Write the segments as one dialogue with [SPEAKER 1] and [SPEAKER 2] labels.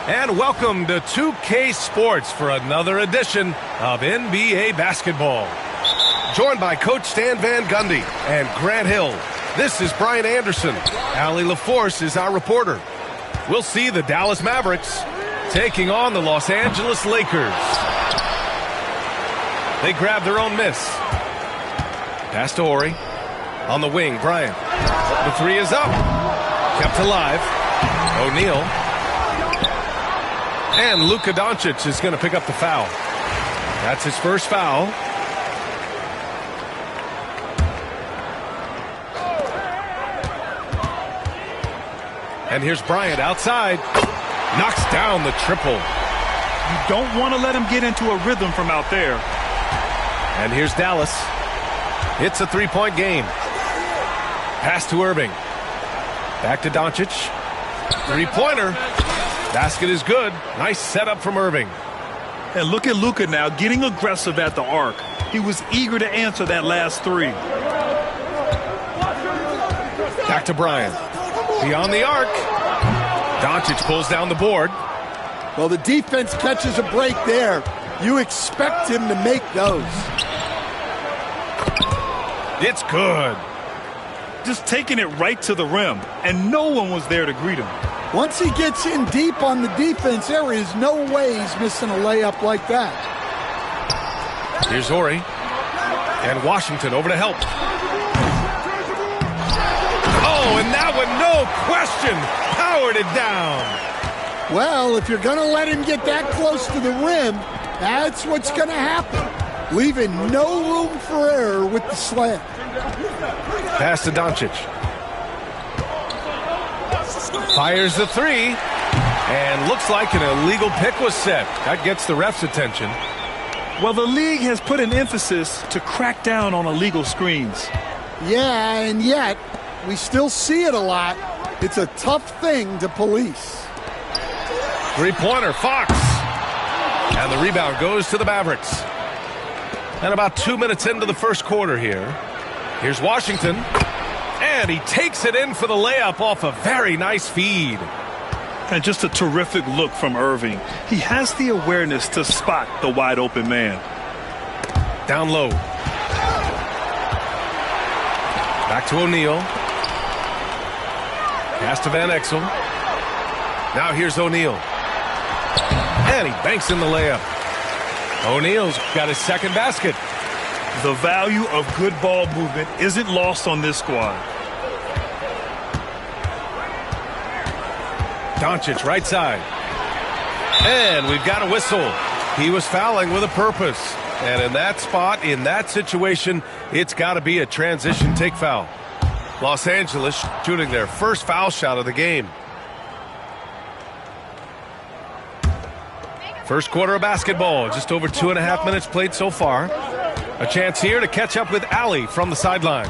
[SPEAKER 1] And welcome to 2K Sports for another edition of NBA basketball. Joined by Coach Stan Van Gundy and Grant Hill. This is Brian Anderson. Allie LaForce is our reporter. We'll see the Dallas Mavericks taking on the Los Angeles Lakers. They grab their own miss. Pass to Horry. On the wing, Bryant. The three is up. Kept alive. O'Neal. And Luka Doncic is going to pick up the foul. That's his first foul. And here's Bryant outside. Knocks down the triple.
[SPEAKER 2] You don't want to let him get into a rhythm from out there.
[SPEAKER 1] And here's Dallas. It's a three-point game. Pass to Irving. Back to Doncic. Three-pointer. Basket is good. Nice setup from Irving.
[SPEAKER 2] And look at Luka now getting aggressive at the arc. He was eager to answer that last three.
[SPEAKER 1] Back to Bryant. Beyond the arc. Doncic pulls down the board.
[SPEAKER 3] Well, the defense catches a break there. You expect him to make those.
[SPEAKER 1] It's good.
[SPEAKER 2] Just taking it right to the rim, and no one was there to greet him.
[SPEAKER 3] Once he gets in deep on the defense, there is no way he's missing a layup like that.
[SPEAKER 1] Here's Horry. And Washington over to help. Oh, and that one, no question, powered it down.
[SPEAKER 3] Well, if you're going to let him get that close to the rim, that's what's going to happen. Leaving no room for error with the slam.
[SPEAKER 1] Pass to Doncic. Fires the three. And looks like an illegal pick was set. That gets the ref's attention.
[SPEAKER 2] Well, the league has put an emphasis to crack down on illegal screens.
[SPEAKER 3] Yeah, and yet, we still see it a lot. It's a tough thing to police.
[SPEAKER 1] Three-pointer, Fox. And the rebound goes to the Mavericks. And about 2 minutes into the first quarter here. Here's Washington. And he takes it in for the layup off a very nice feed.
[SPEAKER 2] And just a terrific look from Irving. He has the awareness to spot the wide open man.
[SPEAKER 1] Down low. Back to O'Neal. Pass to Van Exel. Now here's O'Neal. And he banks in the layup. O'Neal's got his second basket.
[SPEAKER 2] The value of good ball movement isn't lost on this squad.
[SPEAKER 1] Doncic right side. And we've got a whistle. He was fouling with a purpose. And in that spot, in that situation, it's got to be a transition take foul. Los Angeles shooting their first foul shot of the game. First quarter of basketball, just over 2.5 minutes played so far. A chance here to catch up with Allie from the sideline.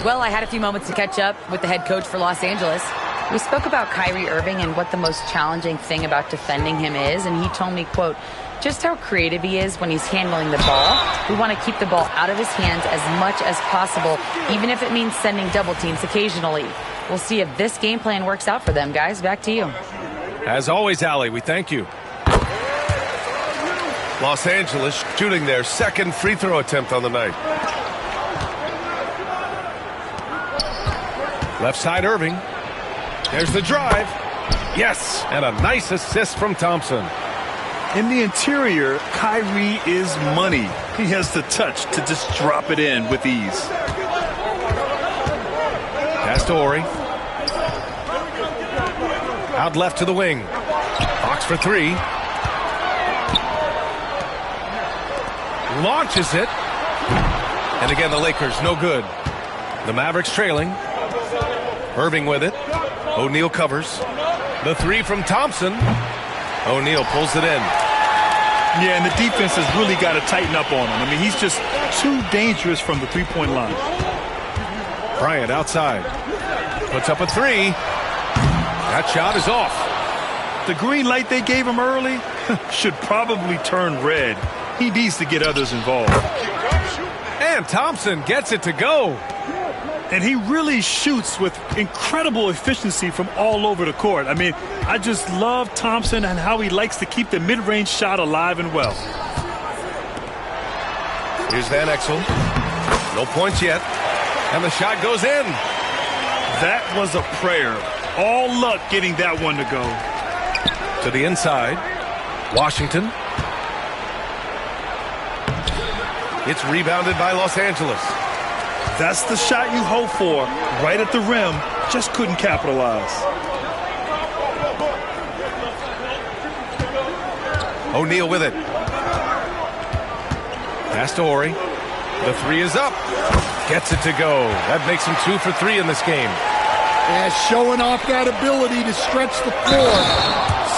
[SPEAKER 4] Well, I had a few moments to catch up with the head coach for Los Angeles. We spoke about Kyrie Irving and what the most challenging thing about defending him is, and he told me, quote, just how creative he is when he's handling the ball. We want to keep the ball out of his hands as much as possible, even if it means sending double teams occasionally. We'll see if this game plan works out for them, guys. Back to you.
[SPEAKER 1] As always, Allie, we thank you. Los Angeles shooting their second free throw attempt on the night. Left side, Irving. There's the drive. Yes, and a nice assist from Thompson.
[SPEAKER 2] In the interior, Kyrie is money. He has the touch to just drop it in with ease.
[SPEAKER 1] Pass to Horry. Out left to the wing. Fox for three. Launches it. And again, the Lakers no good. The Mavericks trailing. Irving with it. O'Neal covers. The three from Thompson. O'Neal pulls it in.
[SPEAKER 2] Yeah, and the defense has really got to tighten up on him. I mean, he's just too dangerous from the three-point line.
[SPEAKER 1] Bryant outside. Puts up a three. That shot is off.
[SPEAKER 2] The green light they gave him early should probably turn red. He needs to get others involved.
[SPEAKER 1] And Thompson gets it to go.
[SPEAKER 2] And he really shoots with incredible efficiency from all over the court. I mean, I just love Thompson and how he likes to keep the mid-range shot alive and well.
[SPEAKER 1] Here's Van Exel. No points yet. And the shot goes in.
[SPEAKER 2] That was a prayer. All luck getting that one to go.
[SPEAKER 1] To the inside. Washington. It's rebounded by Los Angeles.
[SPEAKER 2] That's the shot you hope for. Right at the rim. Just couldn't capitalize.
[SPEAKER 1] O'Neal with it. Pass to Horry. The three is up. Gets it to go. That makes him 2 for 3 in this game.
[SPEAKER 3] Yeah, showing off that ability to stretch the floor.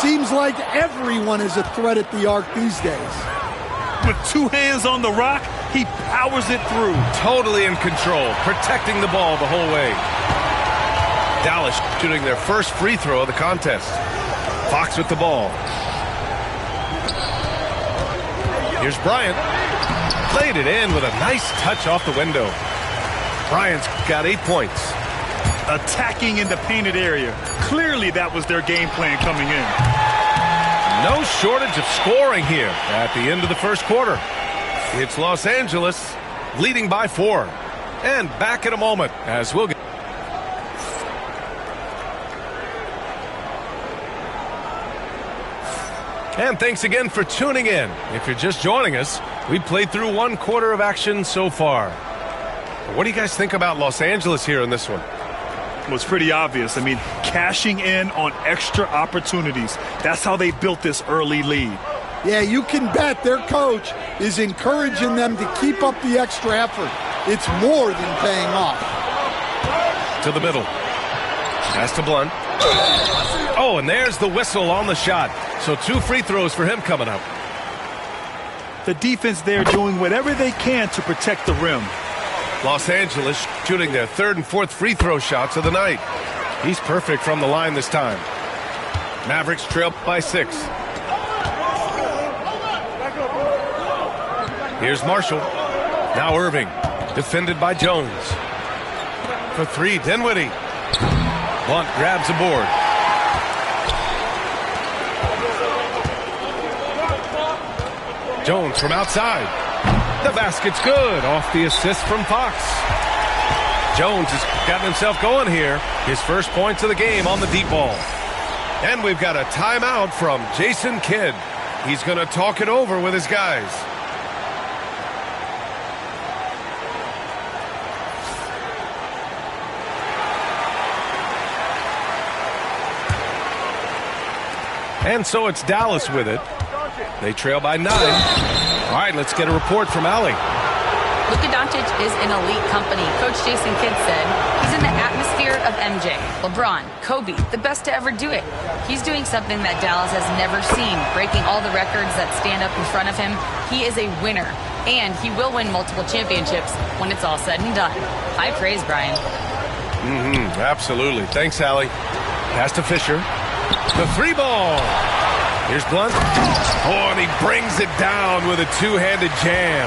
[SPEAKER 3] Seems like everyone is a threat at the arc these days.
[SPEAKER 2] With 2 hands on the rock, he powers it through.
[SPEAKER 1] Totally in control, protecting the ball the whole way. Dallas shooting their first free throw of the contest. Fox with the ball. Here's Bryant. Played it in with a nice touch off the window. Bryant's got 8 points.
[SPEAKER 2] Attacking in the painted area. Clearly that was their game plan coming in.
[SPEAKER 1] No shortage of scoring here at the end of the first quarter. It's Los Angeles leading by 4. And back in a moment as we'll get. And thanks again for tuning in. If you're just joining us, we played through 1 quarter of action so far. What do you guys think about Los Angeles here in this one?
[SPEAKER 2] Well, it's pretty obvious. I mean, cashing in on extra opportunities. That's how they built this early lead.
[SPEAKER 3] Yeah, you can bet their coach is encouraging them to keep up the extra effort. It's more than paying off.
[SPEAKER 1] To the middle. Pass to Blunt. Oh, and there's the whistle on the shot. So 2 free throws for him coming up.
[SPEAKER 2] The defense there doing whatever they can to protect the rim.
[SPEAKER 1] Los Angeles shooting their 3rd and 4th free throw shots of the night. He's perfect from the line this time. Mavericks trail by 6. Here's Marshall. Now Irving. Defended by Jones. For 3, Dinwiddie. Blunt grabs a board. Jones from outside. The basket's good off the assist from Fox. Jones has gotten himself going here. His first points of the game on the deep ball. And we've got a timeout from Jason Kidd. He's going to talk it over with his guys. And so it's Dallas with it. They trail by 9. All right, let's get a report from Allie.
[SPEAKER 4] Luka Doncic is in elite company. Coach Jason Kidd said he's in the atmosphere of MJ, LeBron, Kobe, the best to ever do it. He's doing something that Dallas has never seen, breaking all the records that stand up in front of him. He is a winner, and he will win multiple championships when it's all said and done. High praise, Brian.
[SPEAKER 1] Absolutely. Thanks, Allie. Pass to Fisher. The 3 ball. Here's Blunt. Oh, and he brings it down with a 2-handed jam.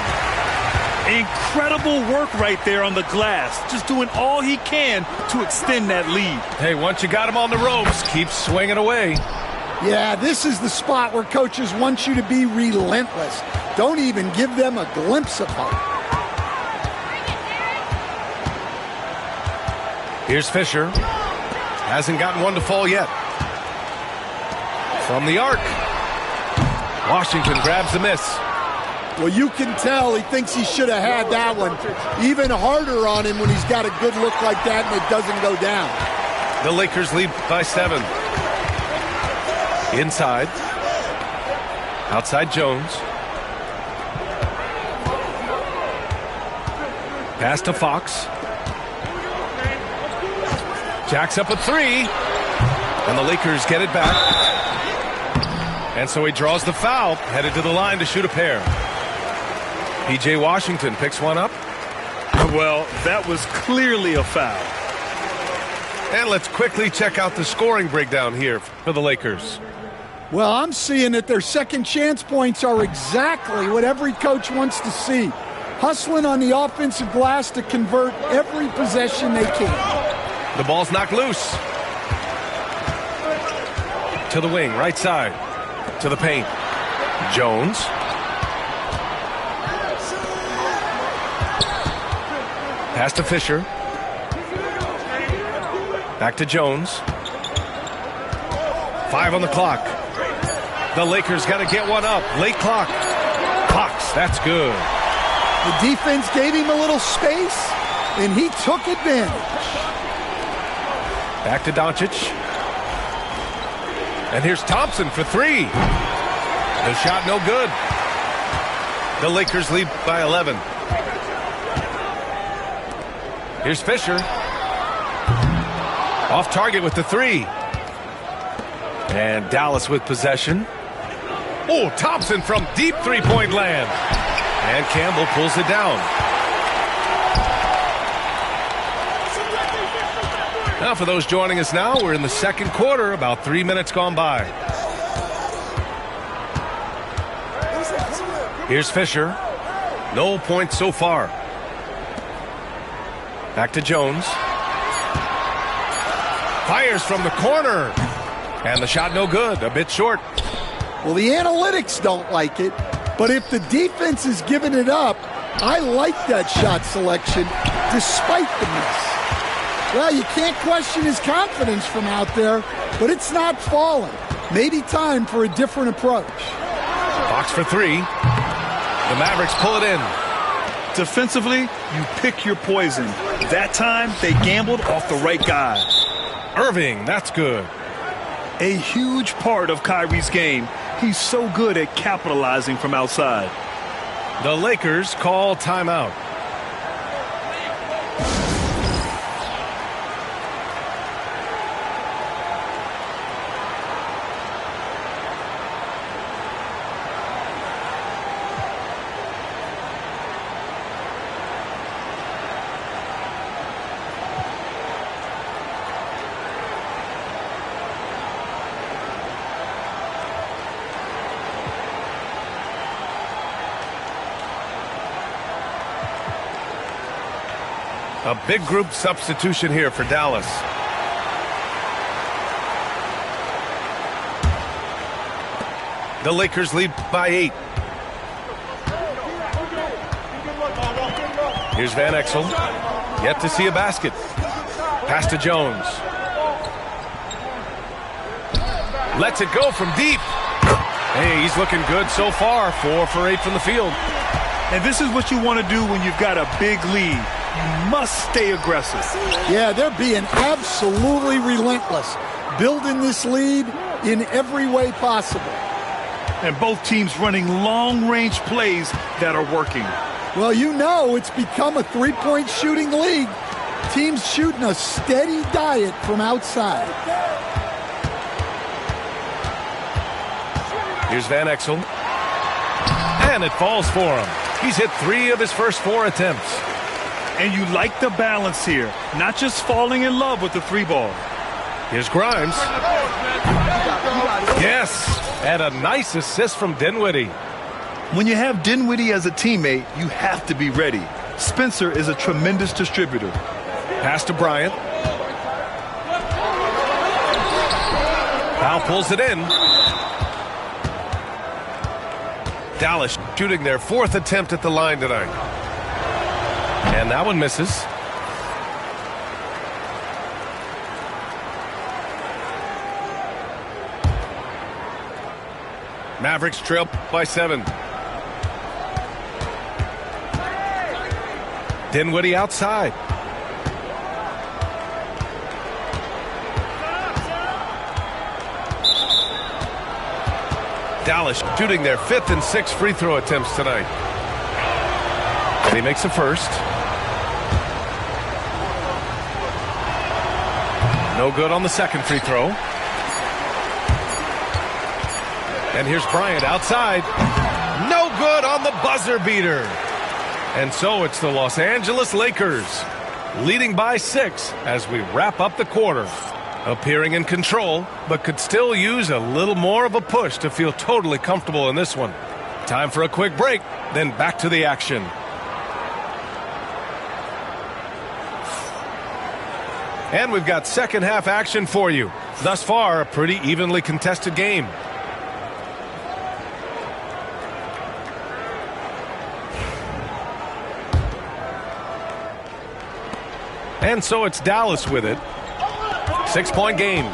[SPEAKER 2] Incredible work right there on the glass. Just doing all he can to extend that lead.
[SPEAKER 1] Hey, once you got him on the ropes, keep swinging away.
[SPEAKER 3] Yeah, this is the spot where coaches want you to be relentless. Don't even give them a glimpse of hope.
[SPEAKER 1] Here's Fisher. Hasn't gotten one to fall yet. From the arc. Washington grabs the miss.
[SPEAKER 3] Well, you can tell he thinks he should have had that one. Even harder on him when he's got a good look like that and it doesn't go down.
[SPEAKER 1] The Lakers lead by 7. Inside. Outside Jones. Pass to Fox. Jacks up a 3. And the Lakers get it back. And so he draws the foul, headed to the line to shoot a pair. P.J. Washington picks one up.
[SPEAKER 2] Well, that was clearly a foul.
[SPEAKER 1] And let's quickly check out the scoring breakdown here for the Lakers.
[SPEAKER 3] Well, I'm seeing that their second chance points are exactly what every coach wants to see. hustling on the offensive glass to convert every possession they can.
[SPEAKER 1] The ball's knocked loose. To the wing, right side. To the paint. Jones. Pass to Fisher. Back to Jones. 5 on the clock. The Lakers got to get one up. Late clock. Fox, that's good.
[SPEAKER 3] The defense gave him a little space, and he took advantage.
[SPEAKER 1] Back to Doncic. And here's Thompson for 3. The shot no good. The Lakers lead by 11. Here's Fisher. Off target with the 3. And Dallas with possession. Oh, Thompson from deep three-point land. And Campbell pulls it down. Now for those joining us now, we're in the second quarter, about 3 minutes gone by. Here's Fisher. No points so far. Back to Jones. Fires from the corner. And the shot no good, a bit short.
[SPEAKER 3] Well, the analytics don't like it, but if the defense is giving it up, I like that shot selection despite the miss. Well, you can't question his confidence from out there, but it's not falling. Maybe time for a different approach.
[SPEAKER 1] Fox for 3. The Mavericks pull it in.
[SPEAKER 2] Defensively, you pick your poison. That time, they gambled off the right guy.
[SPEAKER 1] Irving, that's good.
[SPEAKER 2] A huge part of Kyrie's game. He's so good at capitalizing from outside.
[SPEAKER 1] The Lakers call timeout. A big group substitution here for Dallas. The Lakers lead by 8. Here's Van Exel. Yet to see a basket. Pass to Jones. Lets it go from deep. Hey, he's looking good so far. 4 for 8 from the field.
[SPEAKER 2] And this is what you want to do when you've got a big lead. You must stay aggressive.
[SPEAKER 3] Yeah, they're being absolutely relentless, building this lead in every way possible.
[SPEAKER 2] And both teams running long-range plays that are working.
[SPEAKER 3] Well, you know it's become a three-point shooting league. Teams shooting a steady diet from outside.
[SPEAKER 1] Here's Van Exel. And it falls for him. He's hit 3 of his first 4 attempts.
[SPEAKER 2] And you like the balance here, not just falling in love with the 3 ball.
[SPEAKER 1] Here's Grimes. Yes, and a nice assist from Dinwiddie.
[SPEAKER 2] When you have Dinwiddie as a teammate, you have to be ready. Spencer is a tremendous distributor.
[SPEAKER 1] Pass to Bryant. Powell pulls it in. Dallas shooting their 4th attempt at the line tonight. And that one misses. Mavericks trail by 7. Dinwiddie outside. Dallas shooting their 5th and 6th free throw attempts tonight. And he makes the first. No good on the second free throw. And here's Bryant outside. No good on the buzzer beater. And so it's the Los Angeles Lakers leading by 6 as we wrap up the quarter. Appearing in control, but could still use a little more of a push to feel totally comfortable in this one. Time for a quick break, then back to the action. And we've got second half action for you. Thus far, a pretty evenly contested game. And so it's Dallas with it. 6-point game.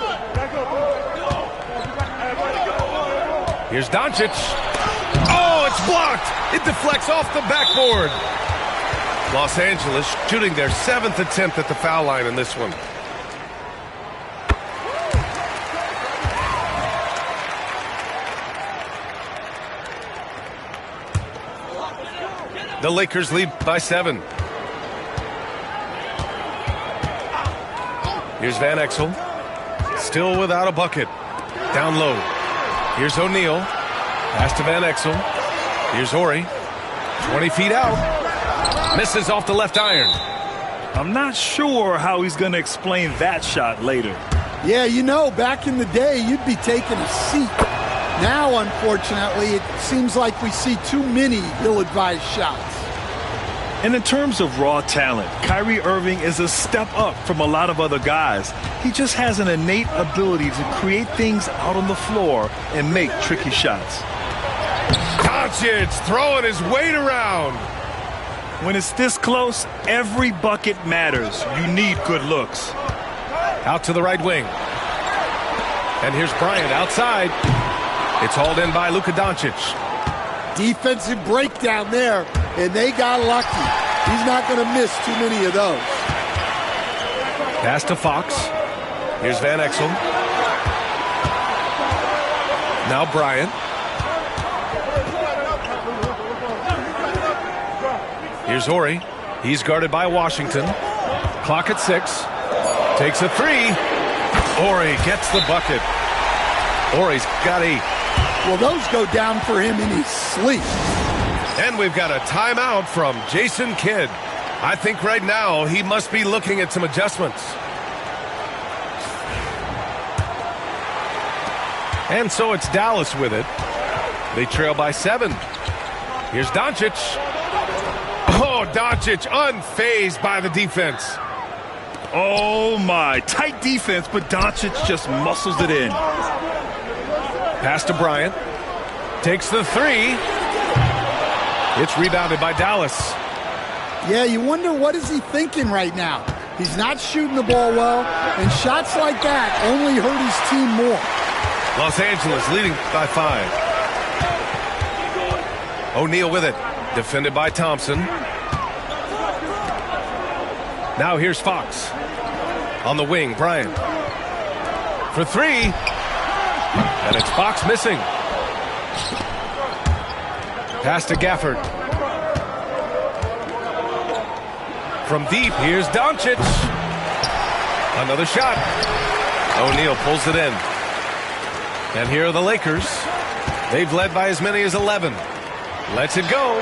[SPEAKER 1] Here's Doncic. Oh, it's blocked. It deflects off the backboard. Los Angeles shooting their 7th attempt at the foul line in this one. The Lakers lead by 7. Here's Van Exel. Still without a bucket. Down low. Here's O'Neal. Pass to Van Exel. Here's Horry. 20 feet out. Misses off the left iron.
[SPEAKER 2] I'm not sure how he's going to explain that shot later.
[SPEAKER 3] Yeah, you know, back in the day, you'd be taking a seat. Now, unfortunately, it seems like we see too many ill-advised shots.
[SPEAKER 2] And in terms of raw talent, Kyrie Irving is a step up from a lot of other guys. He just has an innate ability to create things out on the floor and make tricky shots.
[SPEAKER 1] Doncic throwing his weight around.
[SPEAKER 2] When it's this close, every bucket matters. You need good looks.
[SPEAKER 1] Out to the right wing. And here's Bryant outside. It's hauled in by Luka Doncic.
[SPEAKER 3] Defensive breakdown there, and they got lucky. He's not going to miss too many of those.
[SPEAKER 1] Pass to Fox. Here's Van Exel. Now Bryant. Here's Horry. He's guarded by Washington. Clock at 6. Takes a 3. Horry gets the bucket. Horry's got 8.
[SPEAKER 3] Well, those go down for him in his sleep.
[SPEAKER 1] And we've got a timeout from Jason Kidd. I think right now he must be looking at some adjustments. And so it's Dallas with it. They trail by 7. Here's Doncic. Oh, Doncic unfazed by the defense.
[SPEAKER 2] Oh, my. Tight defense, but Doncic just muscles it in.
[SPEAKER 1] Pass to Bryant. Takes the 3. It's rebounded by Dallas.
[SPEAKER 3] Yeah, you wonder what is he thinking right now. He's not shooting the ball well, and shots like that only hurt his team more.
[SPEAKER 1] Los Angeles leading by 5. O'Neal with it. Defended by Thompson. Now here's Fox. On the wing, Bryant. For 3. And it's Fox missing. Pass to Gafford. From deep, here's Doncic. Another shot. O'Neal pulls it in. And here are the Lakers. They've led by as many as 11. Lets it go.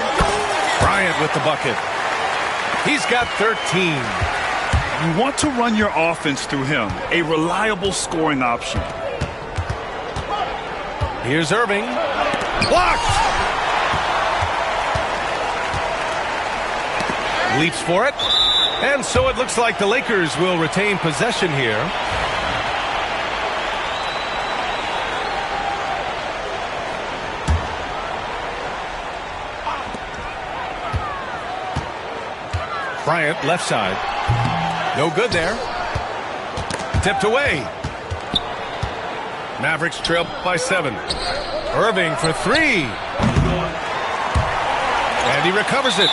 [SPEAKER 1] Bryant with the bucket. He's got 13.
[SPEAKER 2] You want to run your offense through him, a reliable scoring option.
[SPEAKER 1] Here's Irving. Blocked! Leaps for it. And so it looks like the Lakers will retain possession here. Bryant, left side. No good there. Tipped away. Mavericks trail by 7. Irving for 3. And he recovers it.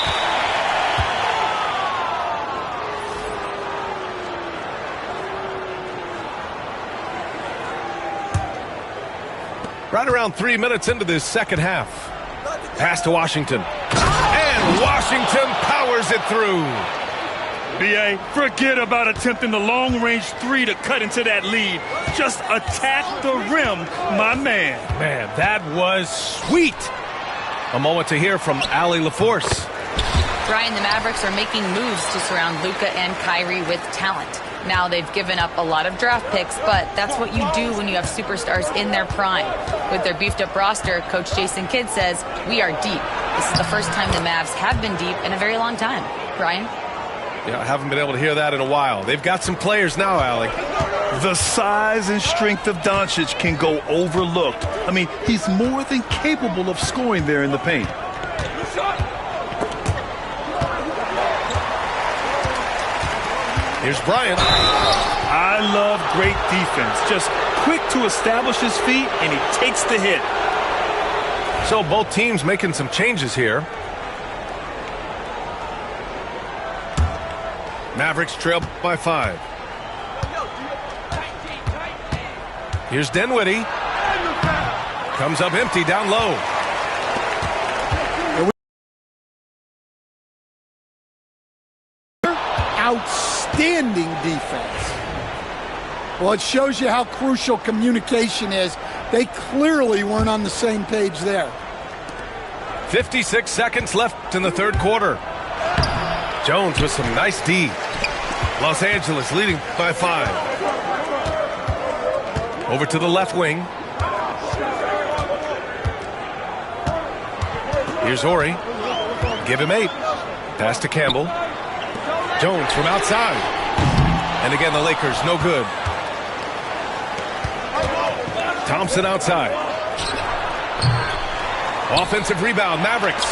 [SPEAKER 1] Right around 3 minutes into this second half. Pass to Washington. And Washington powers it through.
[SPEAKER 2] B.A., forget about attempting the long-range 3 to cut into that lead. Just attack the rim, my man.
[SPEAKER 1] Man, that was sweet. A moment to hear from Allie LaForce.
[SPEAKER 4] Brian, the Mavericks are making moves to surround Luka and Kyrie with talent. Now they've given up a lot of draft picks, but that's what you do when you have superstars in their prime. With their beefed-up roster, Coach Jason Kidd says, we are deep. This is the first time the Mavs have been deep in a very long time. Brian?
[SPEAKER 1] Yeah, I haven't been able to hear that in a while. They've got some players now, Allie.
[SPEAKER 2] The size and strength of Doncic can go overlooked. I mean, he's more than capable of scoring there in the paint.
[SPEAKER 1] Here's Bryant.
[SPEAKER 2] I love great defense. Just quick to establish his feet, and he takes the hit.
[SPEAKER 1] So both teams making some changes here. Mavericks trail by 5. Here's Dinwiddie. Comes up empty down low.
[SPEAKER 3] Outstanding defense. Well, it shows you how crucial communication is. They clearly weren't on the same page there.
[SPEAKER 1] 56 seconds left in the third quarter. Jones with some nice D. Los Angeles leading by 5. Over to the left wing. Here's Horry. Give him 8. Pass to Campbell. Jones from outside. And again, the Lakers no good. Thompson outside. Offensive rebound, Mavericks.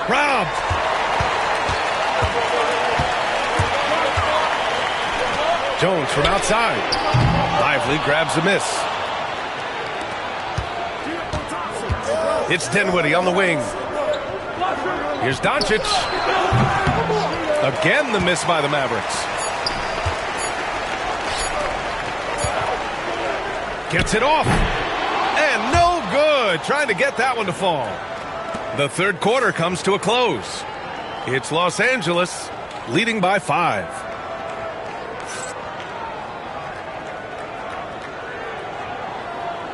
[SPEAKER 1] Robbed. Jones from outside. Lively grabs the miss. It's Dinwiddie on the wing. Here's Doncic. Again, the miss by the Mavericks. Gets it off. And no good. Trying to get that one to fall. The third quarter comes to a close. It's Los Angeles leading by 5.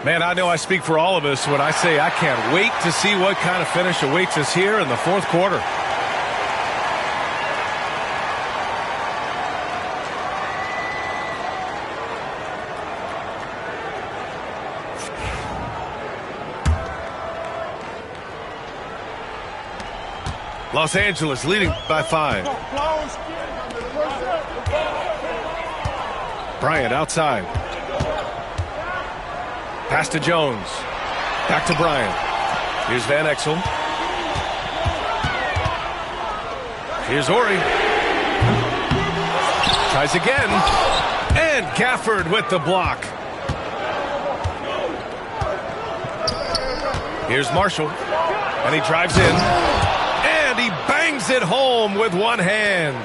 [SPEAKER 1] Man, I know I speak for all of us when I say I can't wait to see what kind of finish awaits us here in the fourth quarter. Los Angeles leading by 5. Bryant outside. Pass to Jones. Back to Bryant. Here's Van Exel. Here's Horry. Tries again. And Gafford with the block. Here's Marshall. And he drives in. And he bangs it home with one hand.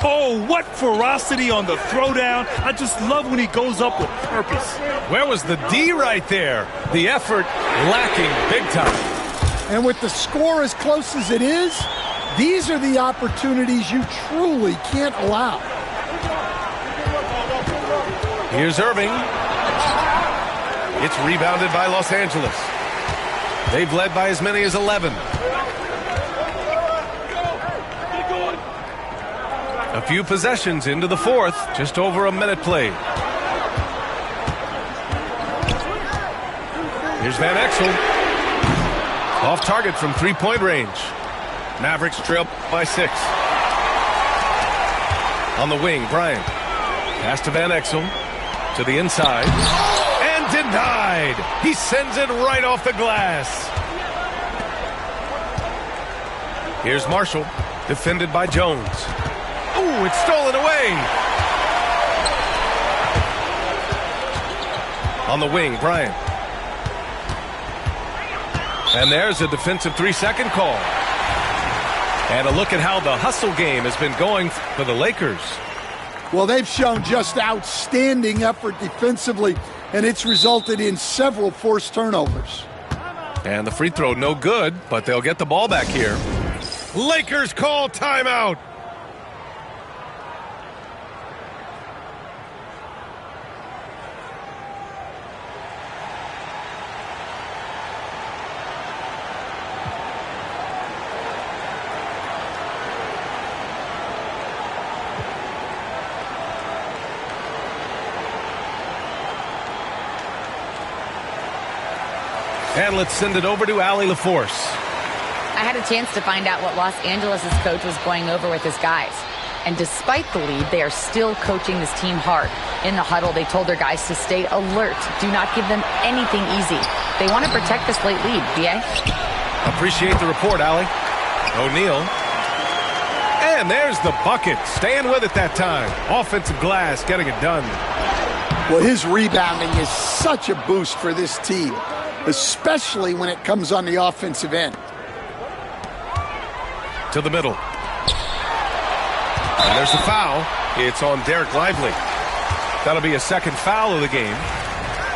[SPEAKER 2] Oh, what ferocity on the throwdown. I just love when he goes up with purpose.
[SPEAKER 1] Where was the D right there? The effort lacking big time.
[SPEAKER 3] And with the score as close as it is, these are the opportunities you truly can't allow.
[SPEAKER 1] Here's Irving. It's rebounded by Los Angeles. They've led by as many as 11. A few possessions into the fourth, just over a minute played. Here's Van Exel. Off target from three-point range. Mavericks trail by 6. On the wing, Bryant. Pass to Van Exel. To the inside. And denied. He sends it right off the glass. Here's Marshall. Defended by Jones. Ooh, it's stolen away. On the wing, Bryant. And there's a defensive 3-second call. And a look at how the hustle game has been going for the Lakers.
[SPEAKER 3] Well, they've shown just outstanding effort defensively, and it's resulted in several forced turnovers.
[SPEAKER 1] And the free throw no good, but they'll get the ball back here. Lakers call timeout. And let's send it over to Allie LaForce.
[SPEAKER 4] I had a chance to find out what Los Angeles' coach was going over with his guys. And despite the lead, they are still coaching this team hard. In the huddle, they told their guys to stay alert. Do not give them anything easy. They want to protect this late lead, B.A.
[SPEAKER 1] Appreciate the report, Allie. O'Neal. And there's the bucket. Staying with it that time. Offensive glass, getting it done.
[SPEAKER 3] Well, his rebounding is such a boost for this team, especially when it comes on the offensive end.
[SPEAKER 1] To the middle. And there's the foul. It's on Derek Lively. That'll be a second foul of the game.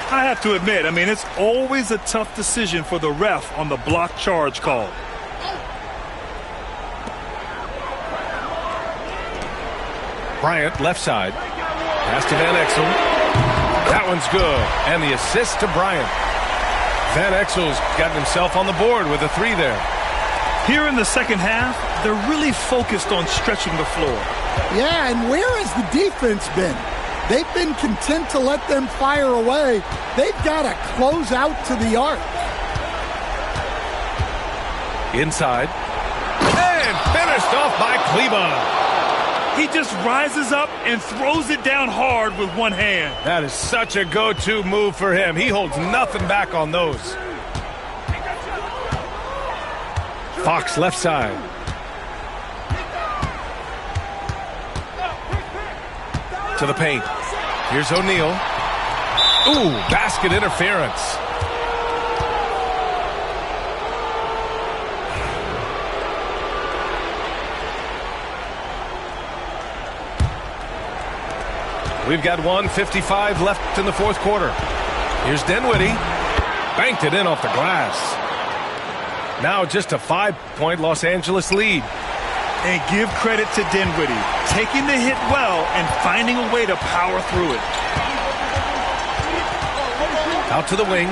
[SPEAKER 2] I have to admit, it's always a tough decision for the ref on the block charge call.
[SPEAKER 1] Bryant, left side. Pass to Van Exel. That one's good. And the assist to Bryant. Van Exel's gotten himself on the board with a three there.
[SPEAKER 2] Here in the second half, they're really focused on stretching the floor.
[SPEAKER 3] Yeah, and where has the defense been? They've been content to let them fire away. They've got to close out to the arc.
[SPEAKER 1] Inside. And finished off by Cleveland.
[SPEAKER 2] He just rises up and throws it down hard with one hand.
[SPEAKER 1] That is such a go-to move for him. He holds nothing back on those. Fox left side. To the paint. Here's O'Neal. Ooh, basket interference. We've got 1:55 left in the fourth quarter. Here's Dinwiddie. Banked it in off the glass. Now just a 5-point Los Angeles lead.
[SPEAKER 2] And give credit to Dinwiddie, taking the hit well and finding a way to power through it.
[SPEAKER 1] Out to the wing.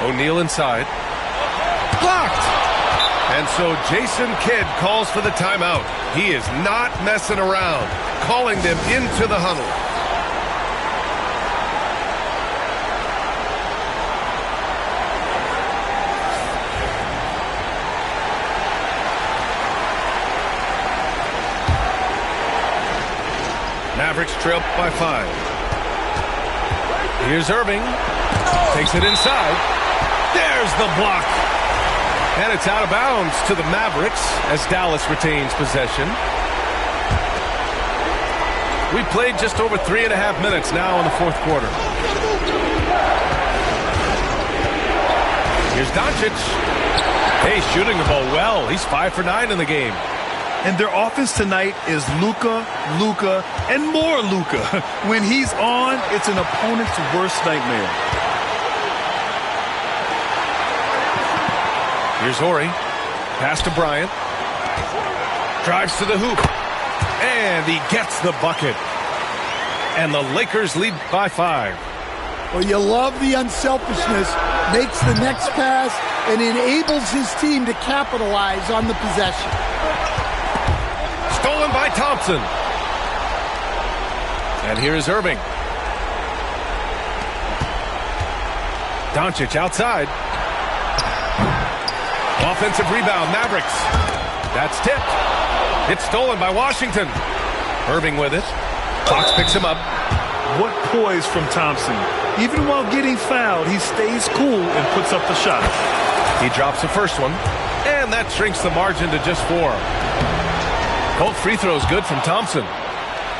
[SPEAKER 1] O'Neal inside. Blocked! And so Jason Kidd calls for the timeout. He is not messing around, calling them into the huddle. Mavericks trail by 5. Here's Irving. Takes it inside. There's the block. And it's out of bounds to the Mavericks as Dallas retains possession. We played just over 3.5 minutes now in the fourth quarter. Here's Doncic. Hey, shooting the ball well. He's 5 for 9 in the game.
[SPEAKER 2] And their offense tonight is Luka, and more Luka. When he's on, it's an opponent's worst nightmare.
[SPEAKER 1] Here's Horry. Pass to Bryant. Drives to the hoop. And he gets the bucket. And the Lakers lead by 5.
[SPEAKER 3] Well, you love the unselfishness. Makes the next pass and enables his team to capitalize on the possession.
[SPEAKER 1] Stolen by Thompson. And here is Irving. Doncic outside. Offensive rebound, Mavericks. That's tipped. It's stolen by Washington. Irving with it. Fox picks him up.
[SPEAKER 2] What poise from Thompson. Even while getting fouled, he stays cool and puts up the shot.
[SPEAKER 1] He drops the first one. And that shrinks the margin to just 4. Both free throws good from Thompson.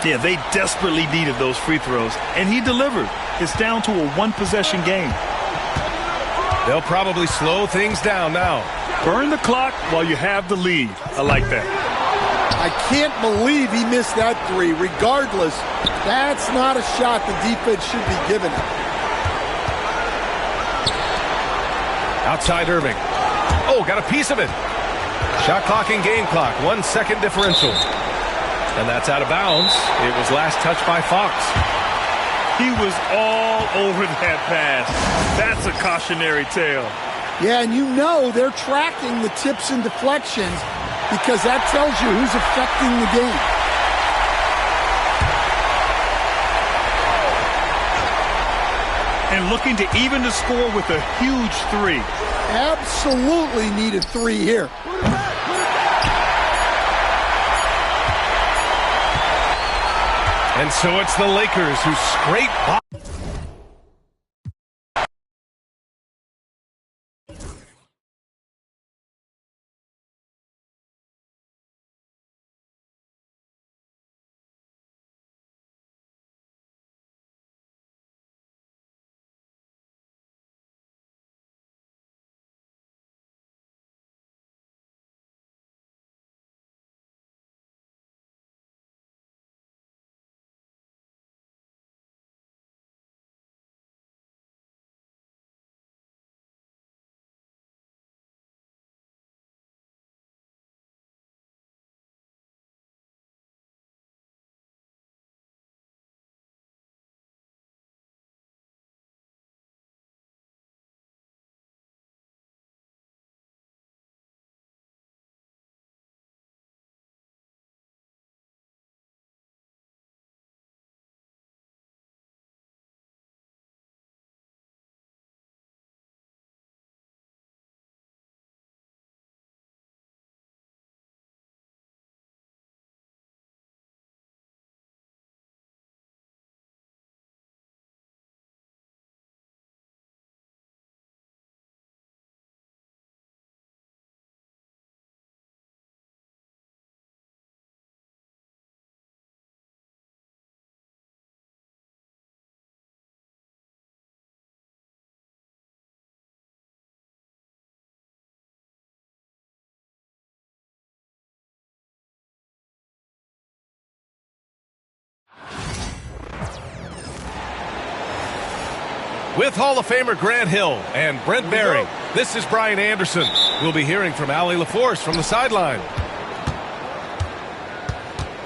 [SPEAKER 2] Yeah, they desperately needed those free throws, and he delivered. It's down to a one-possession game.
[SPEAKER 1] They'll probably slow things down now.
[SPEAKER 2] Burn the clock while you have the lead. I like that.
[SPEAKER 3] I can't believe he missed that 3. Regardless, that's not a shot the defense should be giving him.
[SPEAKER 1] Outside Irving. Oh, got a piece of it. Shot clock and game clock. 1 second differential. And that's out of bounds. It was last touched by Fox.
[SPEAKER 2] He was all over that pass. That's a cautionary tale.
[SPEAKER 3] Yeah, and you know they're tracking the tips and deflections because that tells you who's affecting the game.
[SPEAKER 2] And and looking to even the score with a huge three.
[SPEAKER 3] Absolutely need a three here.
[SPEAKER 1] And so it's the Lakers who scrape by. With Hall of Famer Grant Hill and Brent Barry, this is Brian Anderson. We'll be hearing from Allie LaForce from the sideline.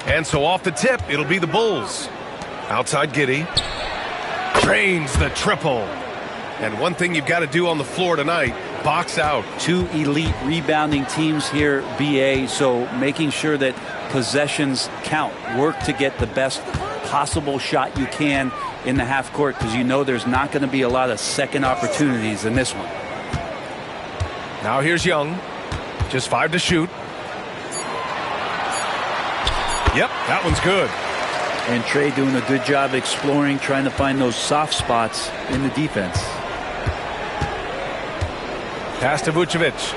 [SPEAKER 1] And so off the tip, it'll be the Bulls. Outside Giddey. Drains the triple. And one thing you've got to do on the floor tonight, box out.
[SPEAKER 5] Two elite rebounding teams here, BA, so making sure that possessions count. Work to get the best possible shot you can in the half court, because you know there's not going to be a lot of second opportunities in this one.
[SPEAKER 1] Now here's Young. Just 5 to shoot. Yep, that one's good.
[SPEAKER 5] And Trey doing a good job exploring, trying to find those soft spots in the defense.
[SPEAKER 1] Pass to Vucevic.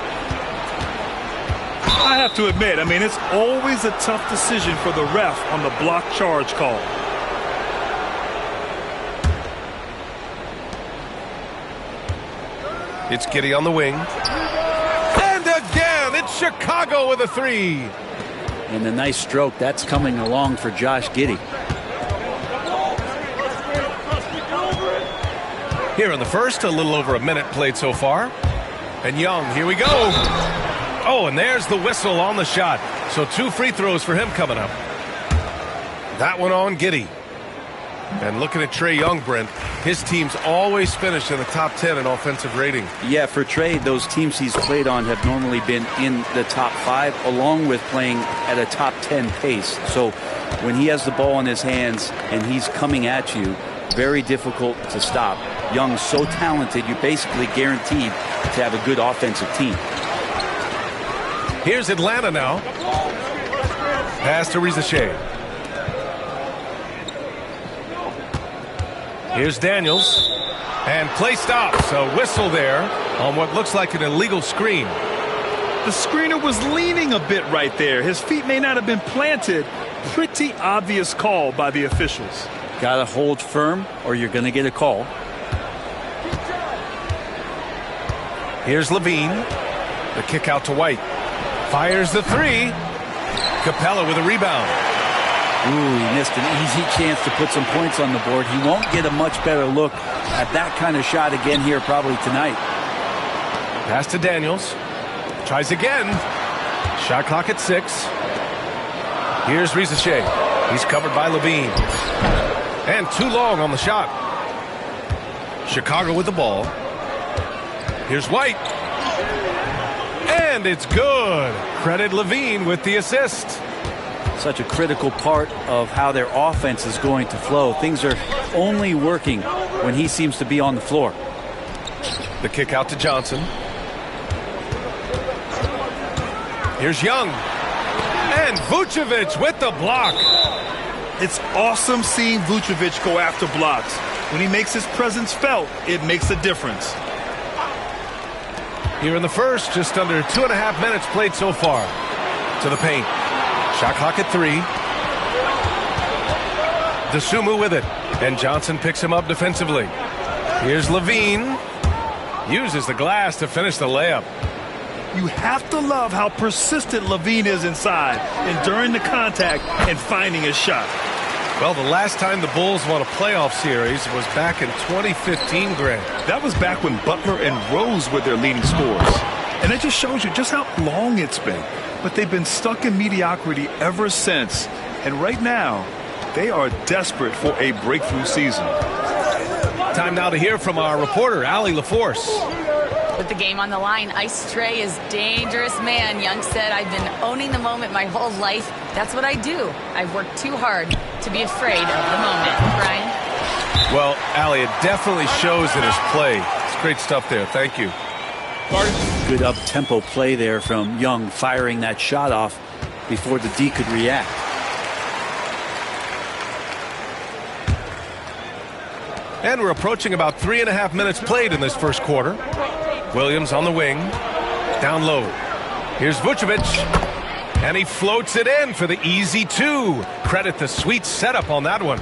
[SPEAKER 2] I have to admit, it's always a tough decision for the ref on the block charge call.
[SPEAKER 1] It's Giddey on the wing. And again, it's Chicago with a three.
[SPEAKER 5] And a nice stroke. That's coming along for Josh Giddey.
[SPEAKER 1] Here in the first, a little over a minute played so far. And Young, here we go. Oh, and there's the whistle on the shot. So 2 free throws for him coming up. That one on Giddey. And looking at Trae Young, Brent, his teams always finish in the top 10 in offensive rating.
[SPEAKER 5] Yeah, for Trae, those teams he's played on have normally been in the top 5, along with playing at a top 10 pace. So when he has the ball in his hands and he's coming at you, very difficult to stop. Young's so talented, you're basically guaranteed to have a good offensive team.
[SPEAKER 1] Here's Atlanta now. Pass to Rizachet. Here's Daniels. And play stops. A whistle there on what looks like an illegal screen.
[SPEAKER 2] The screener was leaning a bit right there. His feet may not have been planted. Pretty obvious call by the officials.
[SPEAKER 5] Got to hold firm or you're going to get a call.
[SPEAKER 1] Here's Levine. The kick out to White. Fires the three. Capella with a rebound.
[SPEAKER 5] Ooh, he missed an easy chance to put some points on the board. He won't get a much better look at that kind of shot again here probably tonight.
[SPEAKER 1] Pass to Daniels. Tries again. Shot clock at 6. Here's Rizachet. He's covered by Levine. And too long on the shot. Chicago with the ball. Here's White. And it's good. Credit Levine with the assist.
[SPEAKER 5] Such a critical part of how their offense is going to flow. Things are only working when he seems to be on the floor.
[SPEAKER 1] The kick out to Johnson. Here's Young. And Vucevic with the block.
[SPEAKER 2] It's awesome seeing Vucevic go after blocks. When he makes his presence felt, it makes a difference.
[SPEAKER 1] Here in the first, just under 2.5 minutes played so far. To the paint. Shot clock at 3. DeSumo with it. And Johnson picks him up defensively. Here's Levine. Uses the glass to finish the layup.
[SPEAKER 2] You have to love how persistent Levine is inside, enduring the contact and finding his shot.
[SPEAKER 1] Well, the last time the Bulls won a playoff series was back in 2015, Grant.
[SPEAKER 2] That was back when Butler and Rose were their leading scorers. And it just shows you just how long it's been. But they've been stuck in mediocrity ever since. And right now, they are desperate for a breakthrough season.
[SPEAKER 1] Time now to hear from our reporter, Allie LaForce.
[SPEAKER 4] With the game on the line, Ice Trey is dangerous man. Young said, I've been owning the moment my whole life. That's what I do. I've worked too hard to be afraid of the moment. Brian?
[SPEAKER 1] Well, Allie, it definitely shows in his play. It's great stuff there. Thank you.
[SPEAKER 5] Good up-tempo play there from Young, firing that shot off before the D could react.
[SPEAKER 1] And we're approaching about 3.5 minutes played in this first quarter. Williams on the wing. Down low. Here's Vucevic. And he floats it in for the easy 2. Credit the sweet setup on that one.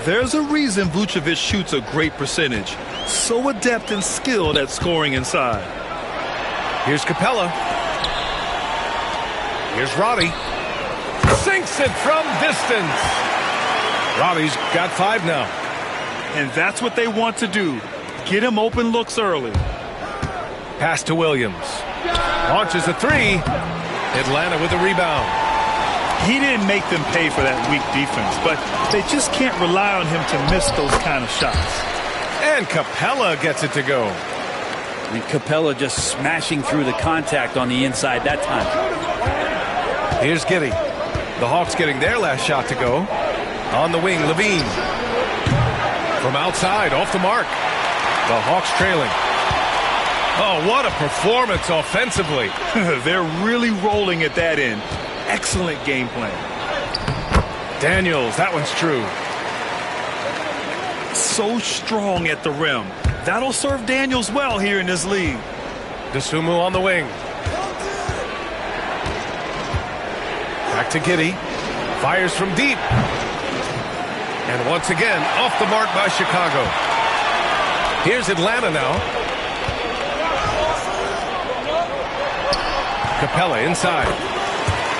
[SPEAKER 2] There's a reason Vucevic shoots a great percentage. So adept and skilled at scoring inside.
[SPEAKER 1] Here's Capella. Here's Roddy. Sinks it from distance. Roddy's got 5 now.
[SPEAKER 2] And that's what they want to do. Get him open looks early.
[SPEAKER 1] Pass to Williams. Launches a 3. Atlanta with a rebound.
[SPEAKER 2] He didn't make them pay for that weak defense, but they just can't rely on him to miss those kind of shots.
[SPEAKER 1] And Capella gets it to go.
[SPEAKER 5] And Capella just smashing through the contact on the inside that time.
[SPEAKER 1] Here's Giddey. The Hawks getting their last shot to go. On the wing, Levine. From outside, off the mark. The Hawks trailing. Oh, what a performance offensively.
[SPEAKER 2] They're really rolling at that end. Excellent game plan.
[SPEAKER 1] Daniels, that one's true.
[SPEAKER 2] So strong at the rim. That'll serve Daniels well here in this league.
[SPEAKER 1] DeSumo on the wing. Back to Giddey. Fires from deep. And once again, off the mark by Chicago. Here's Atlanta now. Capella inside.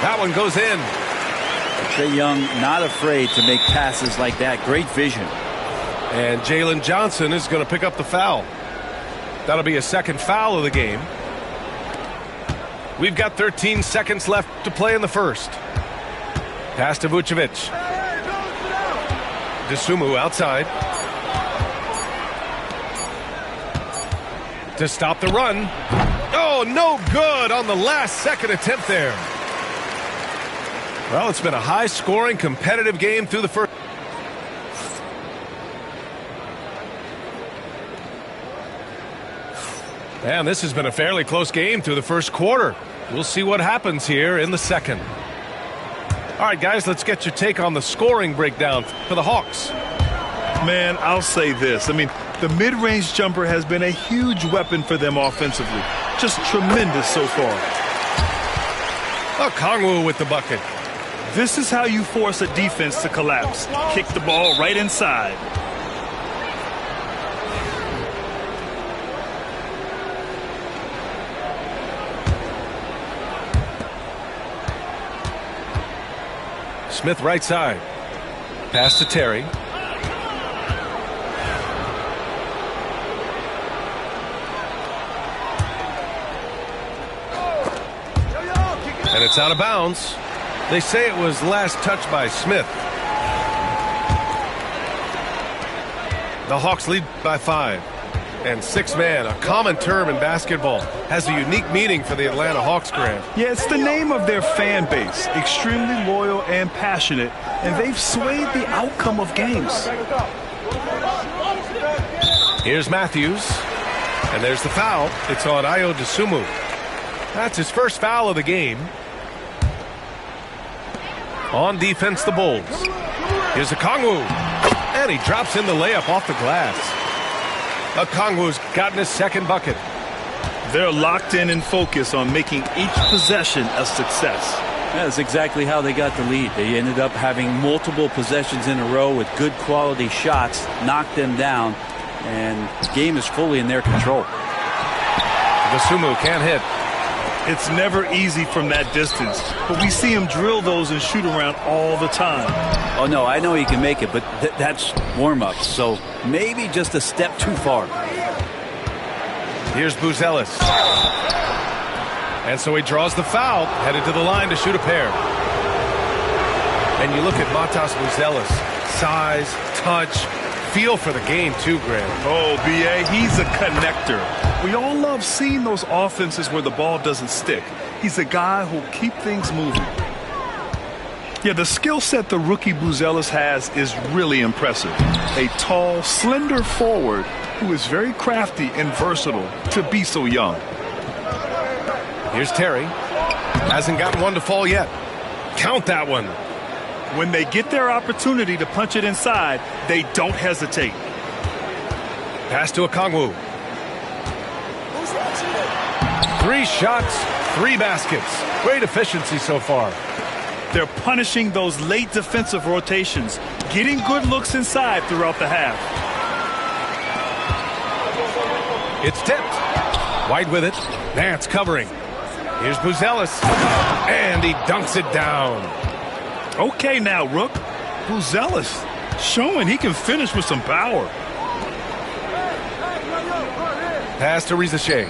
[SPEAKER 1] That one goes in.
[SPEAKER 5] Trae Young not afraid to make passes like that. Great vision.
[SPEAKER 1] And Jalen Johnson is going to pick up the foul. That'll be a second foul of the game. We've got 13 seconds left to play in the first. Pass to Vucevic. DeSumo outside. To stop the run. Oh, no good on the last second attempt there. Well, it's been a high-scoring, competitive game through the first. And this has been a fairly close game through the first quarter. We'll see what happens here in the second. All right, guys, let's get your take on the scoring breakdown for the Hawks.
[SPEAKER 2] Man, I'll say this. I mean, the mid-range jumper has been a huge weapon for them offensively. Just tremendous so far.
[SPEAKER 1] Kongwu with the bucket.
[SPEAKER 2] This is how you force a defense to collapse. Kick the ball right inside.
[SPEAKER 1] Smith right side. Pass to Terry. And it's out of bounds. They say it was last touched by Smith. The Hawks lead by 5. And 6-man, a common term in basketball, has a unique meaning for the Atlanta Hawks, Grant.
[SPEAKER 2] Yeah, it's the name of their fan base. Extremely loyal and passionate. And they've swayed the outcome of games.
[SPEAKER 1] Here's Matthews. And there's the foul. It's on Ayo Dosunmu. That's his first foul of the game. On defense, the Bulls. Here's Okongwu. And he drops in the layup off the glass. Okongwu's gotten his second bucket.
[SPEAKER 2] They're locked in and focused on making each possession a success.
[SPEAKER 5] That's exactly how they got the lead. They ended up having multiple possessions in a row with good quality shots, knocked them down, and the game is fully in their control.
[SPEAKER 1] Dosunmu can't hit.
[SPEAKER 2] It's never easy from that distance, but we see him drill those and shoot around all the time.
[SPEAKER 5] Oh, no, I know he can make it, but that's warm-up, so maybe just a step too far.
[SPEAKER 1] Here's Buzelis. And so he draws the foul, headed to the line to shoot a pair. And you look at Matas Buzelis. Size, touch, feel for the game too, Grant.
[SPEAKER 2] Oh, B.A., he's a connector. We all love seeing those offenses where the ball doesn't stick. He's a guy who'll keep things moving. Yeah, the skill set the rookie Buzelis has is really impressive. A tall, slender forward who is very crafty and versatile to be so young.
[SPEAKER 1] Here's Terry. Hasn't gotten one to fall yet. Count that one.
[SPEAKER 2] When they get their opportunity to punch it inside, they don't hesitate.
[SPEAKER 1] Pass to Okongwu. 3 shots, 3 baskets. Great efficiency so far.
[SPEAKER 2] They're punishing those late defensive rotations, getting good looks inside throughout the half.
[SPEAKER 1] It's tipped. White with it. Nance covering. Here's Buzelis. And he dunks it down.
[SPEAKER 2] Okay now, Rook. Buzelis showing he can finish with some power.
[SPEAKER 1] Pass to Rizachet.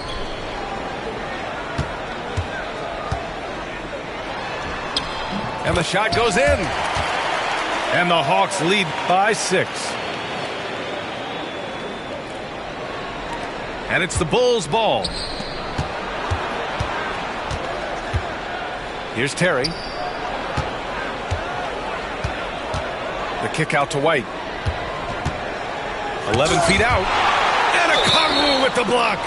[SPEAKER 1] And the shot goes in. And the Hawks lead by 6. And it's the Bulls' ball. Here's Terry. The kick out to White. 11 feet out. And Okongwu with the block.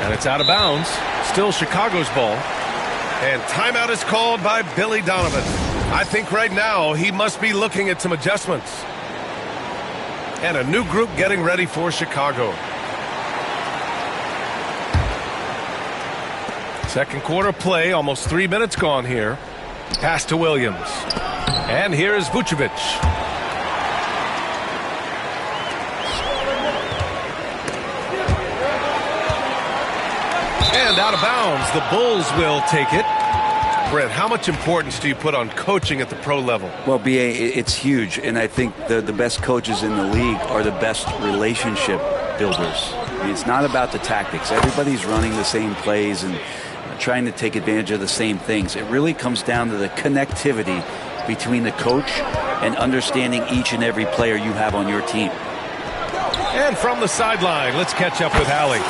[SPEAKER 1] And it's out of bounds. Still Chicago's ball. And timeout is called by Billy Donovan. I think right now he must be looking at some adjustments. And a new group getting ready for Chicago. Second quarter play, almost 3 minutes gone here. Pass to Williams. And here's Vucevic. And out of bounds, the Bulls will take it. Brent, how much importance do you put on coaching at the pro level?
[SPEAKER 5] Well, B.A., it's huge, and I think the best coaches in the league are the best relationship builders. I mean, it's not about the tactics. Everybody's running the same plays and trying to take advantage of the same things. It really comes down to the connectivity between the coach and understanding each and every player you have on your team.
[SPEAKER 1] And from the sideline, let's catch up with Hallie.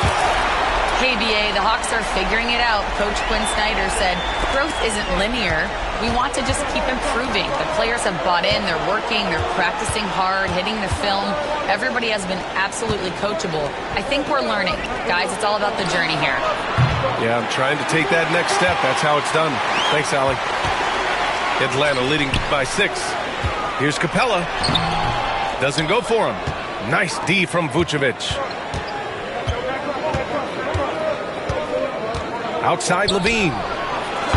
[SPEAKER 4] Hey, BA, the Hawks are figuring it out. Coach Quinn Snyder said, growth isn't linear. We want to just keep improving. The players have bought in. They're working. They're practicing hard, hitting the film. Everybody has been absolutely coachable. I think we're learning. Guys, it's all about the journey here.
[SPEAKER 1] Yeah, I'm trying to take that next step. That's how it's done. Thanks, Allie. Atlanta leading by 6. Here's Capella. Doesn't go for him. Nice D from Vucevic. Outside Levine.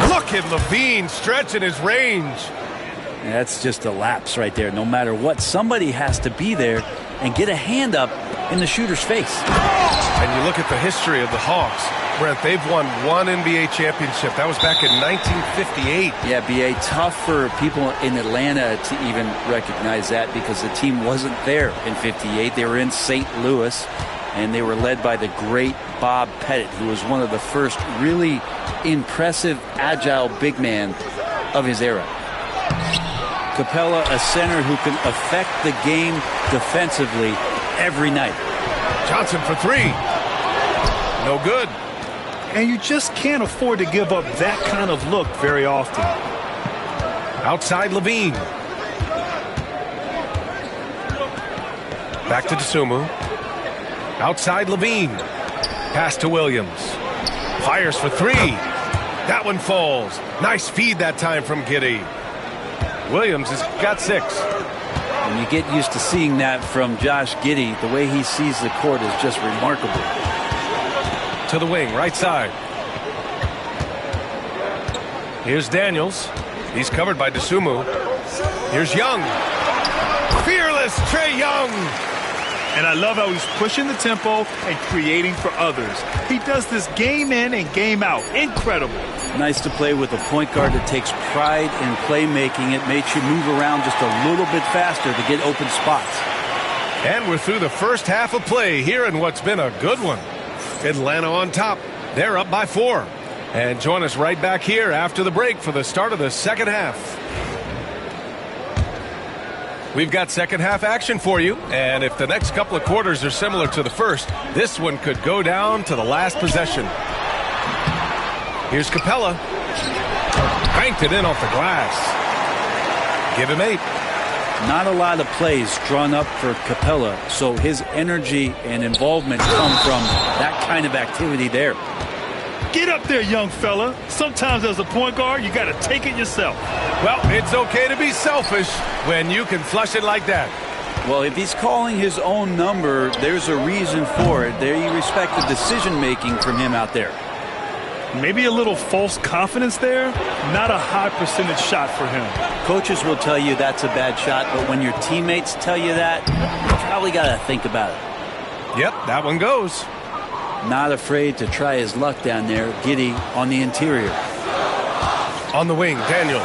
[SPEAKER 1] Look at Levine stretching his range.
[SPEAKER 5] That's just a lapse right there. No matter what, somebody has to be there and get a hand up in the shooter's face.
[SPEAKER 1] And you look at the history of the Hawks. Brent, they've won 1 NBA championship. That was back in 1958.
[SPEAKER 5] Yeah, B.A., tough for people in Atlanta to even recognize that because the team wasn't there in 58. They were in St. Louis, and they were led by the great Bob Pettit, who was one of the first really impressive, agile big man of his era. Capella, a center who can affect the game defensively every night.
[SPEAKER 1] Johnson for 3. No good.
[SPEAKER 2] And you just can't afford to give up that kind of look very often.
[SPEAKER 1] Outside Levine. Back to Dosunmu. Outside Levine. Pass to Williams. Fires for three. That one falls. Nice feed that time from Giddey. Williams has got 6.
[SPEAKER 5] And you get used to seeing that from Josh Giddey. The way he sees the court is just remarkable.
[SPEAKER 1] To the wing, right side. Here's Daniels. He's covered by DeSumo. Here's Young. Fearless Trae Young.
[SPEAKER 2] And I love how he's pushing the tempo and creating for others. He does this game in and game out. Incredible.
[SPEAKER 5] Nice to play with a point guard that takes pride in playmaking. It makes you move around just a little bit faster to get open spots.
[SPEAKER 1] And we're through the first half of play here in what's been a good one. Atlanta on top. They're up by 4. And join us right back here after the break for the start of the second half. We've got second half action for you, and if the next couple of quarters are similar to the first, this one could go down to the last possession. Here's Capella. Banked it in off the glass. Give him 8.
[SPEAKER 5] Not a lot of plays drawn up for Capella, so his energy and involvement come from that kind of activity there.
[SPEAKER 2] Get up there, young fella. Sometimes as a point guard, you got to take it yourself.
[SPEAKER 1] Well, it's okay to be selfish when you can flush it like that.
[SPEAKER 5] Well, if he's calling his own number, there's a reason for it. There you respect the decision-making from him out there.
[SPEAKER 2] Maybe a little false confidence there. Not a high percentage shot for him.
[SPEAKER 5] Coaches will tell you that's a bad shot, but when your teammates tell you that, you probably got to think about it.
[SPEAKER 1] Yep, that one goes.
[SPEAKER 5] Not afraid to try his luck down there. Giddey on the interior.
[SPEAKER 1] On the wing, Daniels.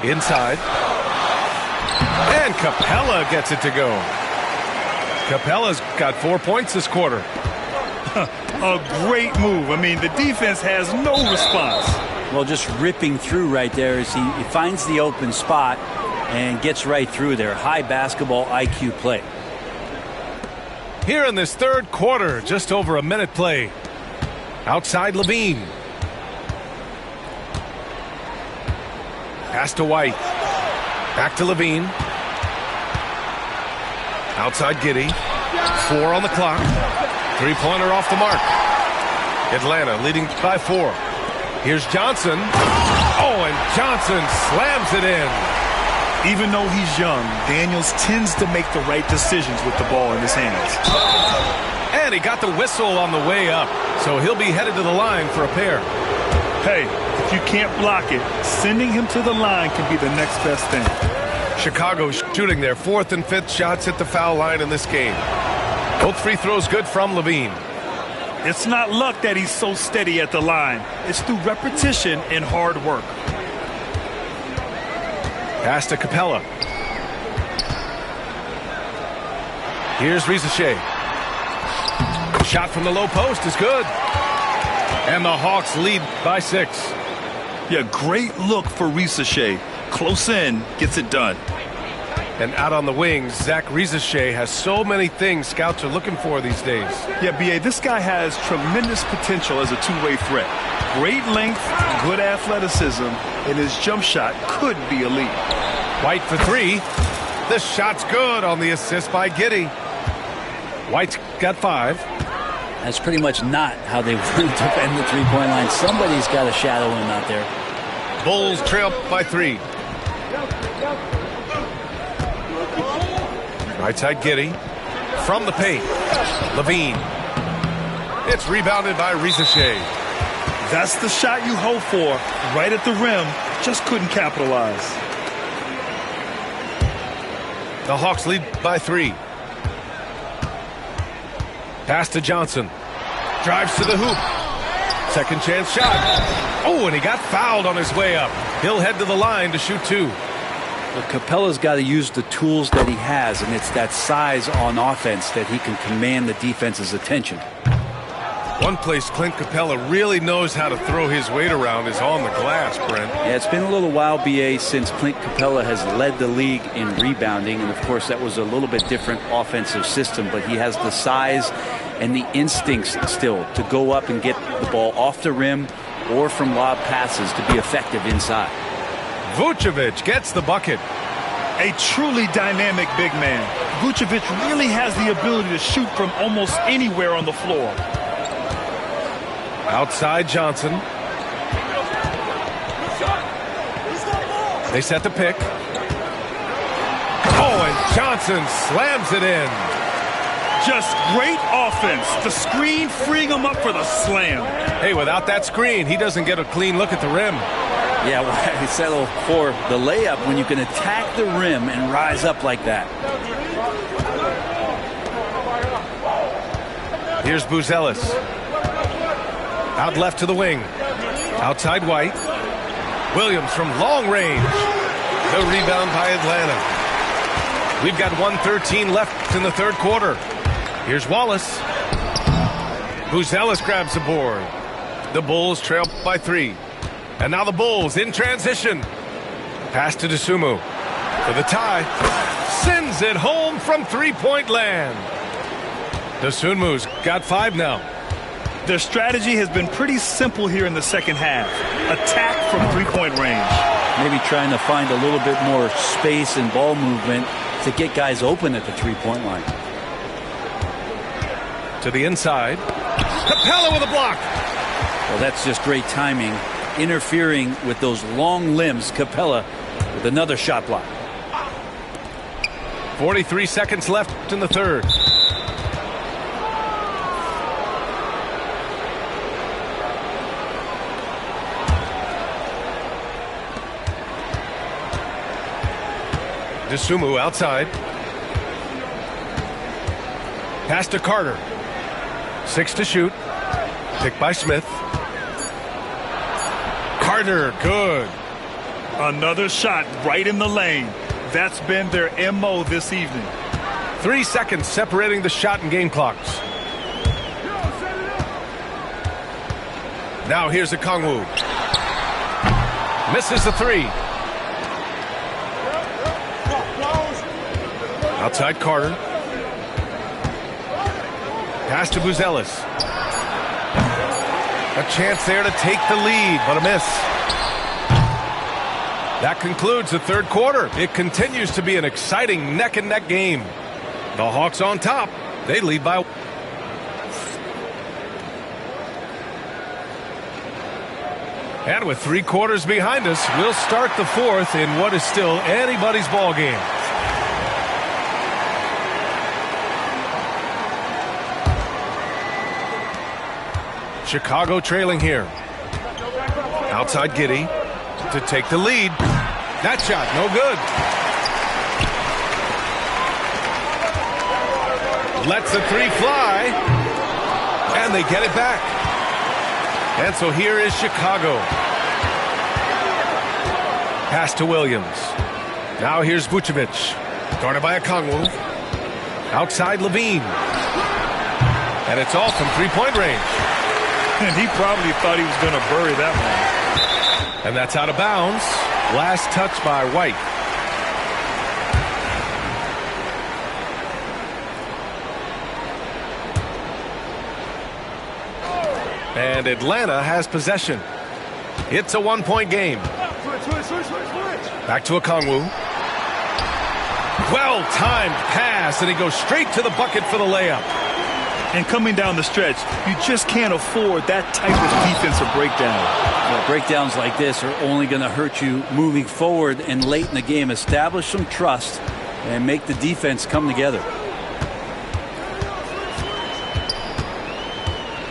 [SPEAKER 1] Inside. And Capella gets it to go. Capella's got 4 points this quarter.
[SPEAKER 2] A great move. I mean, the defense has no response.
[SPEAKER 5] Well, just ripping through right there as he finds the open spot and gets right through there. High basketball IQ play.
[SPEAKER 1] Here in this third quarter, just over a minute play. Outside Levine. Pass to White. Back to Levine. Outside Giddey. 4 on the clock. 3-pointer off the mark. Atlanta leading by 4. Here's Johnson. Oh, and Johnson slams it in.
[SPEAKER 2] Even though he's young, Daniels tends to make the right decisions with the ball in his hands.
[SPEAKER 1] And he got the whistle on the way up, so he'll be headed to the line for a pair.
[SPEAKER 2] Hey, if you can't block it, sending him to the line can be the next best thing.
[SPEAKER 1] Chicago shooting their 4th and 5th shots at the foul line in this game. Both free throws good from Levine.
[SPEAKER 2] It's not luck that he's so steady at the line. It's through repetition and hard work.
[SPEAKER 1] Pass to Capella. Here's Rizachet. Shot from the low post is good. And the Hawks lead by 6.
[SPEAKER 2] Yeah, great look for Rizachet. Close in, gets it done.
[SPEAKER 1] And out on the wings, Zach Rizachet has so many things scouts are looking for these days.
[SPEAKER 2] Yeah, B.A., this guy has tremendous potential as a two-way threat. Great length, good athleticism, and his jump shot could be elite.
[SPEAKER 1] White for 3. This shot's good on the assist by Giddey. White's got 5.
[SPEAKER 5] That's pretty much not how they want to defend the three-point line. Somebody's got to shadow him out there.
[SPEAKER 1] Bulls trail by 3. Right side Giddey. From the paint. Levine. It's rebounded by Rizachet.
[SPEAKER 2] That's the shot you hope for. Right at the rim. Just couldn't capitalize.
[SPEAKER 1] The Hawks lead by 3. Pass to Johnson. Drives to the hoop. Second chance shot. Oh, and he got fouled on his way up. He'll head to the line to shoot 2.
[SPEAKER 5] But Capella's got to use the tools that he has, and it's that size on offense that he can command the defense's attention.
[SPEAKER 1] One place Clint Capella really knows how to throw his weight around is on the glass, Brent.
[SPEAKER 5] Yeah, it's been a little while, B.A., since Clint Capella has led the league in rebounding, and of course that was a little bit different offensive system, but he has the size and the instincts still to go up and get the ball off the rim or from lob passes to be effective inside.
[SPEAKER 1] Vucevic gets the bucket.
[SPEAKER 2] A truly dynamic big man. Vucevic really has the ability to shoot from almost anywhere on the floor.
[SPEAKER 1] Outside Johnson. They set the pick. Oh, and Johnson slams it in.
[SPEAKER 2] Just great offense. The screen freeing him up for the slam.
[SPEAKER 1] Hey, without that screen, he doesn't get a clean look at the rim.
[SPEAKER 5] Yeah, why settle for the layup when you can attack the rim and rise up like that?
[SPEAKER 1] Here's Buzelis. Out left to the wing. Outside White. Williams from long range. The rebound by Atlanta. We've got 1:13 left in the third quarter. Here's Wallace. Buzelis grabs the board. The Bulls trail by 3. And now the Bulls in transition. Pass to Dosunmu for the tie. Sends it home from three-point land. Dosunmu's got 5 now.
[SPEAKER 2] Their strategy has been pretty simple here in the second half. Attack from three-point range.
[SPEAKER 5] Maybe trying to find a little bit more space and ball movement to get guys open at the three-point line.
[SPEAKER 1] To the inside. Capella with a block.
[SPEAKER 5] Well, that's just great timing. Interfering with those long limbs. Capella with another shot block.
[SPEAKER 1] 43 seconds left in the third. Dosunmu outside. Pass to Carter. 6 to shoot. Picked by Smith. Carter, good.
[SPEAKER 2] Another shot right in the lane. That's been their MO this evening.
[SPEAKER 1] 3 seconds separating the shot and game clocks. Now here's Okongwu. Misses the 3. Outside Carter. Pass to Buzelis. A chance there to take the lead, but a miss. That concludes the third quarter. It continues to be an exciting neck-and-neck game. The Hawks on top. They lead by... And with 3 quarters behind us, we'll start the fourth in what is still anybody's ball game. Chicago trailing here. Outside Giddey to take the lead. That shot, no good. Lets the 3 fly. And they get it back. And so here is Chicago. Pass to Williams. Now here's Vucevic. Guarded by Okongwu. Outside Levine. And it's all from three-point range.
[SPEAKER 2] And he probably thought he was going to bury that one.
[SPEAKER 1] And that's out of bounds. Last touch by White. And Atlanta has possession. It's a 1-point game. Back to Okongwu. Well-timed pass, and he goes straight to the bucket for the layup.
[SPEAKER 2] And coming down the stretch, you just can't afford that type of defensive breakdown.
[SPEAKER 5] Well, breakdowns like this are only going to hurt you moving forward and late in the game. Establish some trust and make the defense come together.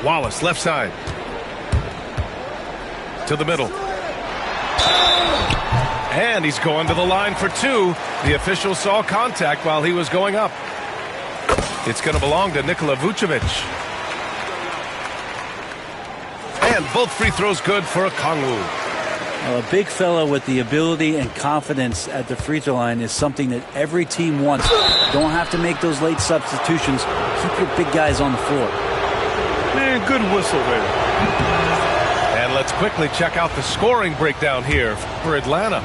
[SPEAKER 1] Wallace, left side. To the middle. And he's going to the line for 2. The official saw contact while he was going up. It's going to belong to Nikola Vucevic. And both free throws good for Okongwu.
[SPEAKER 5] Well, a big fella with the ability and confidence at the free throw line is something that every team wants. Don't have to make those late substitutions. Keep your big guys on the floor.
[SPEAKER 2] Man, good whistle there.
[SPEAKER 1] And let's quickly check out the scoring breakdown here for Atlanta.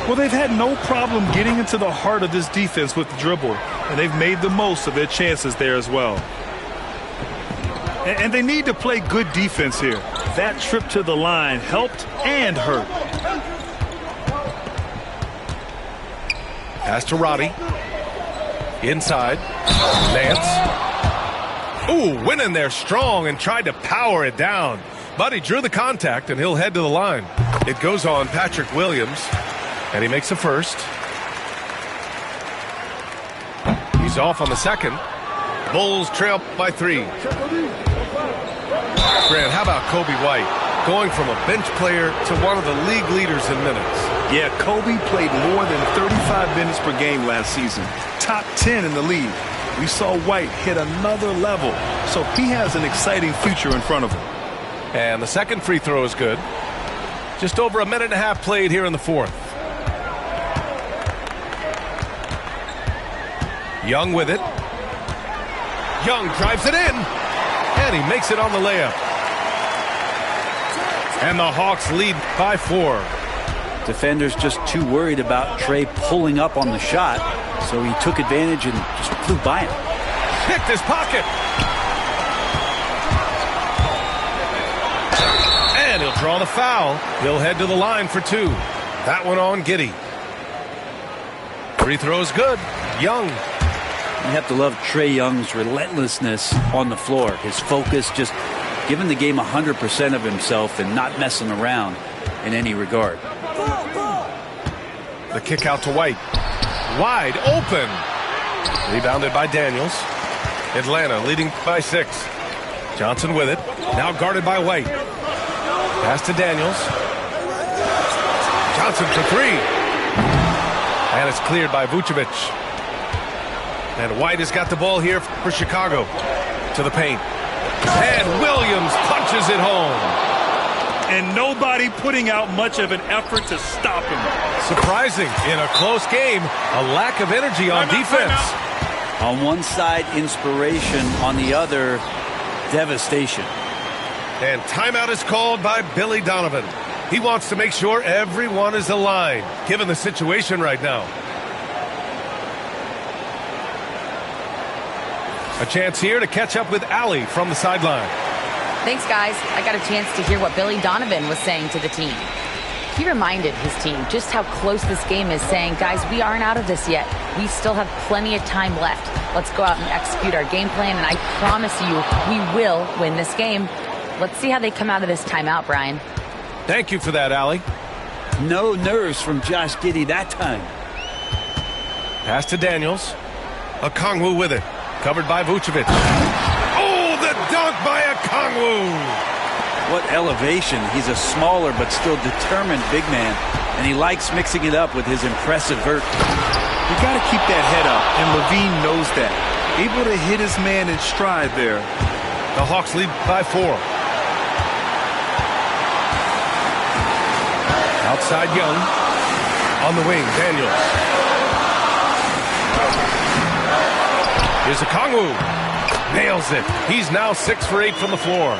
[SPEAKER 2] Well, they've had no problem getting into the heart of this defense with the dribble, and they've made the most of their chances there as well. And they need to play good defense here. That trip to the line helped and hurt.
[SPEAKER 1] Pass to Roddy. Inside. Nance. Ooh, went in there strong and tried to power it down. But he drew the contact, and he'll head to the line. It goes on Patrick Williams, and he makes the first. He's off on the second. Bulls trail by 3. Grant, how about Kobe White? Going from a bench player to one of the league leaders in minutes.
[SPEAKER 2] Yeah, Kobe played more than 35 minutes per game last season. Top 10 in the league. We saw White hit another level, so he has an exciting future in front of him.
[SPEAKER 1] And the second free throw is good. Just over a minute and a half played here in the fourth. Young with it. Young drives it in. And he makes it on the layup. And the Hawks lead by 4.
[SPEAKER 5] Defenders just too worried about Trey pulling up on the shot, so he took advantage and just flew by him.
[SPEAKER 1] Picked his pocket. And he'll draw the foul. He'll head to the line for 2. That one on Giddey. Free throw is good. Young.
[SPEAKER 5] You have to love Trey Young's relentlessness on the floor. His focus, just giving the game 100% of himself and not messing around in any regard.
[SPEAKER 1] The kick out to White. Wide open. Rebounded by Daniels. Atlanta leading by 6. Johnson with it. Now guarded by White. Pass to Daniels. Johnson for 3. And it's cleared by Vucevic. And White has got the ball here for Chicago. To the paint. And Williams punches it home.
[SPEAKER 2] And nobody putting out much of an effort to stop him.
[SPEAKER 1] Surprising. In a close game, a lack of energy on defense.
[SPEAKER 5] On one side, inspiration. On the other, devastation.
[SPEAKER 1] And timeout is called by Billy Donovan. He wants to make sure everyone is aligned, given the situation right now. A chance here to catch up with Allie from the sideline.
[SPEAKER 4] Thanks, guys. I got a chance to hear what Billy Donovan was saying to the team. He reminded his team just how close this game is, saying, guys, we aren't out of this yet. We still have plenty of time left. Let's go out and execute our game plan, and I promise you we will win this game. Let's see how they come out of this timeout, Brian.
[SPEAKER 1] Thank you for that, Allie.
[SPEAKER 5] No nerves from Josh Giddey that time.
[SPEAKER 1] Pass to Daniels. Okongwu with it. Covered by Vucevic. Oh, the dunk by Okongwu.
[SPEAKER 5] What elevation. He's a smaller but still determined big man, and he likes mixing it up with his impressive vert.
[SPEAKER 2] You got to keep that head up, and Levine knows that. Able to hit his man in stride there.
[SPEAKER 1] The Hawks lead by 4. Outside Young. On the wing, Daniels. Here's Okongwu. Nails it. He's now 6 for 8 from the floor.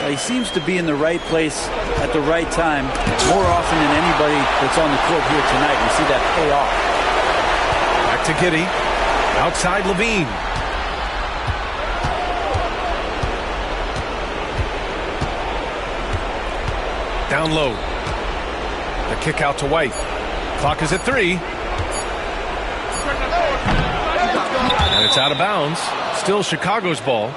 [SPEAKER 5] He seems to be in the right place at the right time more often than anybody that's on the court here tonight. We see that pay off.
[SPEAKER 1] Back to Giddey. Outside Levine. Down low. The kick out to White. Clock is at 3. And it's out of bounds. Still Chicago's ball.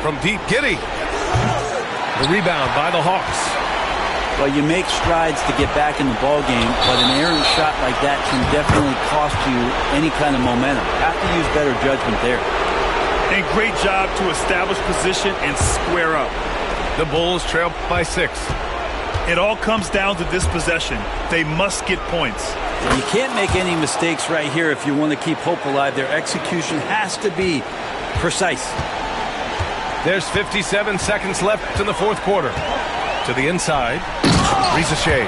[SPEAKER 1] From deep, Giddey. The rebound by the Hawks.
[SPEAKER 5] Well, you make strides to get back in the ball game, but an errant shot like that can definitely cost you any kind of momentum. Have to use better judgment there.
[SPEAKER 2] And great job to establish position and square up.
[SPEAKER 1] The Bulls trail by 6.
[SPEAKER 2] It all comes down to this possession. They must get points.
[SPEAKER 5] You can't make any mistakes right here if you want to keep hope alive. Their execution has to be precise.
[SPEAKER 1] There's 57 seconds left in the fourth quarter. To the inside. Risache.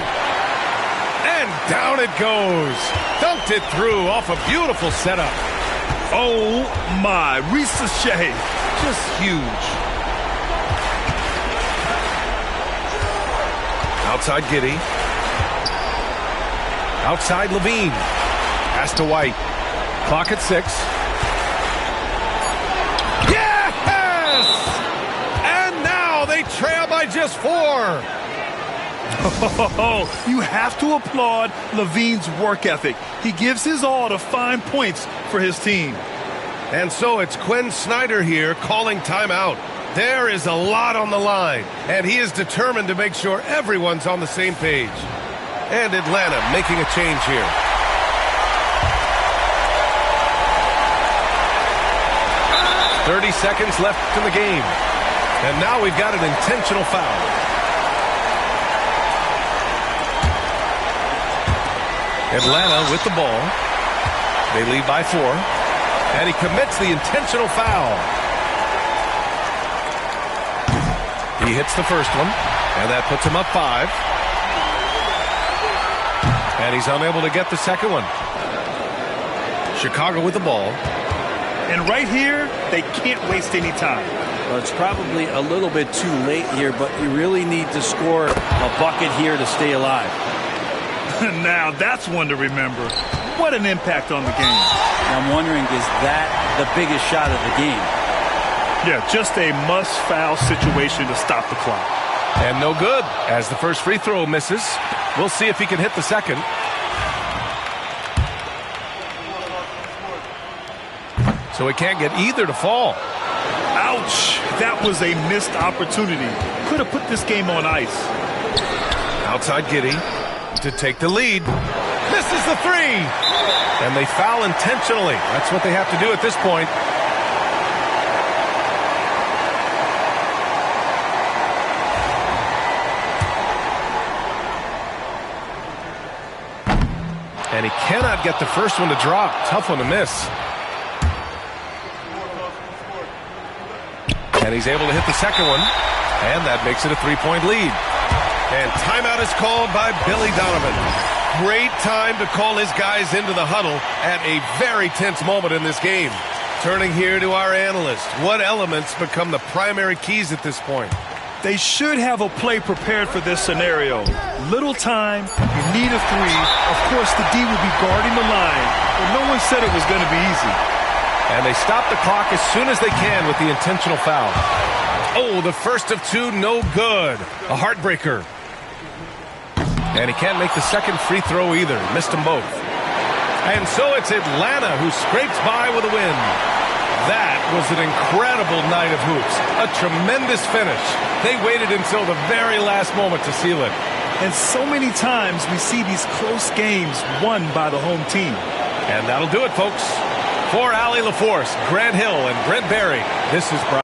[SPEAKER 1] And down it goes. Dunked it through off a beautiful setup.
[SPEAKER 2] Oh, my. Risache.
[SPEAKER 1] Just huge. Outside Giddey. Outside Levine. Pass to White. Clock at 6. Yes! And now they trail by by just 4.
[SPEAKER 2] Oh, you have to applaud Levine's work ethic. He gives his all to find points for his team.
[SPEAKER 1] And so it's Quinn Snyder here calling timeout. There is a lot on the line, and he is determined to make sure everyone's on the same page. And Atlanta making a change here. "30 seconds left in the game. And now we've got an intentional foul. Atlanta with the ball. They lead by 4. And he commits the intentional foul. He hits the first one, and that puts him up 5. And he's unable to get the second one. Chicago with the ball.
[SPEAKER 2] And right here, they can't waste any time.
[SPEAKER 5] Well, it's probably a little bit too late here, but you really need to score a bucket here to stay alive.
[SPEAKER 2] Now, that's one to remember. What an impact on the game.
[SPEAKER 5] I'm wondering, is that the biggest shot of the game?
[SPEAKER 2] Yeah, just a must-foul situation to stop the clock.
[SPEAKER 1] And no good, as the first free throw misses. We'll see if he can hit the second. So he can't get either to fall.
[SPEAKER 2] Ouch! That was a missed opportunity. Could have put this game on ice.
[SPEAKER 1] Outside Giddey to take the lead. Misses the 3. And they foul intentionally. That's what they have to do at this point. And he cannot get the first one to drop. Tough one to miss. And he's able to hit the second one. And that makes it a 3-point lead. And timeout is called by Billy Donovan. Great time to call his guys into the huddle at a very tense moment in this game. Turning here to our analyst. What elements become the primary keys at this point?
[SPEAKER 2] They should have a play prepared for this scenario. Little time, you need a 3. Of course, the D will be guarding the line, but no one said it was going to be easy.
[SPEAKER 1] And they stop the clock as soon as they can with the intentional foul. Oh, the first of 2, no good. A heartbreaker. And he can't make the second free throw either. Missed them both. And so it's Atlanta who scrapes by with a win. That was an incredible night of hoops. A tremendous finish. They waited until the very last moment to seal it.
[SPEAKER 2] And so many times we see these close games won by the home team.
[SPEAKER 1] And that'll do it, folks. For Allie LaForce, Grant Hill, and Brent Barry, this is Brian.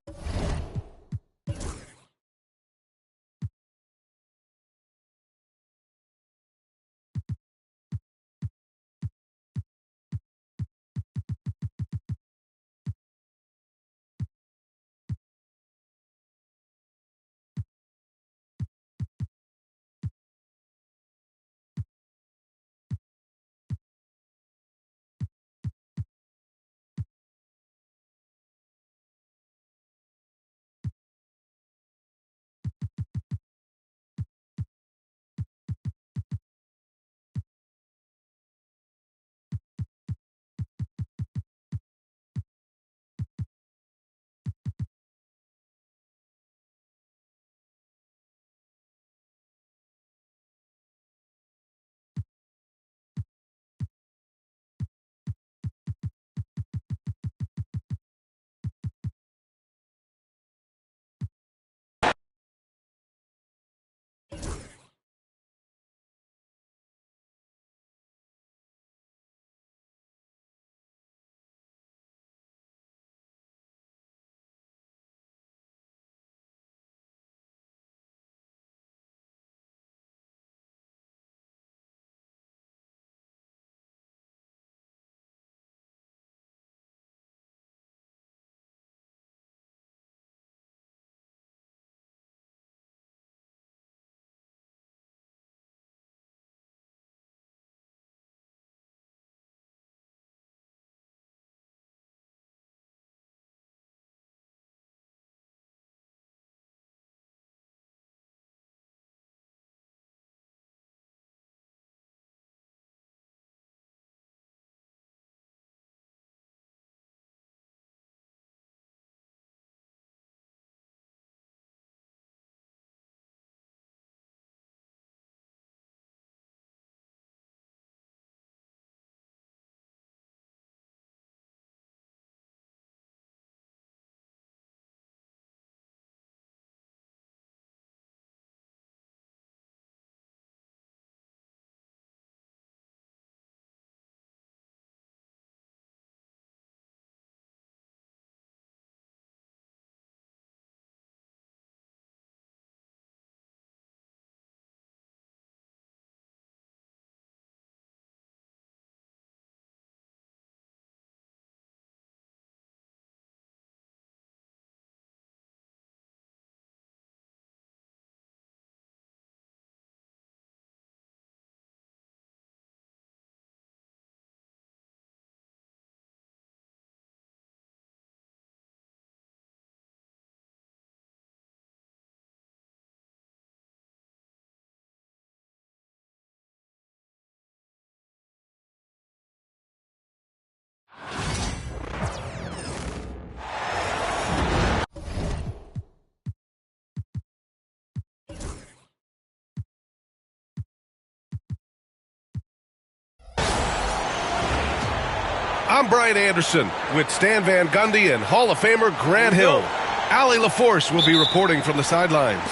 [SPEAKER 1] I'm Brian Anderson with Stan Van Gundy and Hall of Famer Grant Hill. Allie LaForce will be reporting from the sidelines.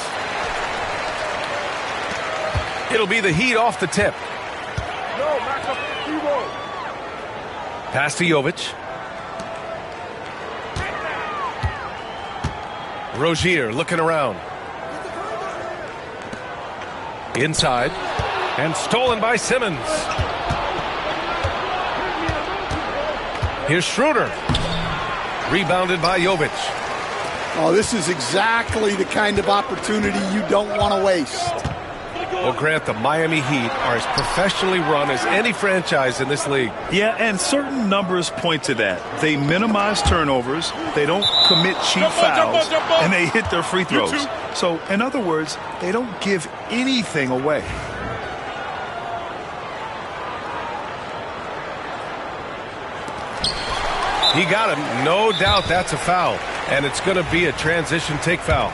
[SPEAKER 1] It'll be the Heat off the tip. Pass to Jovic. Rozier looking around. Inside. And stolen by Simmons. Here's Schroeder. Rebounded by Jovic.
[SPEAKER 3] Oh, this is exactly the kind of opportunity you don't want to waste.
[SPEAKER 1] Well, Grant, the Miami Heat are as professionally run as any franchise in this league.
[SPEAKER 2] Yeah, and certain numbers point to that. They minimize turnovers, they don't commit cheap fouls, and they hit their free throws. So, in other words, they don't give anything away.
[SPEAKER 1] He got him. No doubt that's a foul. And it's going to be a transition take foul.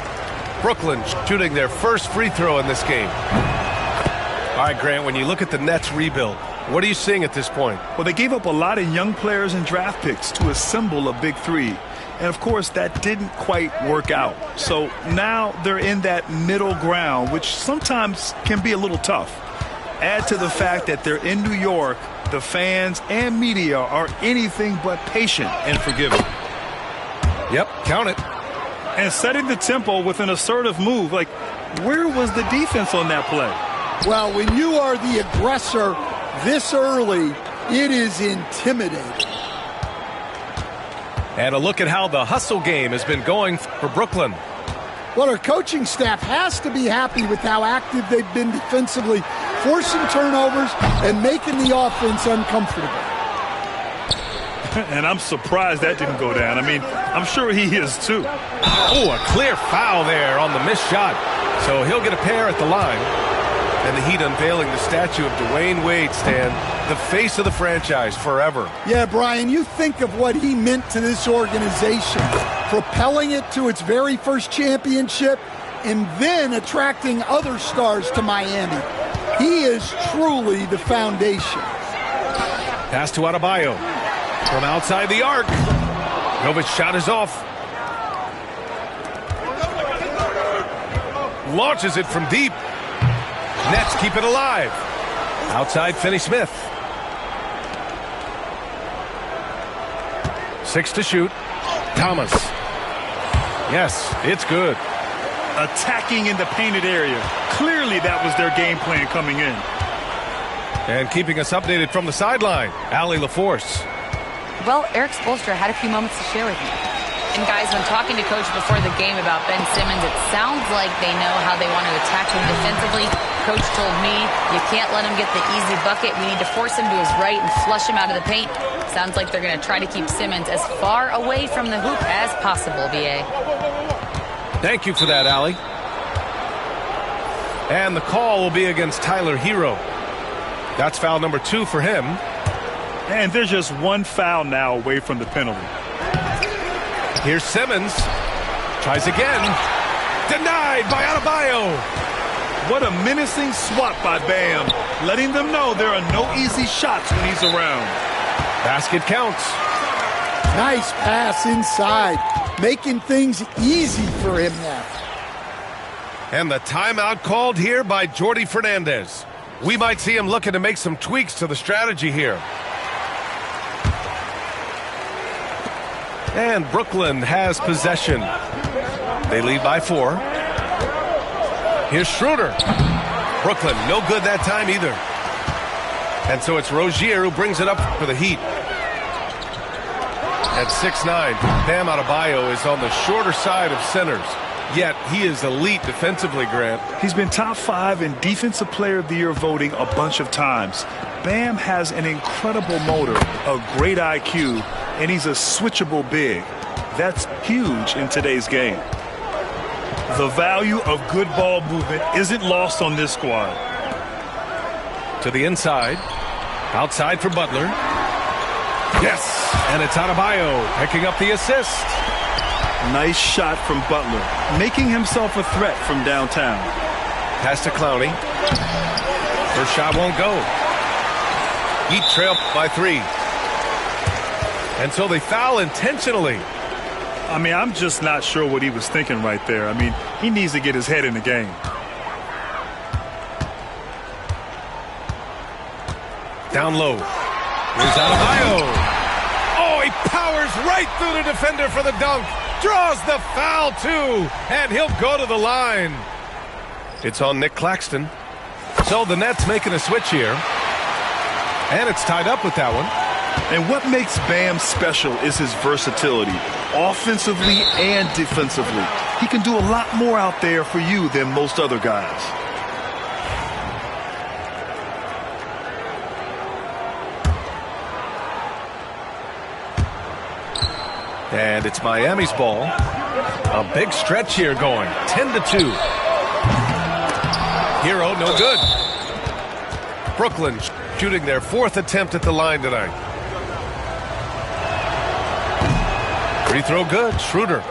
[SPEAKER 1] Brooklyn shooting their first free throw in this game. All right, Grant, when you look at the Nets rebuild, what are you seeing at this point?
[SPEAKER 2] Well, they gave up a lot of young players and draft picks to assemble a big three. And, of course, that didn't quite work out. So now they're in that middle ground, which sometimes can be a little tough. Add to the fact that they're in New York, the fans and media are anything but patient and forgiving.
[SPEAKER 1] Yep, count it.
[SPEAKER 2] And setting the tempo with an assertive move. Like, where was the defense on that play?
[SPEAKER 3] Well, when you are the aggressor this early, it is intimidating.
[SPEAKER 1] And a look at how the hustle game has been going for Brooklyn.
[SPEAKER 3] Well, our coaching staff has to be happy with how active they've been defensively, forcing turnovers and making the offense uncomfortable.
[SPEAKER 2] And I'm surprised that didn't go down. I mean, I'm sure he is too.
[SPEAKER 1] Oh, a clear foul there on the missed shot. So he'll get a pair at the line. And the Heat unveiling the statue of Dwayne Wade, Stan, the face of the franchise forever.
[SPEAKER 3] Yeah, Brian, you think of what he meant to this organization, propelling it to its very first championship and then attracting other stars to Miami. He is truly the foundation.
[SPEAKER 1] Pass to Adebayo. From outside the arc. Jovic's shot is off. Launches it from deep. Nets keep it alive. Outside Finney-Smith. 6 to shoot. Thomas. Yes, it's good.
[SPEAKER 2] Attacking in the painted area. Clearly that was their game plan coming in.
[SPEAKER 1] And keeping us updated from the sideline, Allie LaForce.
[SPEAKER 4] Well, Eric Spoelstra had a few moments to share with me. And guys, when talking to Coach before the game about Ben Simmons, it sounds like they know how they want to attack him defensively. Coach told me, you can't let him get the easy bucket. We need to force him to his right and flush him out of the paint. Sounds like they're going to try to keep Simmons as far away from the hoop as possible, BA.
[SPEAKER 1] Thank you for that, Allie. And the call will be against Tyler Hero. That's foul number 2 for him.
[SPEAKER 2] And there's just one foul now away from the penalty.
[SPEAKER 1] Here's Simmons. Tries again. Denied by Adebayo.
[SPEAKER 2] What a menacing swat by Bam. Letting them know there are no easy shots when he's around.
[SPEAKER 1] Basket counts.
[SPEAKER 3] Nice pass inside. Making things easy for him now.
[SPEAKER 1] And the timeout called here by Jordi Fernandez. We might see him looking to make some tweaks to the strategy here. And Brooklyn has possession. They lead by 4. Here's Schroeder. Brooklyn, no good that time either. And so it's Rozier who brings it up for the Heat. At 6'9", Bam Adebayo is on the shorter side of centers. Yet he is elite defensively, Grant.
[SPEAKER 2] He's been top 5 in Defensive Player of the Year voting a bunch of times. Bam has an incredible motor, a great IQ, and he's a switchable big. That's huge in today's game. The value of good ball movement isn't lost on this squad.
[SPEAKER 1] To the inside. Outside for Butler. Yes, and it's Adebayo picking up the assist.
[SPEAKER 2] Nice shot from Butler, making himself a threat from downtown.
[SPEAKER 1] Pass to Clowney. First shot won't go. Heat trail by 3. And so they foul intentionally.
[SPEAKER 2] I mean, I'm just not sure what he was thinking right there. I mean, he needs to get his head in the game.
[SPEAKER 1] Down low. Here's Adebayo. Oh, he powers right through the defender for the dunk. Draws the foul, too. And he'll go to the line. It's on Nick Claxton. So the Nets making a switch here. And it's tied up with that one.
[SPEAKER 2] And what makes Bam special is his versatility, offensively and defensively. He can do a lot more out there for you than most other guys.
[SPEAKER 1] And it's Miami's ball. A big stretch here going. 10-2. Hero, no good. Brooklyn shooting their 4th attempt at the line tonight. Free throw good. Schroeder.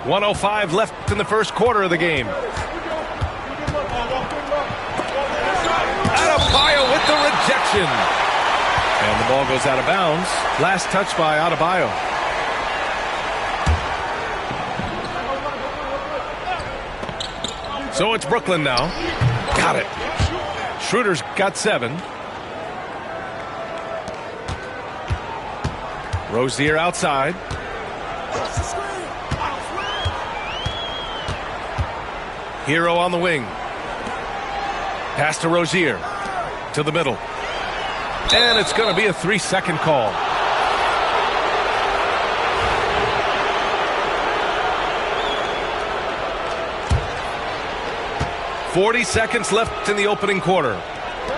[SPEAKER 1] .105 left in the first quarter of the game. Adebayo with the rejection. And the ball goes out of bounds. Last touch by Adebayo. So it's Brooklyn now. Got it. Schroeder's got 7. Rozier outside. Hero on the wing. Pass to Rozier. To the middle. And it's going to be a 3-second call. .40 seconds left in the opening quarter.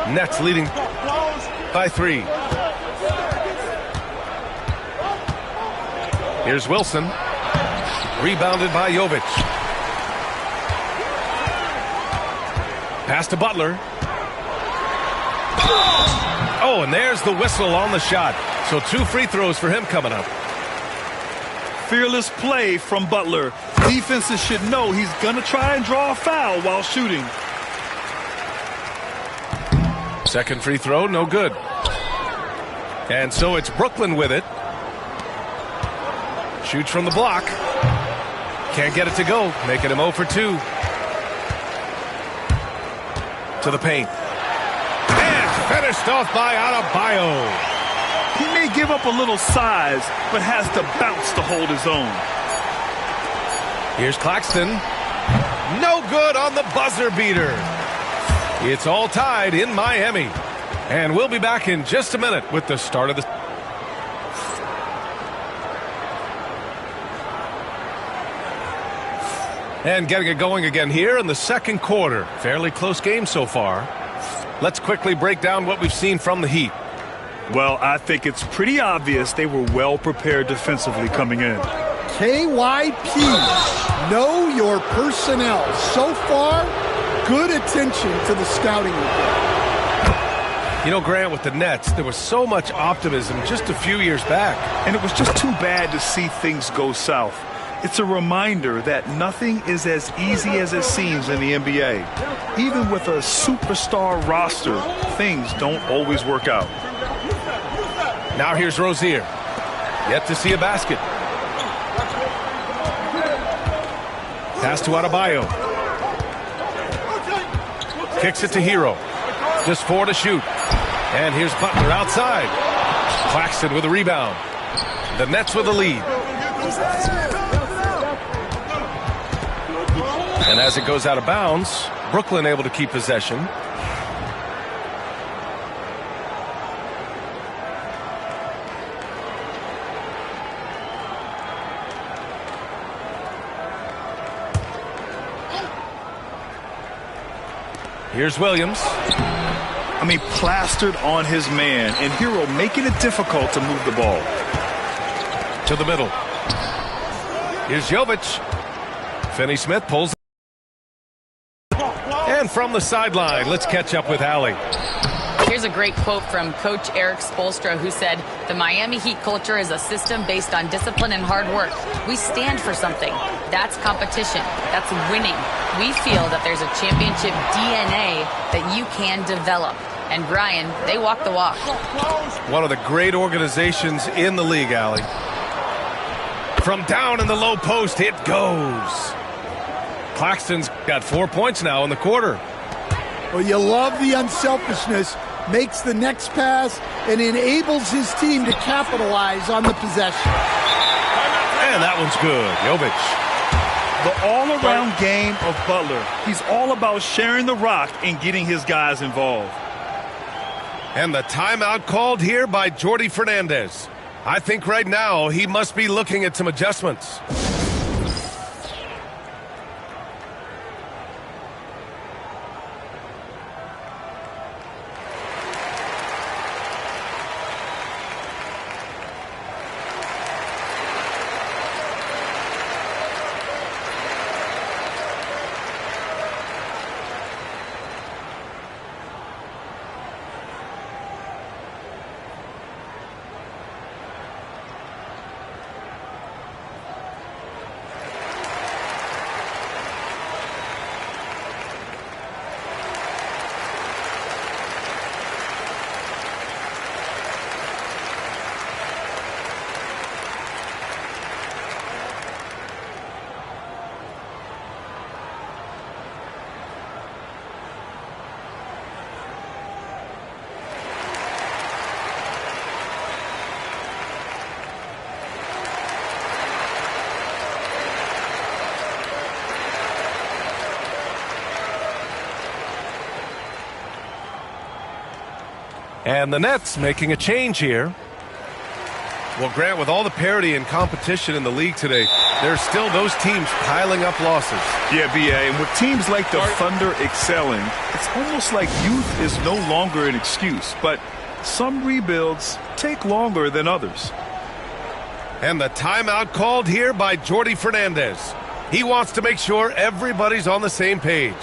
[SPEAKER 1] Nets leading by 3. Here's Wilson. Rebounded by Jovic. Pass to Butler. Oh, and there's the whistle on the shot. So 2 free throws for him coming up.
[SPEAKER 2] Fearless play from Butler. Defenses should know he's going to try and draw a foul while shooting.
[SPEAKER 1] Second free throw, no good. And so it's Brooklyn with it. Shoots from the block. Can't get it to go, making him 0 for 2. To the paint. And finished off by Adebayo.
[SPEAKER 2] He may give up a little size, but has to bounce to hold his own.
[SPEAKER 1] Here's Claxton. No good on the buzzer beater. It's all tied in Miami. And we'll be back in just a minute with the start of the... And getting it going again here in the second quarter. Fairly close game so far. Let's quickly break down what we've seen from the Heat.
[SPEAKER 2] Well, I think it's pretty obvious they were well prepared defensively coming in.
[SPEAKER 3] KYP, know your personnel. So far, good attention to the scouting report.
[SPEAKER 1] You know, Grant, with the Nets, there was so much optimism just a few years back.
[SPEAKER 2] And it was just too bad to see things go south. It's a reminder that nothing is as easy as it seems in the NBA. Even with a superstar roster, things don't always work out.
[SPEAKER 1] Now here's Rozier. Yet to see a basket. Pass to Adebayo. Kicks it to Hero. Just 4 to shoot. And here's Butler outside. Claxton with a rebound. The Nets with the lead. And as it goes out of bounds, Brooklyn able to keep possession. Here's Williams.
[SPEAKER 2] I mean, plastered on his man, and Hero making it difficult to move the ball.
[SPEAKER 1] To the middle. Here's Jovic. Finney-Smith pulls. And from the sideline, let's catch up with Allie.
[SPEAKER 4] Here's a great quote from Coach Eric Spoelstra, who said, "The Miami Heat culture is a system based on discipline and hard work. We stand for something. That's competition. That's winning. We feel that there's a championship DNA that you can develop." And Brian, they walk the walk.
[SPEAKER 1] One of the great organizations in the league, Allie. From down in the low post, it goes. Claxton's got 4 points now in the quarter.
[SPEAKER 3] Well, you love the unselfishness, makes the next pass, and enables his team to capitalize on the possession.
[SPEAKER 1] And that one's good. Jovic.
[SPEAKER 2] The all-around game of Butler. He's all about sharing the rock and getting his guys involved.
[SPEAKER 1] And the timeout called here by Jordi Fernandez. I think right now he must be looking at some adjustments. And the Nets making a change here. Well, Grant, with all the parity and competition in the league today, there's still those teams piling up losses.
[SPEAKER 2] Yeah, B.A., and with teams like the Thunder excelling, it's almost like youth is no longer an excuse. But some rebuilds take longer than others.
[SPEAKER 1] And the timeout called here by Jordi Fernandez. He wants to make sure everybody's on the same page.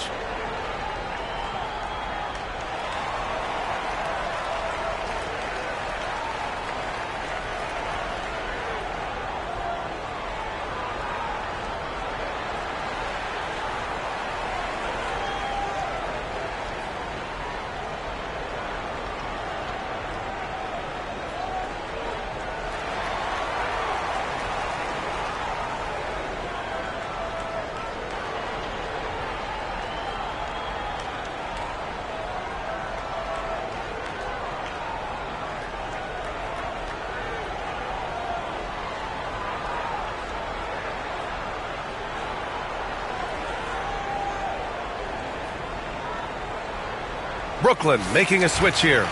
[SPEAKER 1] Brooklyn making a switch here.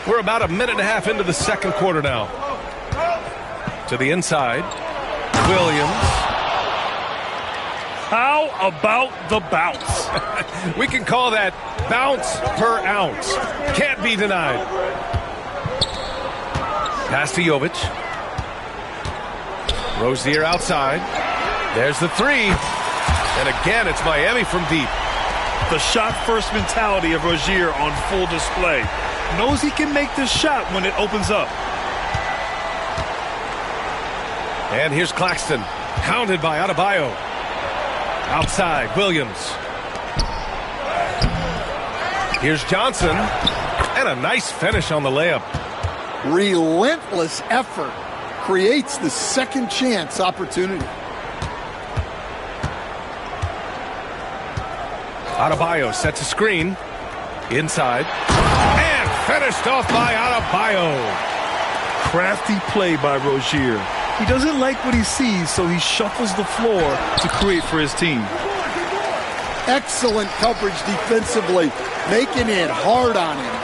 [SPEAKER 1] We're about a minute and a half into the second quarter now. To the inside. Williams.
[SPEAKER 2] How about the bounce?
[SPEAKER 1] We can call that bounce per ounce. Can't be denied. Pass to Jovic. Rozier outside. There's the three. And again, it's Miami from deep.
[SPEAKER 2] The shot-first mentality of Rozier on full display. Knows he can make this shot when it opens up.
[SPEAKER 1] And here's Claxton, hounded by Adebayo. Outside, Williams. Here's Johnson, and a nice finish on the layup.
[SPEAKER 3] Relentless effort creates the second chance opportunity.
[SPEAKER 1] Adebayo sets a screen. Inside. And finished off by Adebayo.
[SPEAKER 2] Crafty play by Rozier. He doesn't like what he sees, so he shuffles the floor to create for his team.
[SPEAKER 3] Excellent coverage defensively, making it hard on him.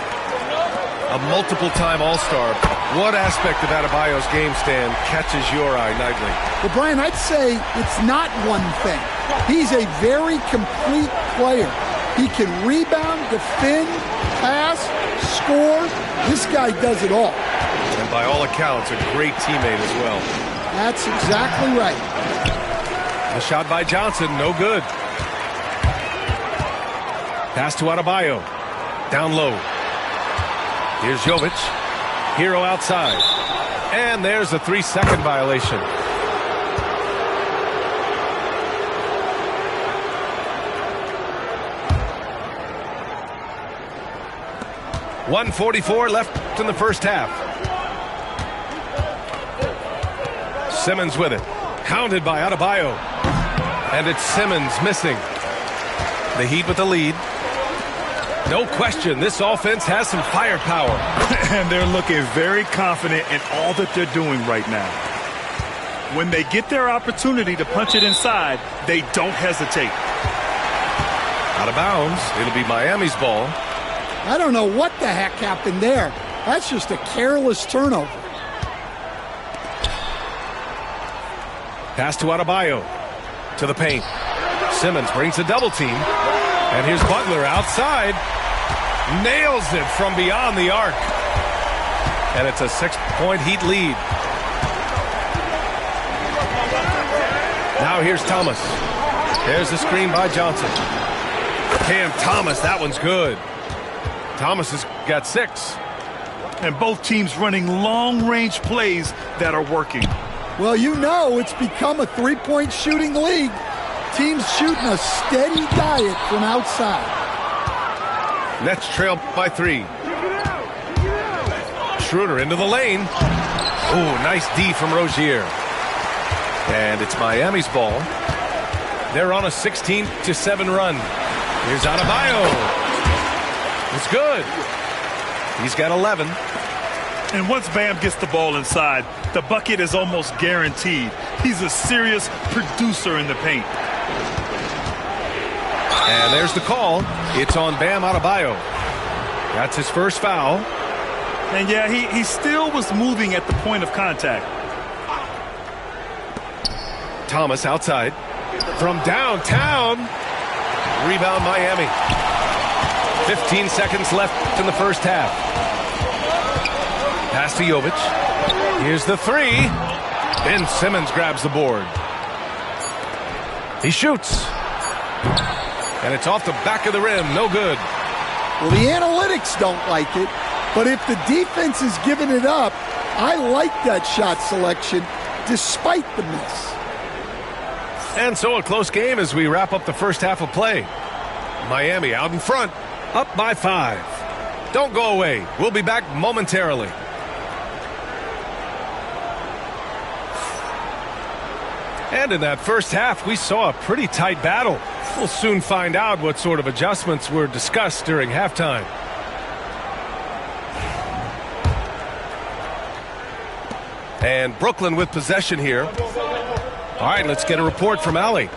[SPEAKER 1] A multiple-time All-Star. What aspect of Adebayo's game stand catches your eye nightly?
[SPEAKER 3] Well, Brian, I'd say it's not one thing. He's a very complete player. He can rebound, defend, pass, score. This guy does it all.
[SPEAKER 1] And by all accounts, a great teammate as well.
[SPEAKER 3] That's exactly right.
[SPEAKER 1] The shot by Johnson, no good. Pass to Adebayo. Down low. Here's Jovic. Hero outside. And there's a 3-second violation. .144 left in the first half. Simmons with it. Counted by Adebayo. And it's Simmons missing. The Heat with the lead. No question, this offense has some firepower.
[SPEAKER 2] And they're looking very confident in all that they're doing right now. When they get their opportunity to punch it inside, they don't hesitate.
[SPEAKER 1] Out of bounds. It'll be Miami's ball.
[SPEAKER 3] I don't know what the heck happened there. That's just a careless turnover.
[SPEAKER 1] Pass to Adebayo. To the paint. Simmons brings a double team. And here's Butler outside. Nails it from beyond the arc. And it's a 6-point Heat lead. Now here's Thomas. There's the screen by Johnson. Cam Thomas, that one's good. Thomas has got 6.
[SPEAKER 2] And both teams running long-range plays that are working.
[SPEAKER 3] Well, you know it's become a three-point shooting league. Teams shooting a steady diet from outside.
[SPEAKER 1] Nets trail by 3. Schroeder into the lane. Oh, nice D from Rozier. And it's Miami's ball. They're on a 16-7 run. Here's Adebayo. It's good. He's got 11.
[SPEAKER 2] And once Bam gets the ball inside, the bucket is almost guaranteed. He's a serious producer in the paint.
[SPEAKER 1] And there's the call. It's on Bam Adebayo. That's his first foul.
[SPEAKER 2] And yeah, he still was moving at the point of contact.
[SPEAKER 1] Thomas outside. From downtown. Rebound Miami. 15 seconds left in the first half. Pass to Jovic. Here's the 3. Ben Simmons grabs the board. He shoots. And it's off the back of the rim. No good.
[SPEAKER 3] Well, the analytics don't like it, but if the defense is giving it up, I like that shot selection despite the miss.
[SPEAKER 1] And so a close game as we wrap up the first half of play. Miami out in front, up by 5. Don't go away. We'll be back momentarily. And in that first half, we saw a pretty tight battle. We'll soon find out what sort of adjustments were discussed during halftime. And Brooklyn with possession here. All right, let's get a report from Allie.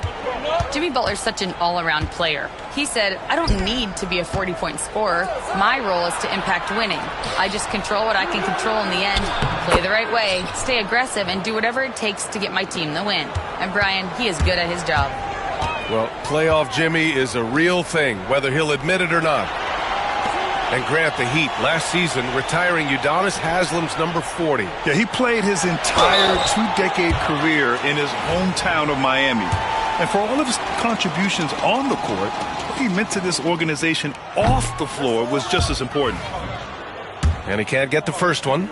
[SPEAKER 4] Jimmy Butler's such an all-around player. He said, I don't need to be a 40-point scorer. My role is to impact winning. I just control what I can control in the end, play the right way, stay aggressive, and do whatever it takes to get my team the win. And Brian, he is good at his job.
[SPEAKER 1] Well, playoff Jimmy is a real thing, whether he'll admit it or not. And Grant, the Heat, last season, retiring Udonis Haslam's number 40.
[SPEAKER 2] Yeah, he played his entire 2-decade career in his hometown of Miami. And for all of his contributions on the court, what he meant to this organization off the floor was just as important.
[SPEAKER 1] And he can't get the first one.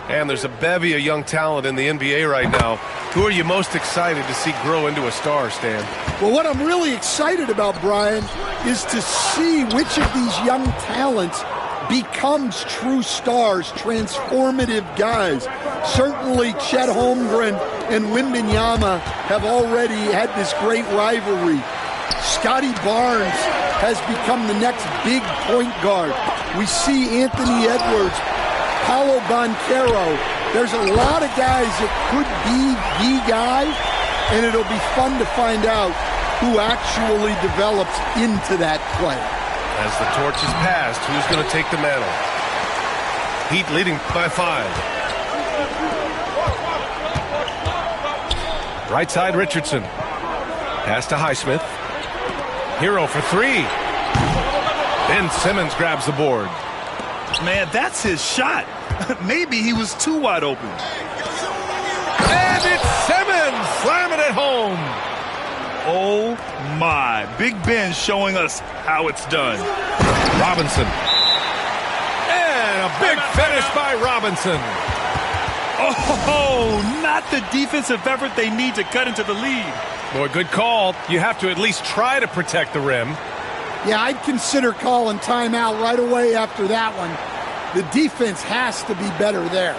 [SPEAKER 1] And there's a bevy of young talent in the NBA right now. Who are you most excited to see grow into a star, Stan?
[SPEAKER 3] Well, what I'm really excited about, Brian, is to see which of these young talents becomes true stars, transformative guys. Certainly Chet Holmgren and Wembanyama have already had this great rivalry. Scotty Barnes has become the next big point guard. We see Anthony Edwards, Paolo Banchero. There's a lot of guys that could be the guy, and it'll be fun to find out who actually develops into that play.
[SPEAKER 1] As the torch is passed, who's going to take the mantle? Heat leading by 5. Right side, Richardson. Pass to Highsmith. Hero for 3. Ben Simmons grabs the board.
[SPEAKER 2] Man, that's his shot. Maybe he was too wide open.
[SPEAKER 1] And it's Simmons slamming it home.
[SPEAKER 2] Oh, my. my. Big Ben showing us how it's done.
[SPEAKER 1] Robinson. And a big finish by Robinson.
[SPEAKER 2] Oh, not the defensive effort they need to cut into the lead.
[SPEAKER 1] Boy, good call. You have to at least try to protect the rim.
[SPEAKER 3] Yeah, I'd consider calling timeout right away after that one. The defense has to be better there.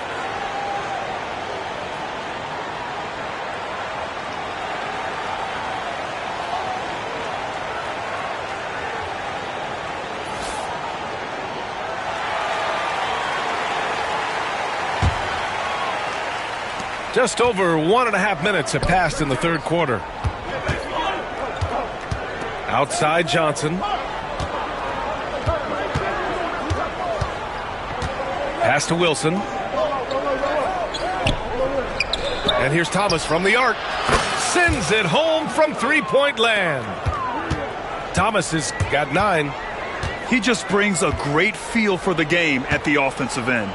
[SPEAKER 1] Just over 1.5 minutes have passed in the third quarter. Outside Johnson. Pass to Wilson. And here's Thomas from the arc. Sends it home from three-point land. Thomas has got 9.
[SPEAKER 2] He just brings a great feel for the game at the offensive end.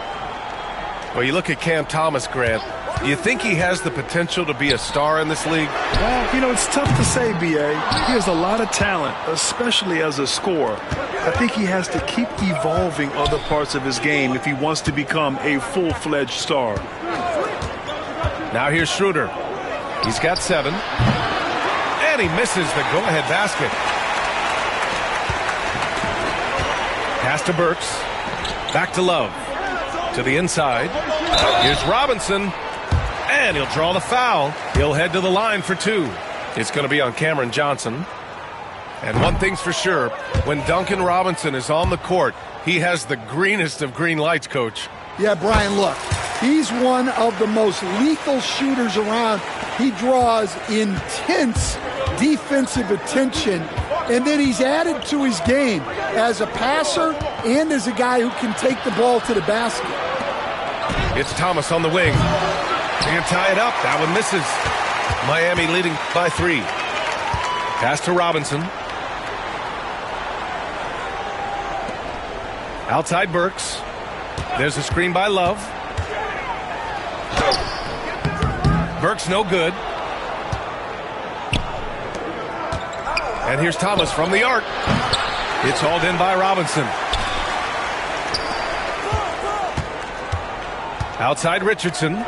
[SPEAKER 1] Well, you look at Cam Thomas, Grant. Do you think he has the potential to be a star in this league?
[SPEAKER 2] Well, you know, it's tough to say, B.A. He has a lot of talent, especially as a scorer. I think he has to keep evolving other parts of his game if he wants to become a full-fledged star.
[SPEAKER 1] Now here's Schroeder. He's got 7. And he misses the go-ahead basket. Pass to Burks. Back to Love. To the inside. Here's Robinson. And he'll draw the foul. He'll head to the line for 2. It's going to be on Cameron Johnson. And one thing's for sure, when Duncan Robinson is on the court, he has the greenest of green lights, Coach.
[SPEAKER 3] Yeah, Brian, look, he's one of the most lethal shooters around. He draws intense defensive attention, and then he's added to his game as a passer and as a guy who can take the ball to the basket.
[SPEAKER 1] It's Thomas on the wing. Can't tie it up. That one misses. Miami leading by 3. Pass to Robinson. Outside Burks. There's a screen by Love. Burks no good. And here's Thomas from the arc. It's hauled in by Robinson. Outside Richardson.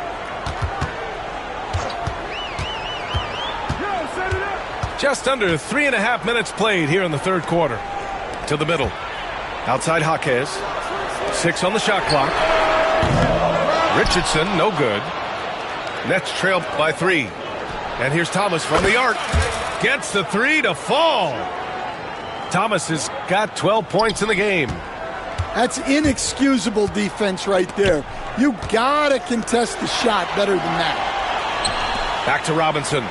[SPEAKER 1] Just under 3.5 minutes played here in the third quarter. To the middle. Outside Jaquez. 6 on the shot clock. Richardson, no good. Nets trail by 3. And here's Thomas from the arc. Gets the 3 to fall. Thomas has got 12 points in the game.
[SPEAKER 3] That's inexcusable defense right there. You gotta contest the shot better than that.
[SPEAKER 1] Back to Robinson.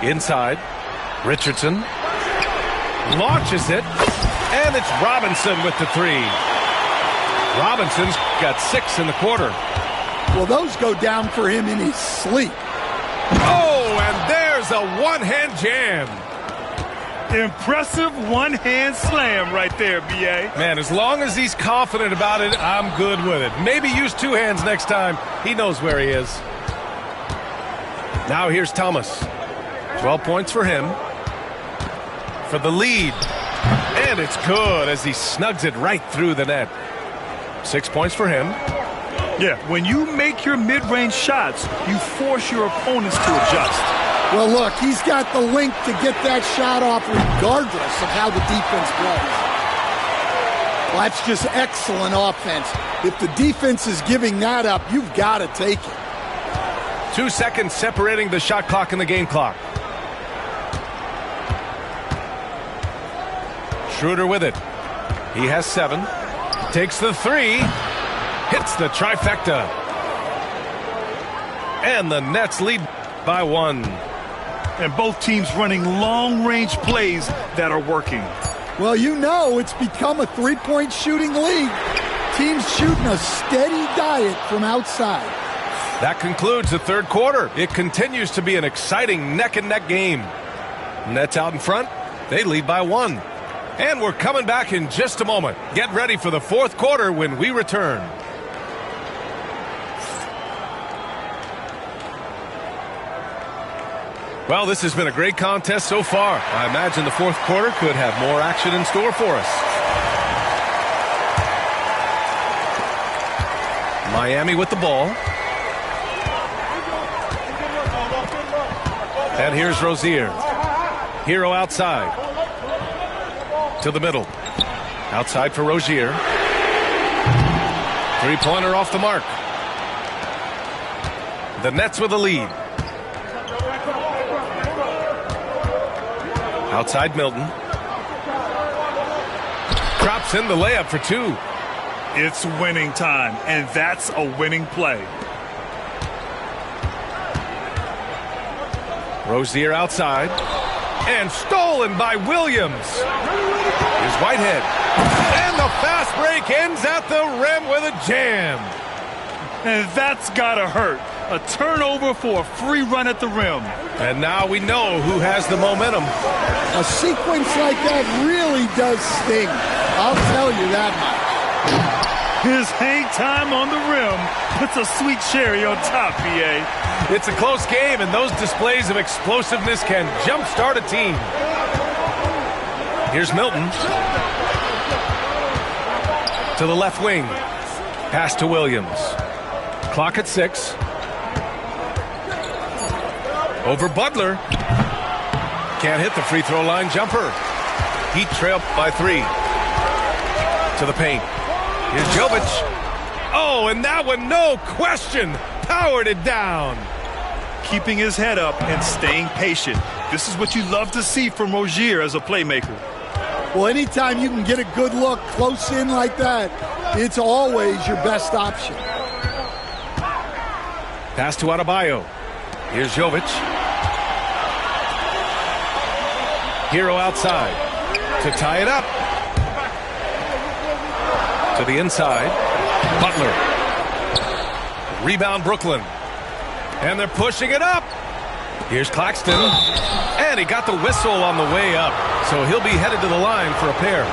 [SPEAKER 1] Inside. Richardson. Launches it. And it's Robinson with the 3. Robinson's got 6 in the quarter.
[SPEAKER 3] Well, those go down for him in his sleep.
[SPEAKER 1] Oh, and there's a one-hand jam.
[SPEAKER 2] Impressive one-hand slam right there, B.A.
[SPEAKER 1] Man, as long as he's confident about it, I'm good with it. Maybe use 2 hands next time. He knows where he is. Now here's Thomas. 12 points for him. For the lead. And it's good as he snugs it right through the net. 6 points for him.
[SPEAKER 2] Yeah, when you make your mid-range shots, you force your opponents to adjust.
[SPEAKER 3] Well, look, he's got the length to get that shot off regardless of how the defense plays. Well, that's just excellent offense. If the defense is giving that up, you've got to take it.
[SPEAKER 1] 2 seconds separating the shot clock and the game clock. Schroeder with it. He has 7. Takes the 3. Hits the trifecta. And the Nets lead by 1.
[SPEAKER 2] And both teams running long-range plays that are working.
[SPEAKER 3] Well, you know it's become a three-point shooting league. Teams shooting a steady diet from outside.
[SPEAKER 1] That concludes the third quarter. It continues to be an exciting neck-and-neck game. Nets out in front. They lead by 1. And we're coming back in just a moment. Get ready for the fourth quarter when we return. Well, this has been a great contest so far. I imagine the fourth quarter could have more action in store for us. Miami with the ball. And here's Rozier. Hero outside. To the middle. Outside for Rozier. Three-pointer off the mark. The Nets with a lead. Outside Milton. Drops in the layup for two.
[SPEAKER 2] It's winning time, and that's a winning play.
[SPEAKER 1] Rozier outside. And stolen by Williams. Here's Whitehead. And the fast break ends at the rim with a jam.
[SPEAKER 2] And that's gotta hurt. A turnover for a free run at the rim.
[SPEAKER 1] And now we know who has the momentum.
[SPEAKER 3] A sequence like that really does sting. I'll tell you that much.
[SPEAKER 2] His hang time on the rim puts a sweet cherry on top, PA.
[SPEAKER 1] It's a close game, and those displays of explosiveness can jumpstart a team. Here's Milton. To the left wing. Pass to Williams. Clock at 6. Over Butler. Can't hit the free throw line jumper. Heat trail by 3. To the paint. Here's Jovic. Oh, and that one, no question, powered it down.
[SPEAKER 2] Keeping his head up and staying patient. This is what you love to see from Rozier as a playmaker.
[SPEAKER 3] Well, anytime you can get a good look close in like that, it's always your best option.
[SPEAKER 1] Pass to Adebayo. Here's Jovic. Hero outside to tie it up. To the inside. Butler. Rebound Brooklyn. And they're pushing it up. Here's Claxton. And he got the whistle on the way up. So he'll be headed to the line for a pair.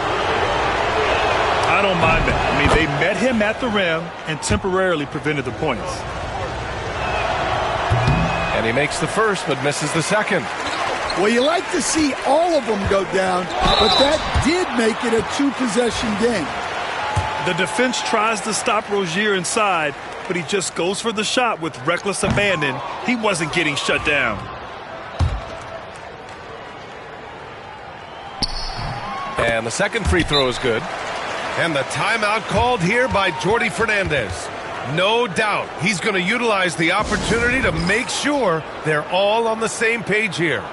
[SPEAKER 2] I don't mind that. I mean, they met him at the rim and temporarily prevented the points.
[SPEAKER 1] And he makes the first but misses the second.
[SPEAKER 3] Well, you like to see all of them go down, but that did make it a two-possession game.
[SPEAKER 2] The defense tries to stop Rozier inside, but he just goes for the shot with reckless abandon. He wasn't getting shut down.
[SPEAKER 1] And the second free throw is good. And the timeout called here by Jordi Fernandez. No doubt he's going to utilize the opportunity to make sure they're all on the same page here.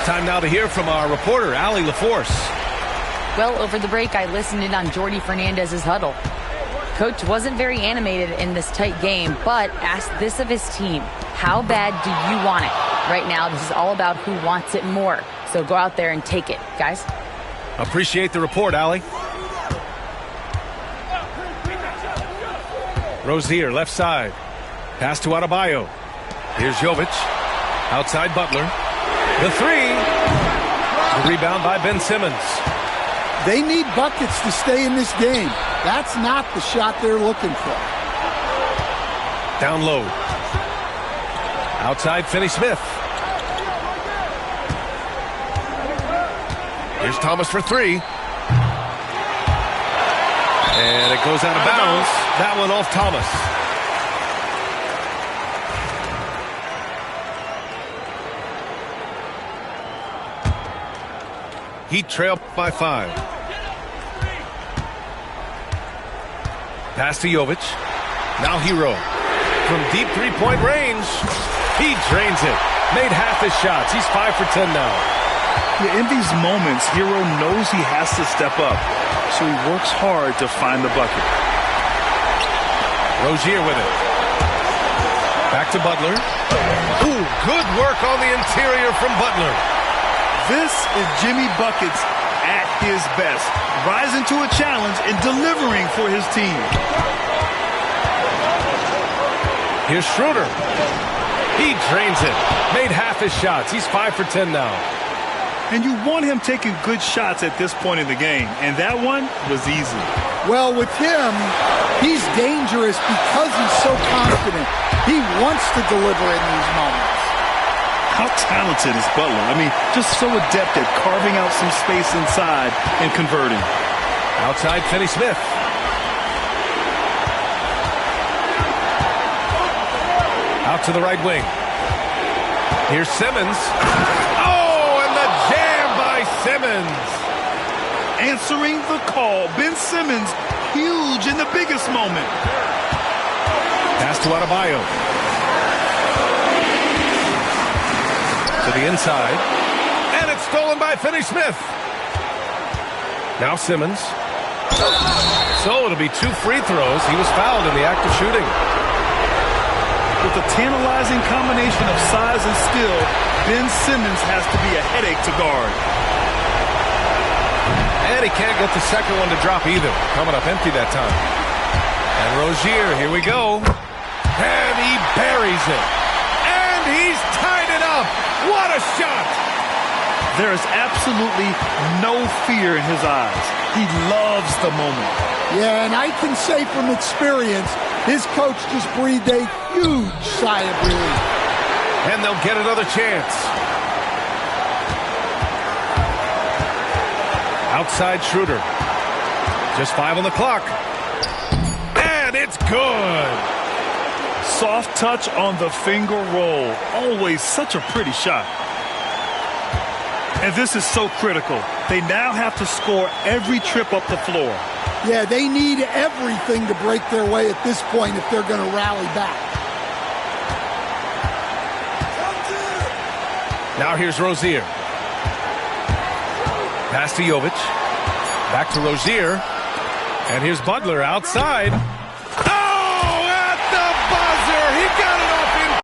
[SPEAKER 1] Time now to hear from our reporter, Allie LaForce.
[SPEAKER 4] Well, over the break, I listened in on Jordi Fernandez's huddle. Coach wasn't very animated in this tight game, but asked this of his team. How bad do you want it? Right now, this is all about who wants it more. So go out there and take it, guys.
[SPEAKER 1] Appreciate the report, Allie. Rozier, left side. Pass to Adebayo. Here's Jovic. Outside Butler. The three. The rebound by Ben Simmons.
[SPEAKER 3] They need buckets to stay in this game. That's not the shot they're looking for.
[SPEAKER 1] Down low. Outside Finney-Smith. Here's Thomas for three. And it goes out of bounds. That one off Thomas. Heat trail by 5. Pass to Jovic. Now Hero. From deep three-point range. He drains it. Made half his shots. He's 5 for 10 now.
[SPEAKER 2] Yeah, in these moments, Hero knows he has to step up, so he works hard to find the bucket.
[SPEAKER 1] Rozier with it. Back to Butler. Ooh, good work on the interior from Butler.
[SPEAKER 2] This is Jimmy Buckets at his best, rising to a challenge and delivering for his team.
[SPEAKER 1] Here's Schroeder. He drains it. Made half his shots. He's 5 for 10 now.
[SPEAKER 2] And you want him taking good shots at this point in the game, and that one was easy.
[SPEAKER 3] Well, with him, he's dangerous because he's so confident. He wants to deliver in these moments.
[SPEAKER 2] How talented is Butler? I mean, just so adept at carving out some space inside and converting.
[SPEAKER 1] Outside, Finney-Smith. Out to the right wing. Here's Simmons. Oh, and the jam by Simmons.
[SPEAKER 2] Answering the call. Ben Simmons, huge in the biggest moment.
[SPEAKER 1] Pass to Adebayo. To the inside. And it's stolen by Finney-Smith. Now Simmons. So it'll be 2 free throws. He was fouled in the act of shooting.
[SPEAKER 2] With a tantalizing combination of size and skill, Ben Simmons has to be a headache to guard.
[SPEAKER 1] And he can't get the second one to drop either. Coming up empty that time. And Rozier, here we go. And he buries it. And he's tied it up. What a shot!
[SPEAKER 2] There is absolutely no fear in his eyes. He loves the moment.
[SPEAKER 3] Yeah, and I can say from experience, his coach just breathed a huge sigh of relief.
[SPEAKER 1] And they'll get another chance. Outside Schroeder. Just 5 on the clock. And it's good.
[SPEAKER 2] Soft touch on the finger roll. Always such a pretty shot. And this is so critical. They now have to score every trip up the floor.
[SPEAKER 3] Yeah, they need everything to break their way at this point if they're going to rally back.
[SPEAKER 1] Now here's Rozier. Pass to Jovic. Back to Rozier. And here's Butler outside. Oh, at the buzzer! He got it off in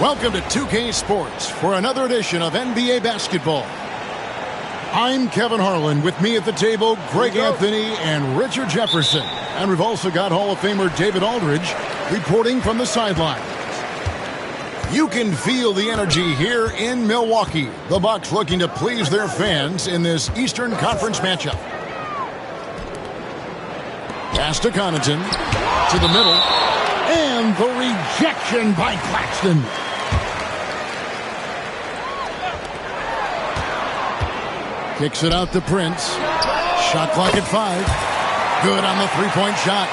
[SPEAKER 6] Welcome to 2K Sports for another edition of NBA basketball. I'm Kevin Harlan. With me at the table, Greg Anthony and Richard Jefferson. And we've also got Hall of Famer David Aldridge reporting from the sidelines. You can feel the energy here in Milwaukee. The Bucks looking to please their fans in this Eastern Conference matchup. Pass to Connaughton, to the middle, and the rejection by Claxton. Kicks it out to Prince. Shot clock at 5. Good on the three-point shot.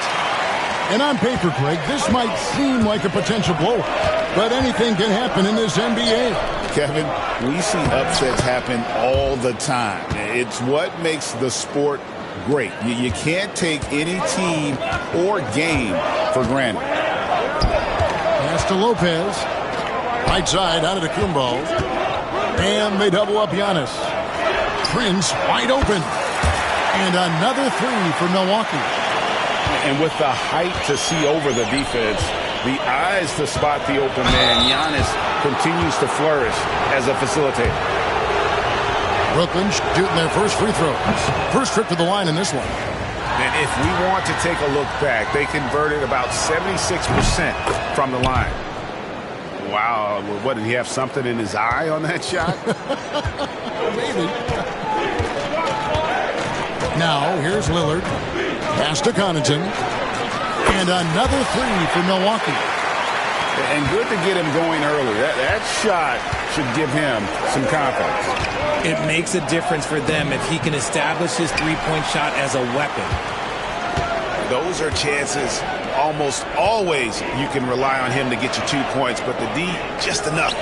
[SPEAKER 6] And on paper, Greg, this might seem like a potential blowout, but anything can happen in this NBA.
[SPEAKER 7] Kevin, we see upsets happen all the time. It's what makes the sport great. You can't take any team or game for granted.
[SPEAKER 6] Pass to Lopez. Right side out of the Kumbo. And they double up Giannis. Prince wide open. And another three for Milwaukee.
[SPEAKER 7] And with the height to see over the defense, the eyes to spot the open man, Giannis continues to flourish as a facilitator.
[SPEAKER 6] Brooklyn shooting their first free throws. First trip to the line in this one.
[SPEAKER 7] And if we want to take a look back, they converted about 76% from the line. Wow, what, did he have something in his eye on that shot?
[SPEAKER 6] Maybe. Now, here's Lillard. Pass to Connaughton. And another three for Milwaukee.
[SPEAKER 7] And good to get him going early. That shot should give him some confidence.
[SPEAKER 8] It makes a difference for them if he can establish his three-point shot as a weapon.
[SPEAKER 7] Those are chances almost always you can rely on him to get you 2 points, but the D just enough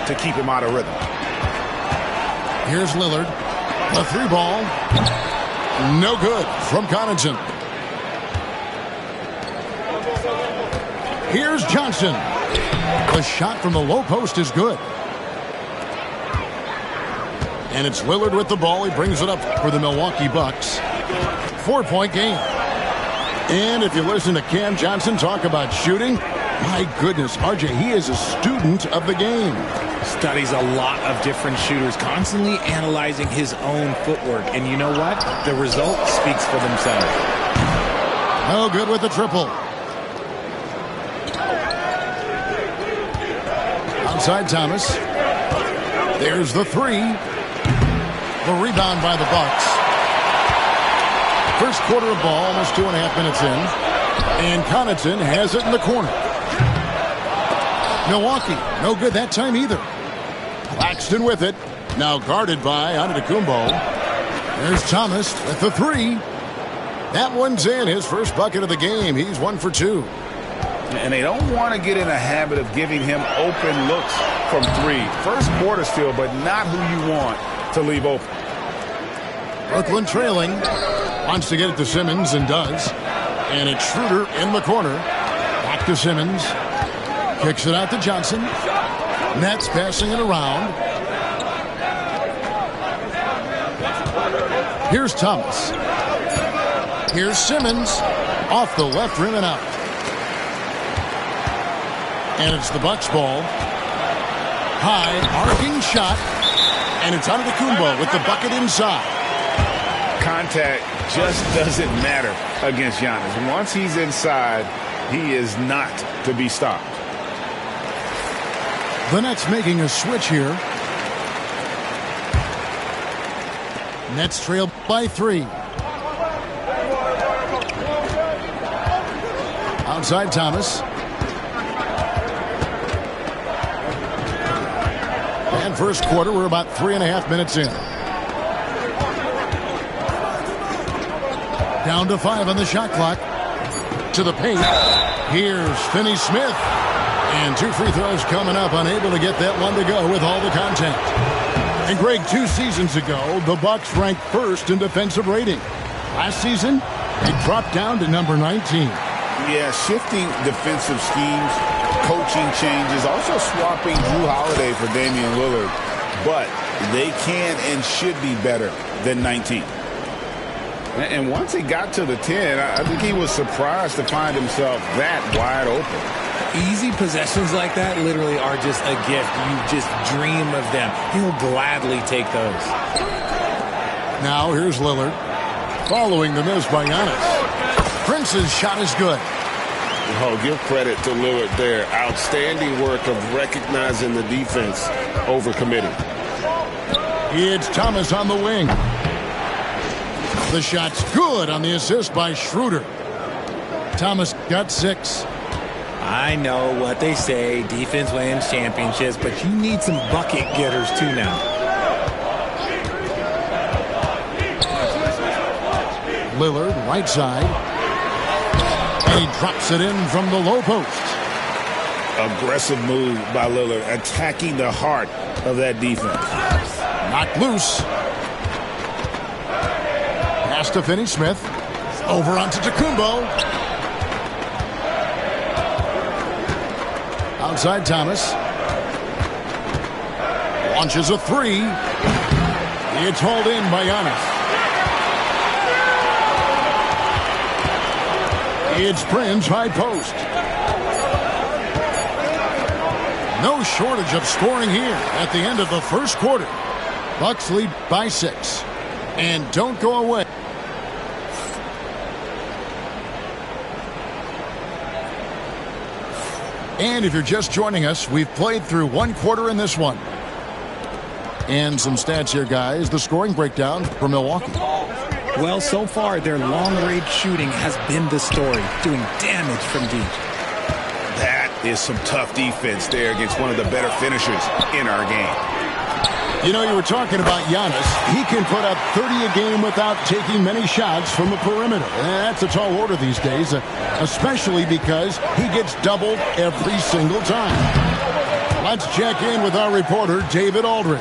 [SPEAKER 7] to keep him out of rhythm.
[SPEAKER 6] Here's Lillard. The three ball. No good from Connaughton. Here's Johnson. The shot from the low post is good. And it's Lillard with the ball. He brings it up for the Milwaukee Bucks. 4-point game. And if you listen to Cam Johnson talk about shooting, my goodness, RJ, he is a student of the game.
[SPEAKER 8] Studies a lot of different shooters, constantly analyzing his own footwork. And you know what? The result speaks for themselves.
[SPEAKER 6] No good with the triple. Outside Thomas. There's the three. The rebound by the Bucks. First quarter of ball, almost 2.5 minutes in. And Connaughton has it in the corner. Milwaukee, no good that time either. Claxton with it. Now guarded by Antetokounmpo. There's Thomas with the three. That one's in. His first bucket of the game. He's 1 for 2.
[SPEAKER 7] And they don't want to get in a habit of giving him open looks from three. First quarter still, but not who you want to leave open.
[SPEAKER 6] Brooklyn trailing. Wants to get it to Simmons and does. And it's Schroeder in the corner. Back to Simmons. Kicks it out to Johnson. Nets passing it around. Here's Thomas. Here's Simmons. Off the left rim and out. And it's the Bucks ball. High, arcing shot. And it's Antetokounmpo with the bucket inside.
[SPEAKER 7] Contact just doesn't matter against Giannis. Once he's inside, he is not to be stopped.
[SPEAKER 6] The Nets making a switch here. Nets trail by 3. Outside Thomas. And first quarter, we're about 3.5 minutes in. Down to 5 on the shot clock. To the paint. Here's Finney-Smith. And 2 free throws coming up. Unable to get that one to go with all the contact. And Greg, 2 seasons ago, the Bucks ranked first in defensive rating. Last season, they dropped down to number 19.
[SPEAKER 7] Yeah, shifting defensive schemes, coaching changes, also swapping Drew Holiday for Damian Lillard. But they can and should be better than 19. And once he got to the 10, I think he was surprised to find himself that wide open.
[SPEAKER 8] Easy possessions like that literally are just a gift. You just dream of them. He'll gladly take those.
[SPEAKER 6] Now here's Lillard. Following the miss by Giannis. Prince's shot is good.
[SPEAKER 9] Oh, give credit to Lillard there. Outstanding work of recognizing the defense over committing.
[SPEAKER 6] It's Thomas on the wing. The shot's good on the assist by Schroeder. Thomas got 6.
[SPEAKER 8] I know what they say, defense wins championships, but you need some bucket getters too now.
[SPEAKER 6] Lillard, right side. And he drops it in from the low post.
[SPEAKER 9] Aggressive move by Lillard, attacking the heart of that defense.
[SPEAKER 6] Knocked loose. Pass to Finney-Smith. Over onto Tacumbo. Outside Thomas. Launches a 3. It's hauled in by Giannis. It's Prince high post. No shortage of scoring here at the end of the first quarter. Bucks lead by 6. And don't go away. And if you're just joining us, we've played through one quarter in this one. And some stats here, guys. The scoring breakdown for Milwaukee.
[SPEAKER 8] Well, so far, their long-range shooting has been the story, doing damage from deep.
[SPEAKER 7] That is some tough defense there against one of the better finishers in our game.
[SPEAKER 6] You know, you were talking about Giannis. He can put up 30 a game without taking many shots from the perimeter. That's a tall order these days, especially because he gets doubled every single time. Let's check in with our reporter, David Aldridge.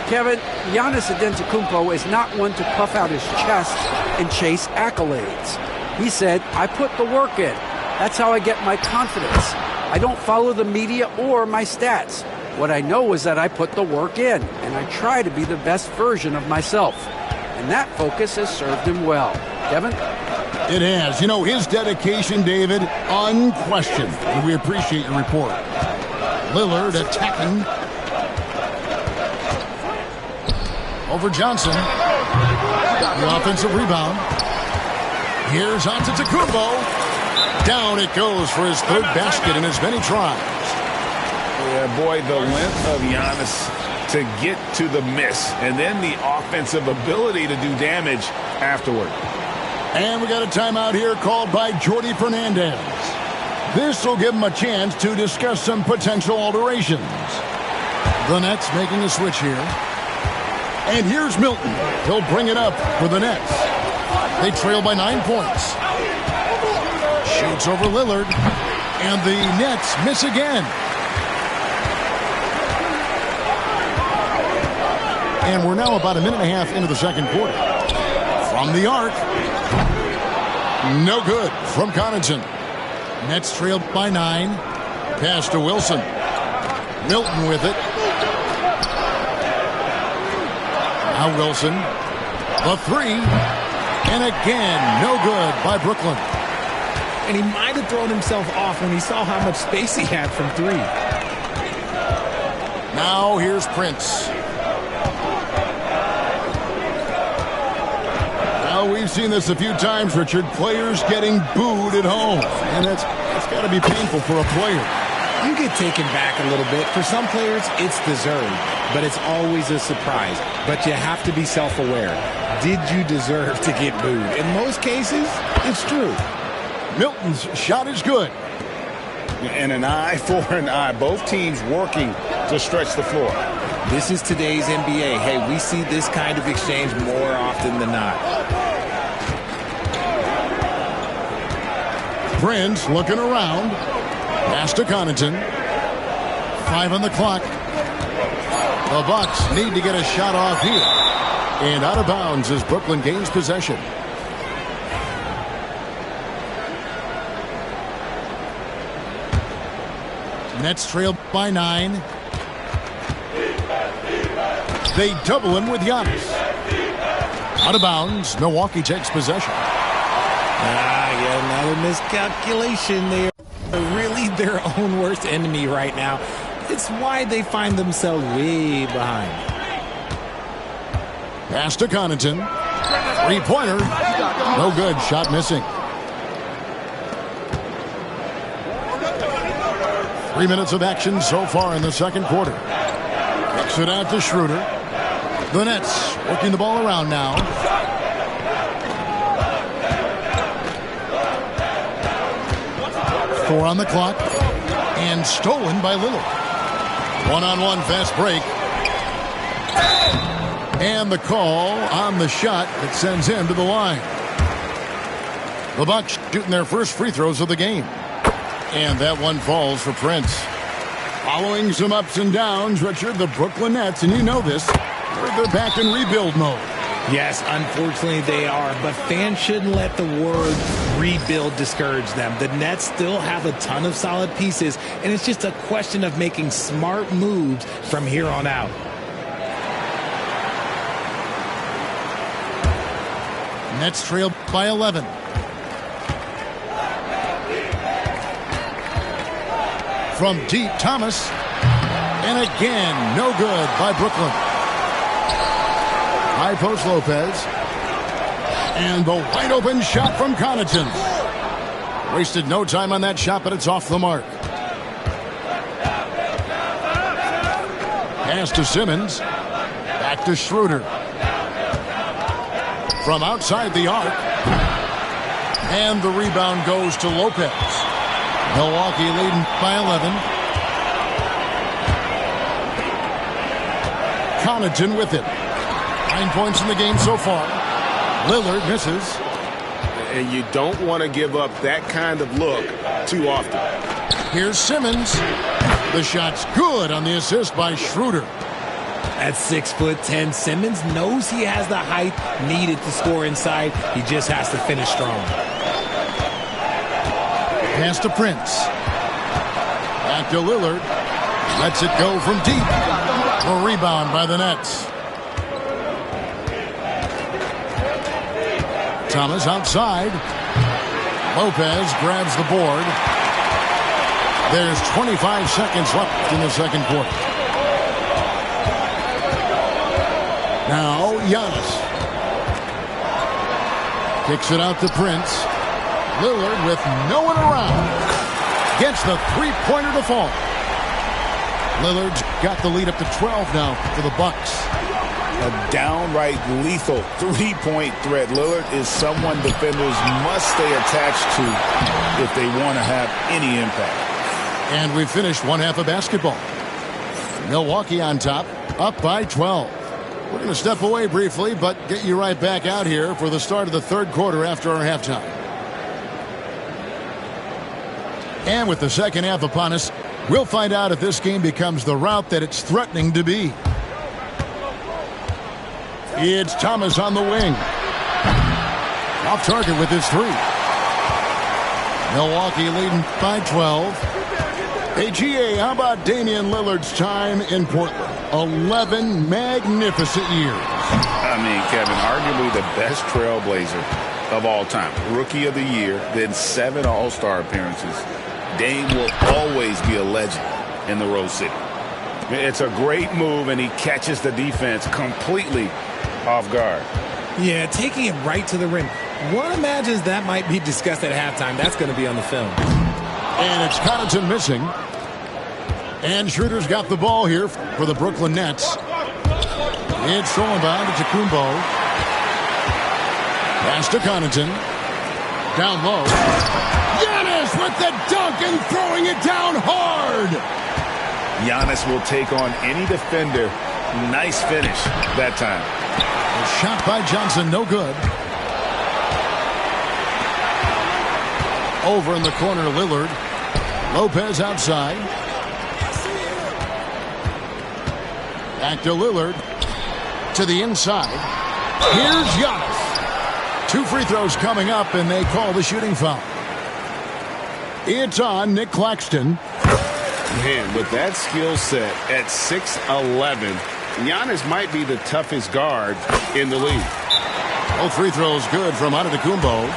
[SPEAKER 10] Kevin, Giannis Antetokounmpo is not one to puff out his chest and chase accolades. He said, I put the work in. That's how I get my confidence. I don't follow the media or my stats. What I know is that I put the work in, and I try to be the best version of myself. And that focus has served him well. Kevin?
[SPEAKER 6] It has. You know, his dedication, David, unquestioned. And we appreciate your report. Lillard attacking. Over Johnson. The offensive rebound. Here's on to Tacumbo. Down it goes for his third basket in as many tries.
[SPEAKER 7] Yeah, boy, the length of Giannis to get to the miss, and then the offensive ability to do damage afterward.
[SPEAKER 6] And we got a timeout here called by Jordi Fernandez. This will give him a chance to discuss some potential alterations. The Nets making a switch here. And here's Milton. He'll bring it up for the Nets. They trail by 9 points. Shoots over Lillard. And the Nets miss again. And we're now about a minute and a half into the second quarter. From the arc. No good from Connaughton. Nets trailed by 9. Pass to Wilson. Milton with it. Now Wilson. The 3. And again, no good by Brooklyn.
[SPEAKER 8] And he might have thrown himself off when he saw how much space he had from 3.
[SPEAKER 6] Now here's Prince. Now we've seen this a few times, Richard. Players getting booed at home. And that's got to be painful for a player.
[SPEAKER 8] You get taken back a little bit. For some players, it's deserved, but it's always a surprise. But you have to be self-aware. Did you deserve to get booed? In most cases, it's true.
[SPEAKER 6] Milton's shot is good.
[SPEAKER 7] And an eye for an eye. Both teams working to stretch the floor.
[SPEAKER 8] This is today's NBA. Hey, we see this kind of exchange more often than not.
[SPEAKER 6] Prince looking around. Pass to Connaughton. 5 on the clock. The Bucks need to get a shot off here. And out of bounds as Brooklyn gains possession. Nets trail by 9. They double him with Giannis. Out of bounds. Milwaukee takes possession.
[SPEAKER 8] Another miscalculation there. are really their own worst enemy right now. It's why they find themselves way behind.
[SPEAKER 6] Pass to Connaughton. Three-pointer. No good. Shot missing. 3 minutes of action so far in the second quarter. Kicks it out to Schroeder. The Nets working the ball around now. Four on the clock. And stolen by Lillard. One-on-one fast break. And the call on the shot that sends him to the line. The Bucks shooting their first free throws of the game. And that one falls for Prince. Following some ups and downs, Richard, the Brooklyn Nets, and you know this, they're back in rebuild mode.
[SPEAKER 8] Yes, unfortunately they are, but fans shouldn't let the word rebuild discourage them. The Nets still have a ton of solid pieces, and it's just a question of making smart moves from here on out.
[SPEAKER 6] Nets trail by 11. From deep, Thomas. And again, no good by Brooklyn. High post Lopez. And the wide open shot from Connaughton. Wasted no time on that shot, but it's off the mark. Pass to Simmons. Back to Schroeder. From outside the arc. And the rebound goes to Lopez. Milwaukee leading by 11. Connaughton with it. 9 points in the game so far. Lillard misses.
[SPEAKER 9] And you don't want to give up that kind of look too often.
[SPEAKER 6] Here's Simmons. The shot's good on the assist by Schroeder.
[SPEAKER 8] At 6'10", Simmons knows he has the height needed to score inside. He just has to finish strong.
[SPEAKER 6] Pass to Prince. Back to Lillard. Lets it go from deep. A rebound by the Nets. Thomas outside. Lopez grabs the board. There's 25 seconds left in the second quarter. Now Giannis. Kicks it out to Prince. Lillard with no one around. Gets the three-pointer to fall. Lillard's got the lead up to 12 now for the Bucks.
[SPEAKER 7] A downright lethal three-point threat. Lillard is someone defenders must stay attached to if they want to have any impact.
[SPEAKER 6] And we've finished one half of basketball. Milwaukee on top, up by 12. We're going to step away briefly, but get you right back out here for the start of the third quarter after our halftime. And with the second half upon us, we'll find out if this game becomes the route that it's threatening to be. It's Thomas on the wing. Off target with his three. Milwaukee leading by 12. Hey, GA, how about Damian Lillard's time in Portland? 11 magnificent years.
[SPEAKER 7] I mean, Kevin, arguably the best trailblazer of all time. Rookie of the year, then 7 All-Star appearances. Dame will always be a legend in the Rose City. It's a great move, and he catches the defense completely off guard.
[SPEAKER 8] Yeah, taking it right to the rim. One imagines that might be discussed at halftime. That's going to be on the film.
[SPEAKER 6] And it's Connaughton missing. And Schroeder's got the ball here for the Brooklyn Nets. It's thrown down to Tacumbo. Pass to Connaughton. Down low. Giannis with the dunk and throwing it down hard.
[SPEAKER 7] Giannis will take on any defender. Nice finish that time.
[SPEAKER 6] A shot by Johnson, no good. Over in the corner, Lillard. Lopez outside. Back to Lillard. To the inside. Here's Giannis. 2 free throws coming up, and they call the shooting foul. It's on Nick Claxton.
[SPEAKER 9] Man, with that skill set at 6'11", Giannis might be the toughest guard in the league.
[SPEAKER 6] Both free throws good from Antetokounmpo.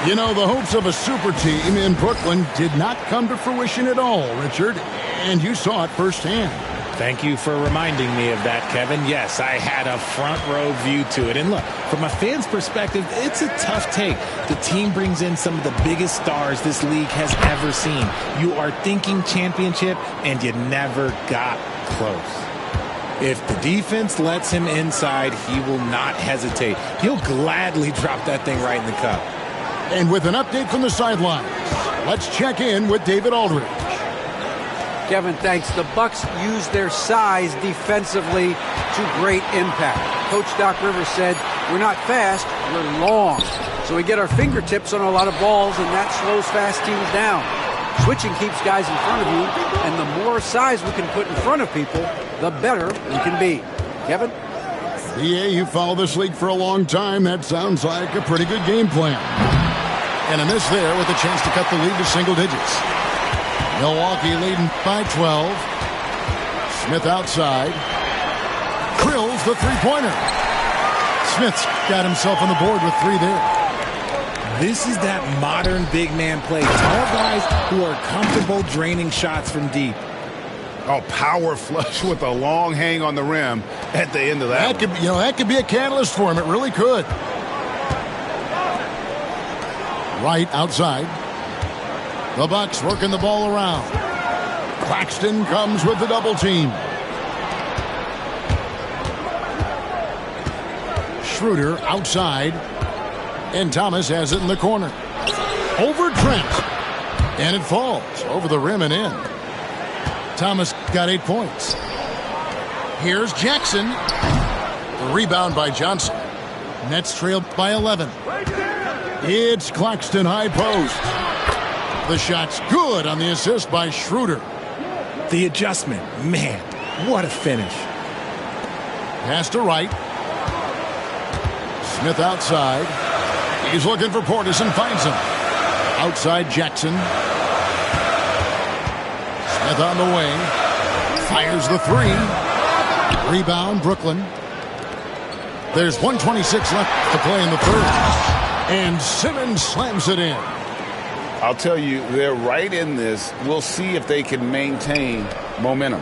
[SPEAKER 6] You know, the hopes of a super team in Brooklyn did not come to fruition at all, Richard, and you saw it firsthand.
[SPEAKER 8] Thank you for reminding me of that, Kevin. Yes, I had a front row view to it. And look, from a fan's perspective, it's a tough take. The team brings in some of the biggest stars this league has ever seen. You are thinking championship, and you never got close. If the defense lets him inside, he will not hesitate. He'll gladly drop that thing right in the cup.
[SPEAKER 6] And with an update from the sidelines, let's check in with David Aldridge.
[SPEAKER 10] Kevin, thanks. The Bucks use their size defensively to great impact. Coach Doc Rivers said, we're not fast, we're long. So we get our fingertips on a lot of balls, and that slows fast teams down. Switching keeps guys in front of you, and the more size we can put in front of people, the better we can be. Kevin?
[SPEAKER 6] Yeah, you follow this league for a long time. That sounds like a pretty good game plan. And a miss there with a chance to cut the lead to single digits. Milwaukee leading by 12. Smith outside. Drills the three-pointer. Smith's got himself on the board with 3 there.
[SPEAKER 8] This is that modern big man play. Tall guys who are comfortable draining shots from deep.
[SPEAKER 7] Oh, power flush with a long hang on the rim at the end of that.
[SPEAKER 6] That could be a catalyst for him. It really could. Right outside. The Bucks working the ball around. Claxton comes with the double team. Schroeder outside. And Thomas has it in the corner. Over Trent. And it falls over the rim and in. Thomas got 8 points. Here's Jackson. The rebound by Johnson. Nets trailed by 11. It's Claxton high post. The shot's good on the assist by Schroeder.
[SPEAKER 8] The adjustment, man, what a finish.
[SPEAKER 6] Pass to Wright. Smith outside. He's looking for Portis and finds him. Outside Jackson. Smith on the wing. Fires the 3. Rebound Brooklyn. There's 1:26 left to play in the third. And Simmons slams it in.
[SPEAKER 7] I'll tell you, they're right in this. We'll see if they can maintain momentum.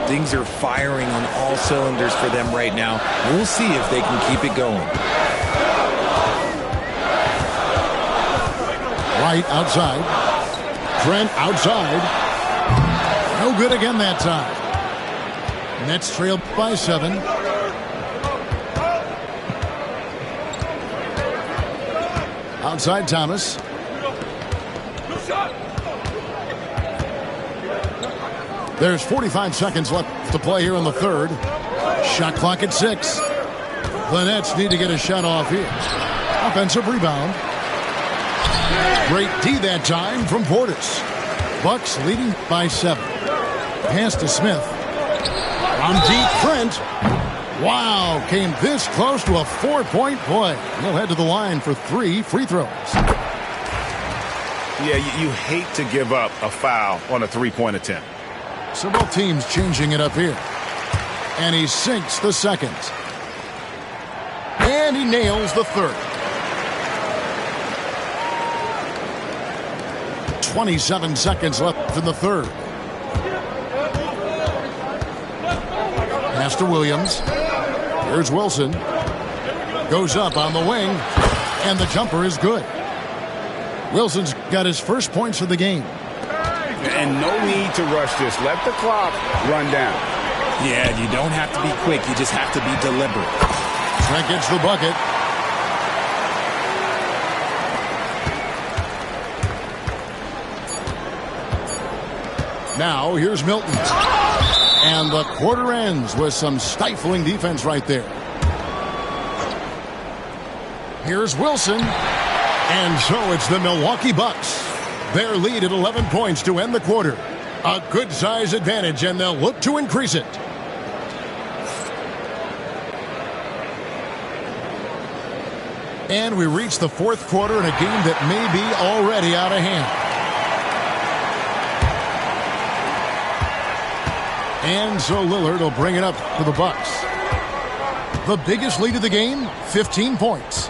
[SPEAKER 8] Things are firing on all cylinders for them right now. We'll see if they can keep it going.
[SPEAKER 6] Right outside. Trent outside. No good again that time. Nets trailed by 7. Outside Thomas. There's 45 seconds left to play here in the third. Shot clock at 6. The Nets need to get a shot off here. Offensive rebound. Great D that time from Portis. Bucks leading by 7. Pass to Smith. From deep, Trent. Wow, came this close to a 4-point play. He'll head to the line for 3 free throws.
[SPEAKER 7] Yeah, you hate to give up a foul on a 3-point attempt.
[SPEAKER 6] So both teams changing it up here. And he sinks the second. And he nails the third. 27 seconds left in the third. Pass to Williams. Here's Wilson. Goes up on the wing. And the jumper is good. Wilson's got his first points of the game.
[SPEAKER 7] And no need to rush this. Let the clock run down.
[SPEAKER 8] Yeah, you don't have to be quick. You just have to be deliberate.
[SPEAKER 6] Trent gets the bucket. Now here's Milton. And the quarter ends with some stifling defense right there. Here's Wilson. And so it's the Milwaukee Bucks. Their lead at 11 points to end the quarter. A good size advantage, and they'll look to increase it. And we reach the fourth quarter in a game that may be already out of hand. And so Lillard will bring it up to the Bucks. The biggest lead of the game, 15 points.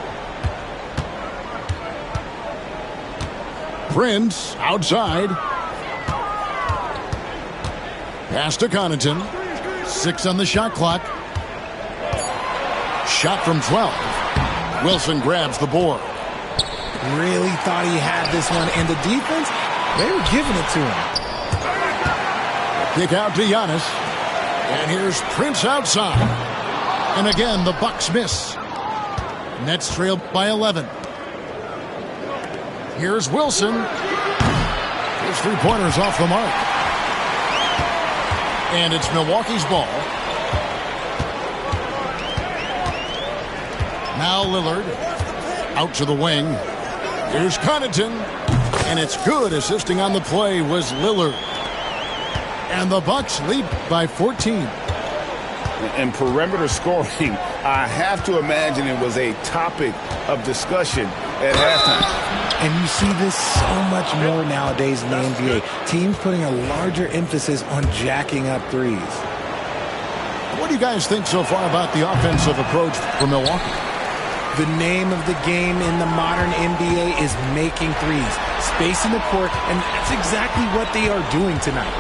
[SPEAKER 6] Prince outside. Pass to Connaughton. 6 on the shot clock. Shot from 12. Wilson grabs the board.
[SPEAKER 8] Really thought he had this one, and the defense, they were giving it to him.
[SPEAKER 6] Kick out to Giannis. And here's Prince outside. And again, the Bucks miss. Nets trail by 11. Here's Wilson. His three-pointers off the mark. And it's Milwaukee's ball. Now Lillard. Out to the wing. Here's Connaughton. And it's good. Assisting on the play was Lillard. And the Bucks lead by 14.
[SPEAKER 7] And perimeter scoring, I have to imagine it was a topic of discussion at halftime.
[SPEAKER 8] And you see this so much more nowadays in the NBA. Teams putting a larger emphasis on jacking up threes.
[SPEAKER 6] What do you guys think so far about the offensive approach for Milwaukee?
[SPEAKER 8] The name of the game in the modern NBA is making threes, spacing the court, and that's exactly what they are doing tonight.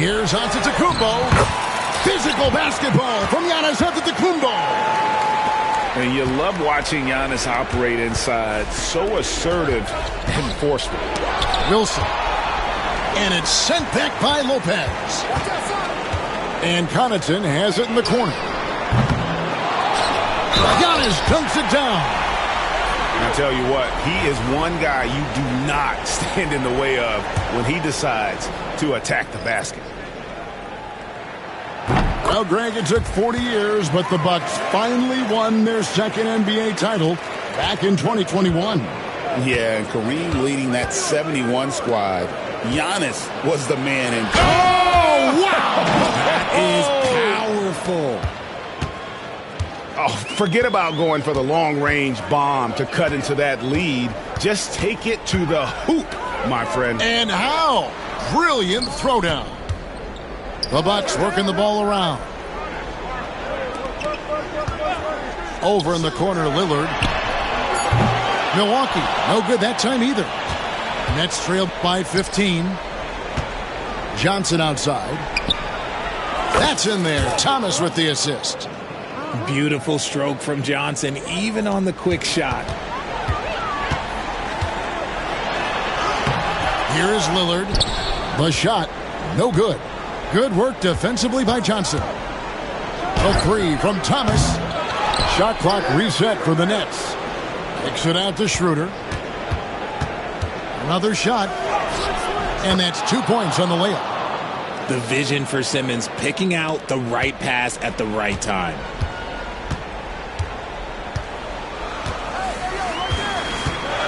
[SPEAKER 6] Here's Antetokounmpo. Physical basketball from Giannis Antetokounmpo.
[SPEAKER 7] And you love watching Giannis operate inside. So assertive and forceful.
[SPEAKER 6] Wilson. And it's sent back by Lopez. And Connaughton has it in the corner. Giannis dunks it down.
[SPEAKER 7] I tell you what, he is one guy you do not stand in the way of when he decides to attack the basket.
[SPEAKER 6] Well, Greg, it took 40 years, but the Bucks finally won their second NBA title back in 2021.
[SPEAKER 7] Yeah, and Kareem leading that 71 squad. Giannis was the man in.
[SPEAKER 8] Oh, wow! That is powerful.
[SPEAKER 7] Oh, forget about going for the long-range bomb to cut into that lead. Just take it to the hoop, my friend.
[SPEAKER 6] And how? Brilliant throwdown. The Bucks working the ball around. Over in the corner, Lillard. Milwaukee, no good that time either. Nets trail by 15. Johnson outside. That's in there. Thomas with the assist.
[SPEAKER 8] Beautiful stroke from Johnson, even on the quick shot.
[SPEAKER 6] Here is Lillard. The shot, no good. Good work defensively by Johnson. A three from Thomas. Shot clock reset for the Nets. Kicks it out to Schroeder. Another shot. And that's 2 points on the layup.
[SPEAKER 8] The vision for Simmons, picking out the right pass at the right time.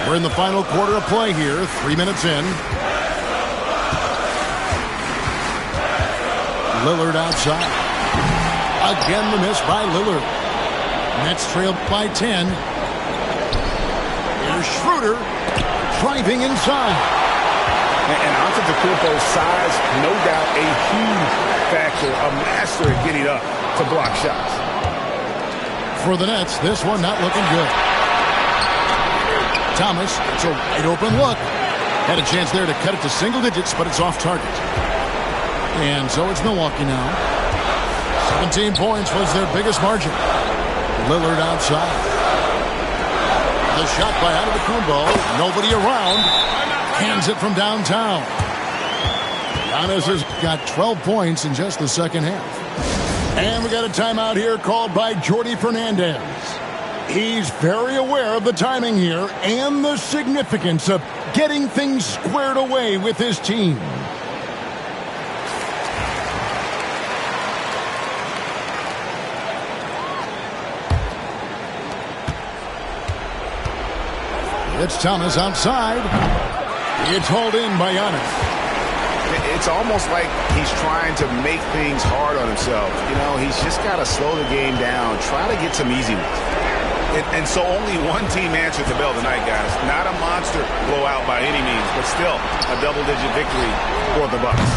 [SPEAKER 6] We're in the final quarter of play here. 3 minutes in. Lillard outside. Again the miss by Lillard. Nets trail by 10. Here's Schroeder driving inside.
[SPEAKER 7] And Antetokounmpo's size, no doubt a huge factor, a master at getting up to block shots.
[SPEAKER 6] For the Nets, this one not looking good. Thomas, it's a wide open look. Had a chance there to cut it to single digits, but it's off target. And so it's Milwaukee now. 17 points was their biggest margin. Lillard outside. The shot by Antetokounmpo. Nobody around. Hands it from downtown. Giannis has got 12 points in just the second half. And we got a timeout here called by Jordi Fernandez. He's very aware of the timing here and the significance of getting things squared away with his team. It's Thomas outside. It's hauled in by Giannis.
[SPEAKER 7] It's almost like he's trying to make things hard on himself. You know, he's just got to slow the game down, try to get some easy ones. And so only one team answered the bell tonight, guys. Not a monster blowout by any means, but still a double-digit victory for the Bucks.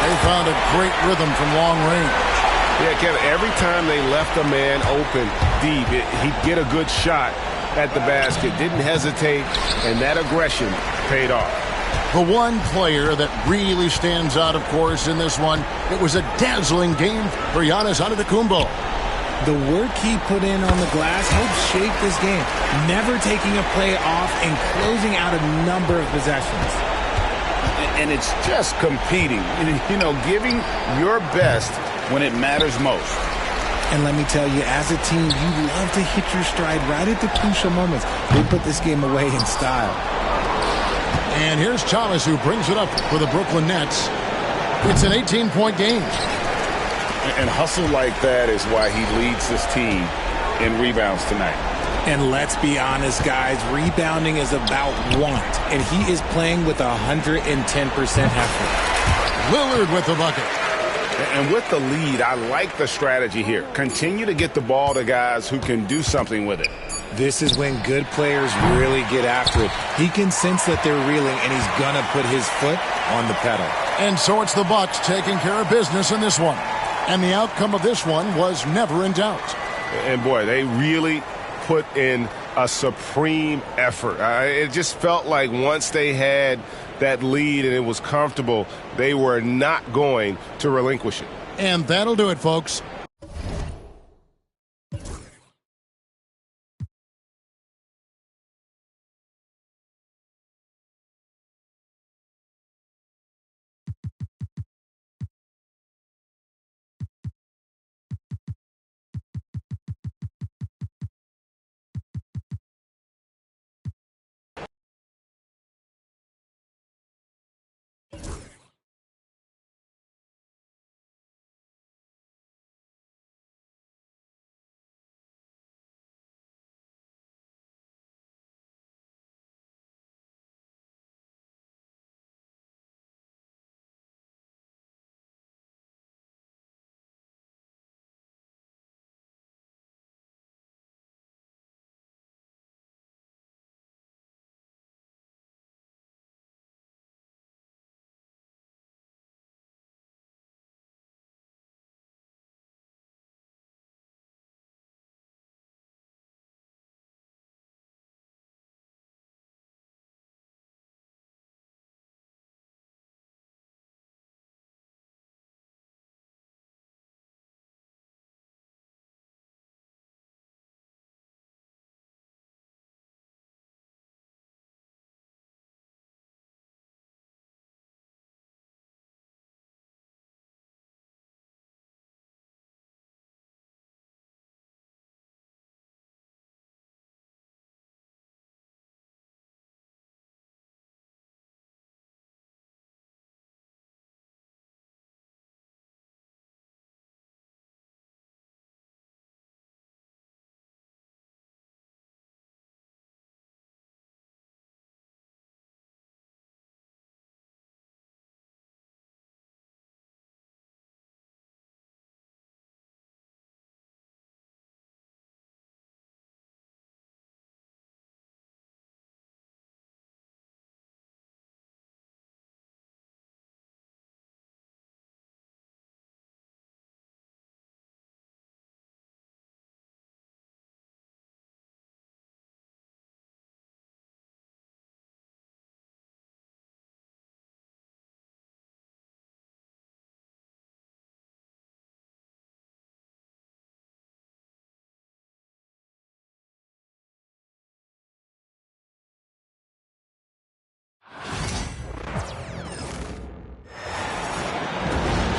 [SPEAKER 6] They found a great rhythm from long range.
[SPEAKER 9] Yeah, Kevin, every time they left a man open deep, he'd get a good shot at the basket, didn't hesitate, and that aggression paid off.
[SPEAKER 6] The one player that really stands out, of course, in this one, it was a dazzling game for Giannis Antetokounmpo.
[SPEAKER 8] The work he put in on the glass helped shape this game, never taking a play off and closing out a number of possessions.
[SPEAKER 7] And it's just competing, you know, giving your best when it matters most.
[SPEAKER 8] And let me tell you, as a team, you love to hit your stride right at the crucial moments. They put this game away in style.
[SPEAKER 6] And here's Thomas, who brings it up for the Brooklyn Nets. It's an 18-point game.
[SPEAKER 7] And hustle like that is why he leads his team in rebounds tonight.
[SPEAKER 8] And let's be honest, guys, rebounding is about want. And he is playing with 110% effort.
[SPEAKER 6] Lillard with the bucket.
[SPEAKER 7] And with the lead, I like the strategy here. Continue to get the ball to guys who can do something with it.
[SPEAKER 8] This is when good players really get after it. He can sense that they're reeling, and he's going to put his foot on the pedal.
[SPEAKER 6] And so it's the Bucks taking care of business in this one. And the outcome of this one was never in doubt.
[SPEAKER 7] And, boy, they really put in a supreme effort. It just felt like once they had that lead and it was comfortable, they were not going to relinquish it.
[SPEAKER 6] And that'll do it, folks.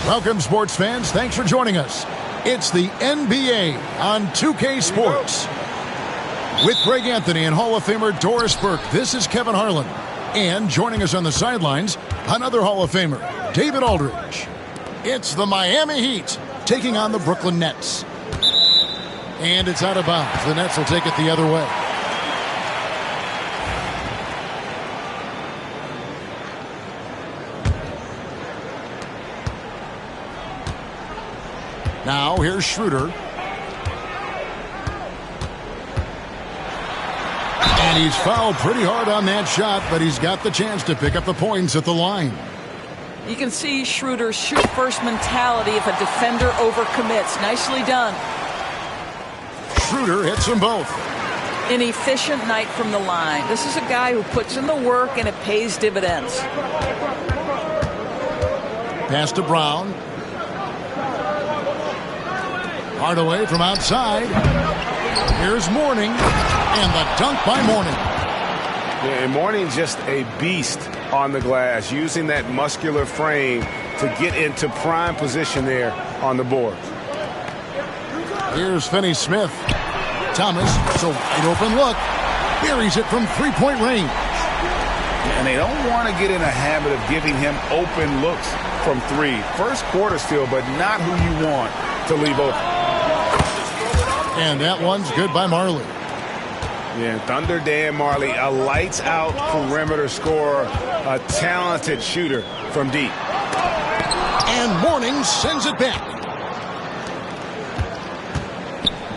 [SPEAKER 6] Welcome, sports fans. Thanks for joining us. It's the NBA on 2K Sports. With Greg Anthony and Hall of Famer Doris Burke, this is Kevin Harlan. And joining us on the sidelines, another Hall of Famer, David Aldridge. It's the Miami Heat taking on the Brooklyn Nets. And it's out of bounds. The Nets will take it the other way. Now, here's Schroeder. And he's fouled pretty hard on that shot, but he's got the chance to pick up the points at the line.
[SPEAKER 11] You can see Schroeder's shoot-first mentality if a defender overcommits. Nicely done.
[SPEAKER 6] Schroeder hits them both.
[SPEAKER 11] An efficient night from the line. This is a guy who puts in the work and it pays dividends.
[SPEAKER 6] Pass to Brown. Hardaway from outside. Here's Mourning, and the dunk by Mourning.
[SPEAKER 9] Yeah, and Mourning's just a beast on the glass, using that muscular frame to get into prime position there on the board.
[SPEAKER 6] Here's Finney-Smith. Thomas, so wide open look. Buries it from three-point range.
[SPEAKER 7] And they don't want to get in a habit of giving him open looks from three. First quarter still, but not who you want to leave open.
[SPEAKER 6] And that one's good by Marley.
[SPEAKER 9] Yeah, Thunder Dan Marley, a lights-out perimeter scorer, a talented shooter from deep.
[SPEAKER 6] And Mourning sends it back.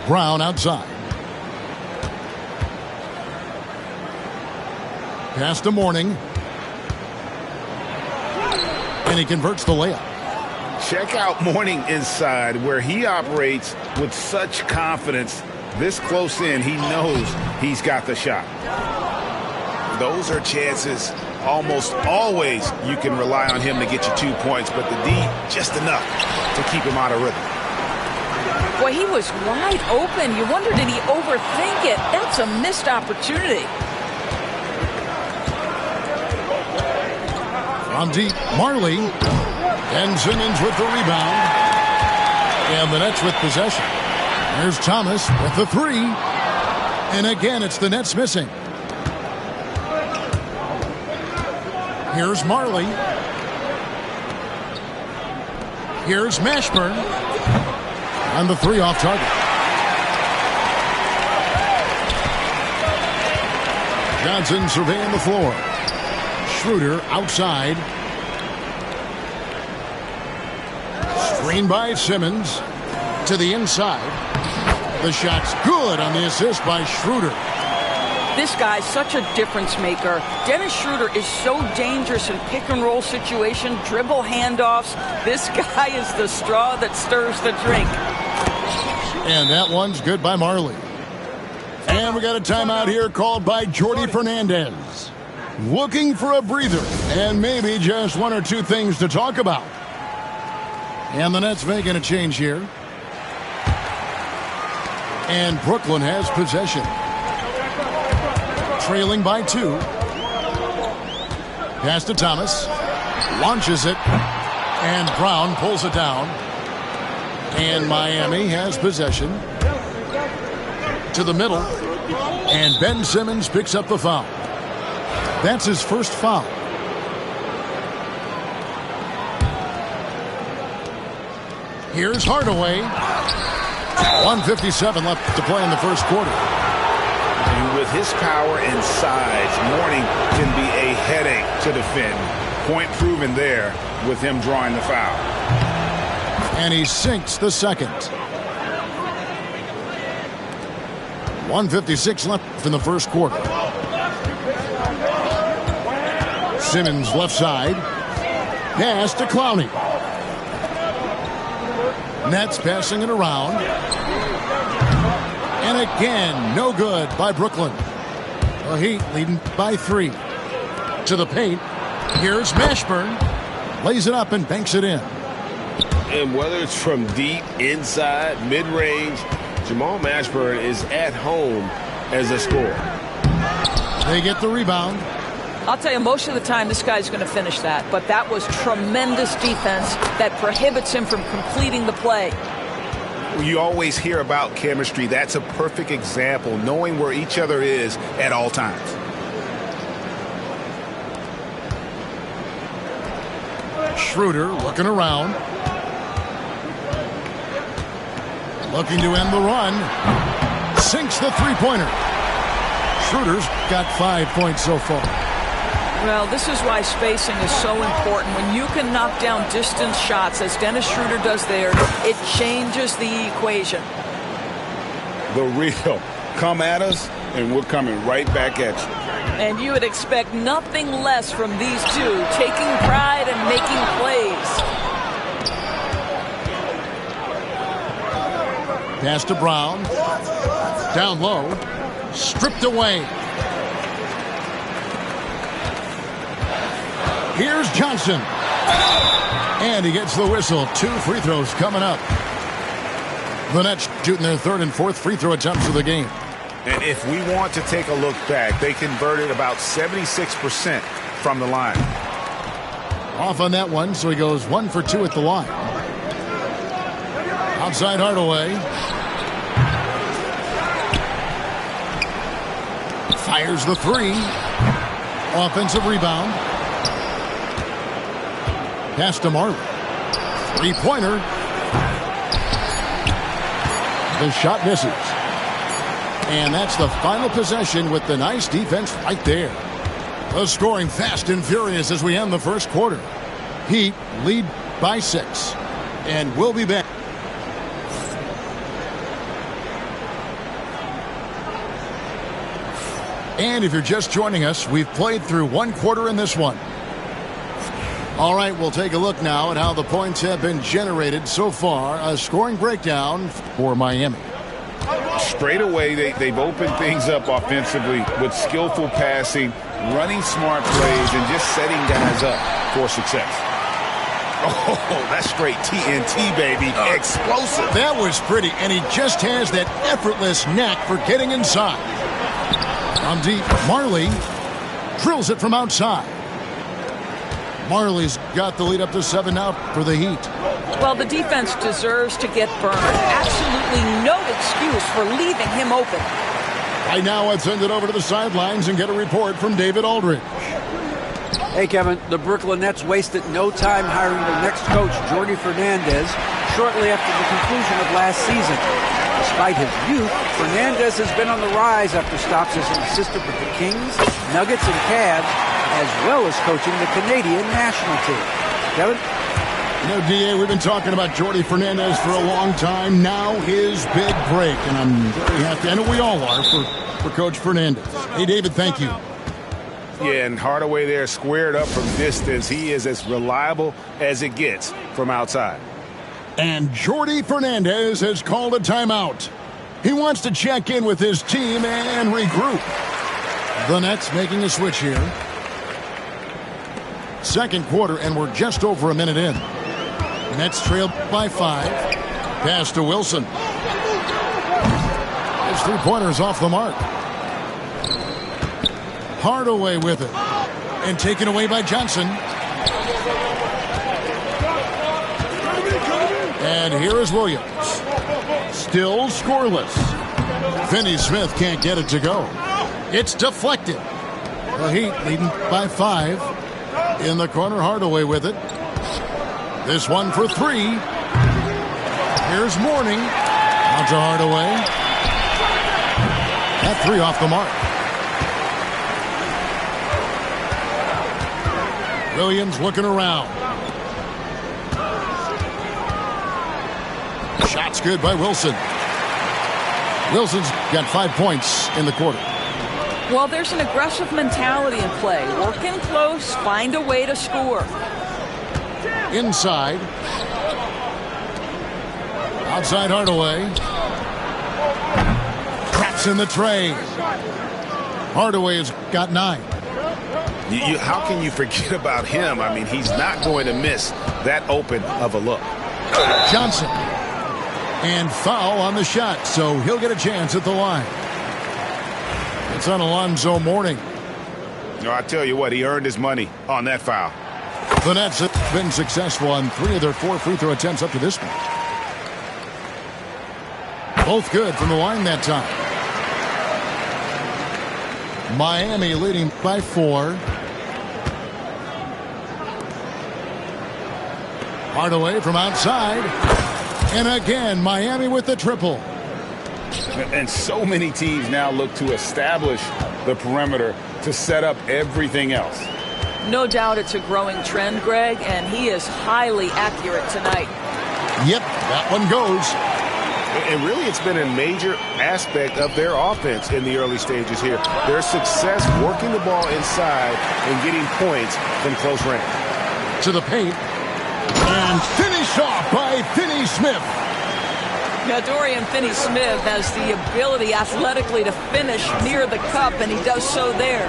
[SPEAKER 6] Brown outside. Pass to Mourning. And he converts the layup.
[SPEAKER 7] Check out Mourning inside, where he operates with such confidence. This close in, he knows he's got the shot. Those are chances almost always you can rely on him to get you 2 points, but the D just enough to keep him out of rhythm.
[SPEAKER 11] Boy, he was wide open. You wonder, did he overthink it? That's a missed opportunity.
[SPEAKER 6] From deep, Marley. And Simmons with the rebound. And the Nets with possession. There's Thomas with the three. And again, it's the Nets missing. Here's Marley. Here's Mashburn. And the three off target. Johnson surveying the floor. Schroeder outside. Screen by Simmons to the inside. The shot's good on the assist by Schroeder.
[SPEAKER 11] This guy's such a difference maker. Dennis Schroeder is so dangerous in pick and roll situation, dribble handoffs. This guy is the straw that stirs the drink.
[SPEAKER 6] And that one's good by Marley. And we got a timeout here called by Jordi Fernandez. Looking for a breather and maybe just one or two things to talk about. And the Nets making a change here. And Brooklyn has possession. Trailing by 2. Pass to Thomas. Launches it. And Brown pulls it down. And Miami has possession. To the middle. And Ben Simmons picks up the foul. That's his first foul. Here's Hardaway. 1:57 left to play in the first quarter.
[SPEAKER 7] And with his power and size, Mourning can be a headache to defend. Point proven there with him drawing the foul.
[SPEAKER 6] And he sinks the second. 1:56 left in the first quarter. Simmons left side. Pass to Clowney. Nets passing it around. And again, no good by Brooklyn. The Heat leading by 3. To the paint. Here's Mashburn. Lays it up and banks it in.
[SPEAKER 9] And whether it's from deep, inside, mid-range, Jamal Mashburn is at home as a scorer.
[SPEAKER 6] They get the rebound.
[SPEAKER 11] I'll tell you, most of the time this guy's going to finish that, but that was tremendous defense that prohibits him from completing the play.
[SPEAKER 7] You always hear about chemistry. That's a perfect example, knowing where each other is at all times.
[SPEAKER 6] Schroeder looking around. Looking to end the run. Sinks the three-pointer. Schroeder's got 5 points so far.
[SPEAKER 11] Well, this is why spacing is so important. When you can knock down distance shots, as Dennis Schroeder does there, it changes the equation.
[SPEAKER 7] The real. Come at us, and we're coming right back at you.
[SPEAKER 11] And you would expect nothing less from these two, taking pride and making plays.
[SPEAKER 6] Pass to Brown. Down low. stripped away. Here's Johnson. And he gets the whistle. 2 free throws coming up. The Nets shooting their 3rd and 4th free throw attempts of the game.
[SPEAKER 9] And if we want to take a look back, they converted about 76% from the line.
[SPEAKER 6] Off on that one, so he goes 1 for 2 at the line. Outside Hardaway. Fires the 3. Offensive rebound. Pass to Marley. 3-pointer. The shot misses. And that's the final possession with the nice defense right there. The scoring fast and furious as we end the first quarter. Heat lead by 6. And we'll be back. And if you're just joining us, we've played through 1 quarter in this one. All right, we'll take a look now at how the points have been generated so far. A scoring breakdown for Miami.
[SPEAKER 7] Straight away, they've opened things up offensively with skillful passing, running smart plays, and just setting guys up for success. Oh, that's straight TNT, baby. Explosive.
[SPEAKER 6] That was pretty, and he just has that effortless knack for getting inside. On deep, Marley drills it from outside. Marley's got the lead up to 7 now for the Heat.
[SPEAKER 11] Well, the defense deserves to get burned. Absolutely no excuse for leaving him open.
[SPEAKER 6] Right now, let's send it over to the sidelines and get a report from David Aldridge.
[SPEAKER 10] Hey, Kevin, the Brooklyn Nets wasted no time hiring their next coach, Jordi Fernandez, shortly after the conclusion of last season. Despite his youth, Fernandez has been on the rise after stops as an assistant with the Kings, Nuggets, and Cavs, as well as coaching the Canadian national team. Kevin?
[SPEAKER 6] You know, D.A., we've been talking about Jordi Fernandez for a long time. Now his big break, and I'm very happy, I know we all are, for Coach Fernandez. Hey, David, thank you.
[SPEAKER 9] Yeah, and Hardaway there squared up from distance. He is as reliable as it gets from outside.
[SPEAKER 6] And Jordi Fernandez has called a timeout. He wants to check in with his team and regroup. The Nets making a switch here. Second quarter, and we're just over a minute in. Nets trailed by 5. Pass to Wilson. His 3-pointer's off the mark. Hardaway with it. And taken away by Johnson. And here is Williams. Still scoreless. Finney Smith can't get it to go. It's deflected. The Heat leading by 5. In the corner, Hardaway with it. This one for 3. Here's Mourning. Out to Hardaway. That 3 off the mark. Williams looking around. Shot's good by Wilson. Wilson's got 5 points in the quarter.
[SPEAKER 11] Well, there's an aggressive mentality in play. Work in close, find a way to score.
[SPEAKER 6] Inside. Outside Hardaway. Traps in the tray. Hardaway has got 9.
[SPEAKER 9] How can you forget about him? I mean, he's not going to miss that open of a look.
[SPEAKER 6] Johnson. And foul on the shot, so he'll get a chance at the line. It's on Alonzo Mourning.
[SPEAKER 9] No, I tell you what, he earned his money on that foul.
[SPEAKER 6] The Nets have been successful on 3 of their 4 free throw attempts up to this point. Both good from the line that time. Miami leading by 4. Hardaway from outside. And again, Miami with the triple.
[SPEAKER 7] And so many teams now look to establish the perimeter to set up everything else.
[SPEAKER 11] No doubt it's a growing trend, Greg, and he is highly accurate tonight.
[SPEAKER 6] Yep, that one goes.
[SPEAKER 9] And really, it's been a major aspect of their offense in the early stages here. Their success working the ball inside and getting points from close range.
[SPEAKER 6] To the paint. And finished off by Finney Smith.
[SPEAKER 11] Now, Dorian Finney-Smith has the ability athletically to finish near the cup, and he does so there.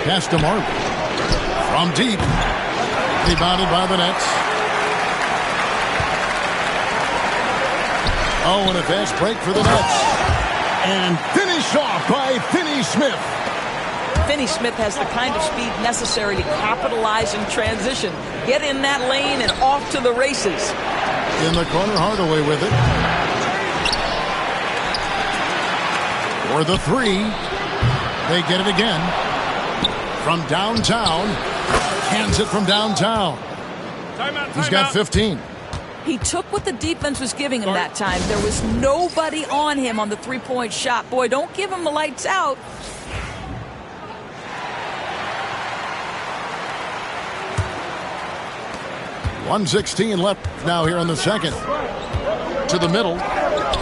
[SPEAKER 6] Pass to Marley. From deep. Rebounded by the Nets. Oh, and a fast break for the Nets. And finished off by Finney-Smith.
[SPEAKER 11] Finney-Smith has the kind of speed necessary to capitalize in transition. Get in that lane and off to the races.
[SPEAKER 6] In the corner, Hardaway with it. For the three. They get it again. From downtown. Hands it from downtown. He's got 15.
[SPEAKER 11] He took what the defense was giving him that time. There was nobody on him on the three-point shot. Boy, don't give him the lights out.
[SPEAKER 6] .116 left now here in the second. To the middle.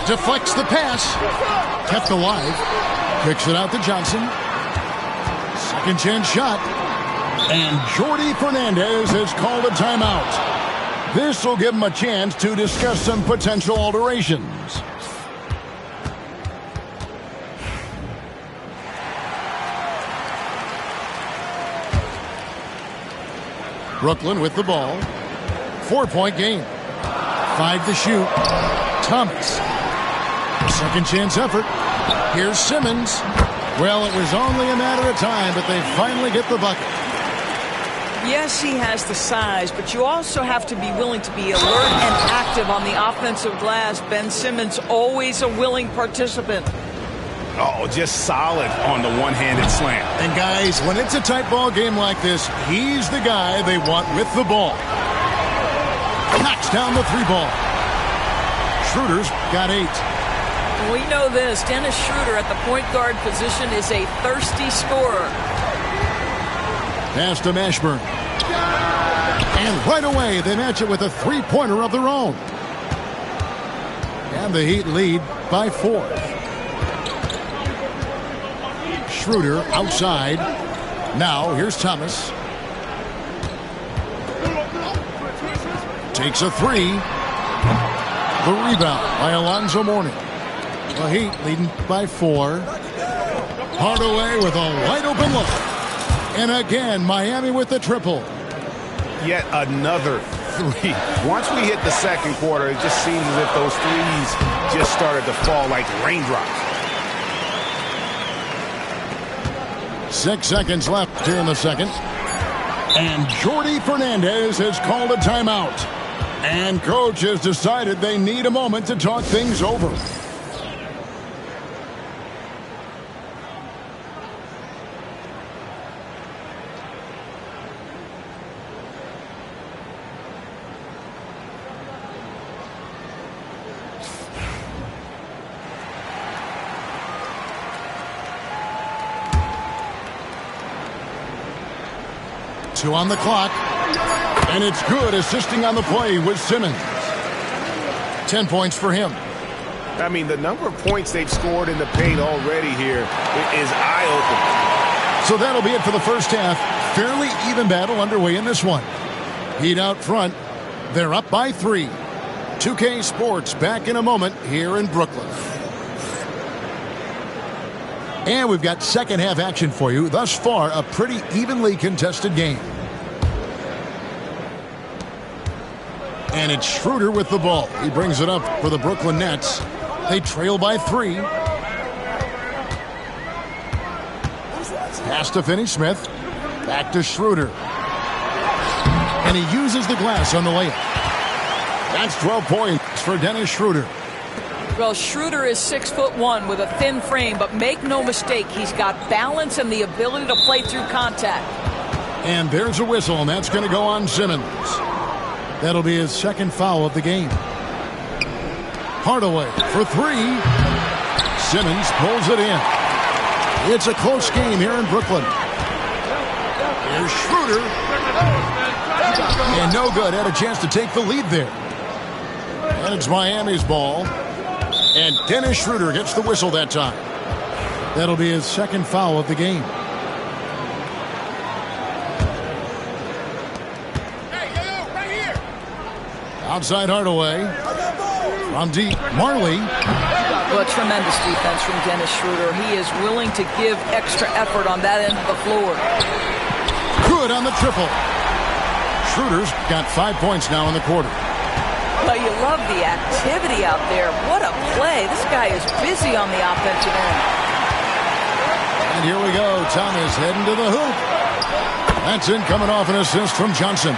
[SPEAKER 6] Deflects the pass. Kept alive. Kicks it out to Johnson. Second chance shot. And Jordi Fernandez has called a timeout. This will give him a chance to discuss some potential alterations. Brooklyn with the ball. 4-point game. 5 to shoot. Thomas. Second chance effort. Here's Simmons. Well, it was only a matter of time, but they finally get the bucket.
[SPEAKER 11] Yes, he has the size, but you also have to be willing to be alert and active on the offensive glass. Ben Simmons, always a willing participant.
[SPEAKER 7] Oh, just solid on the one-handed slam.
[SPEAKER 6] And guys, when it's a tight ball game like this, he's the guy they want with the ball. Knocks down the three ball. Schroeder's got 8.
[SPEAKER 11] We know this. Dennis Schroeder at the point guard position is a thirsty scorer.
[SPEAKER 6] Pass to Mashburn. And right away, they match it with a three-pointer of their own. And the Heat lead by 4. Schroeder outside. Now, here's Thomas. Takes a 3. The rebound by Alonzo Mourning. The Heat leading by 4. Hardaway with a wide-open look. And again, Miami with the triple.
[SPEAKER 7] Yet another 3. Once we hit the second quarter, it just seems as if those threes just started to fall like raindrops.
[SPEAKER 6] 6 seconds left here in the second. And Jordi Fernandez has called a timeout. And coach has decided they need a moment to talk things over. Two on the clock. And it's good, assisting on the play with Simmons. 10 points for him.
[SPEAKER 9] I mean, the number of points they've scored in the paint already here is eye-opening.
[SPEAKER 6] So that'll be it for the first half. Fairly even battle underway in this one. Heat out front. They're up by 3. 2K Sports back in a moment here in Brooklyn. And we've got second half action for you. Thus far, a pretty evenly contested game. And it's Schroeder with the ball. He brings it up for the Brooklyn Nets. They trail by 3. Pass to Finney-Smith. Back to Schroeder. And he uses the glass on the layup. That's 12 points for Dennis Schroeder.
[SPEAKER 11] Well, Schroeder is 6'1" with a thin frame, but make no mistake, he's got balance and the ability to play through contact.
[SPEAKER 6] And there's a whistle, and that's going to go on Simmons. That'll be his second foul of the game. Hardaway for 3. Simmons pulls it in. It's a close game here in Brooklyn. Here's Schroeder. And no good. Had a chance to take the lead there. And it's Miami's ball. And Dennis Schroeder gets the whistle that time. That'll be his second foul of the game. Outside Hardaway. From deep, Marley.
[SPEAKER 11] Well, tremendous defense from Dennis Schroeder. He is willing to give extra effort on that end of the floor.
[SPEAKER 6] Good on the triple. Schroeder's got 5 points now in the quarter.
[SPEAKER 11] Well, you love the activity out there. What a play. This guy is busy on the offensive end.
[SPEAKER 6] And here we go. Thomas heading to the hoop. That's in, coming off an assist from Johnson.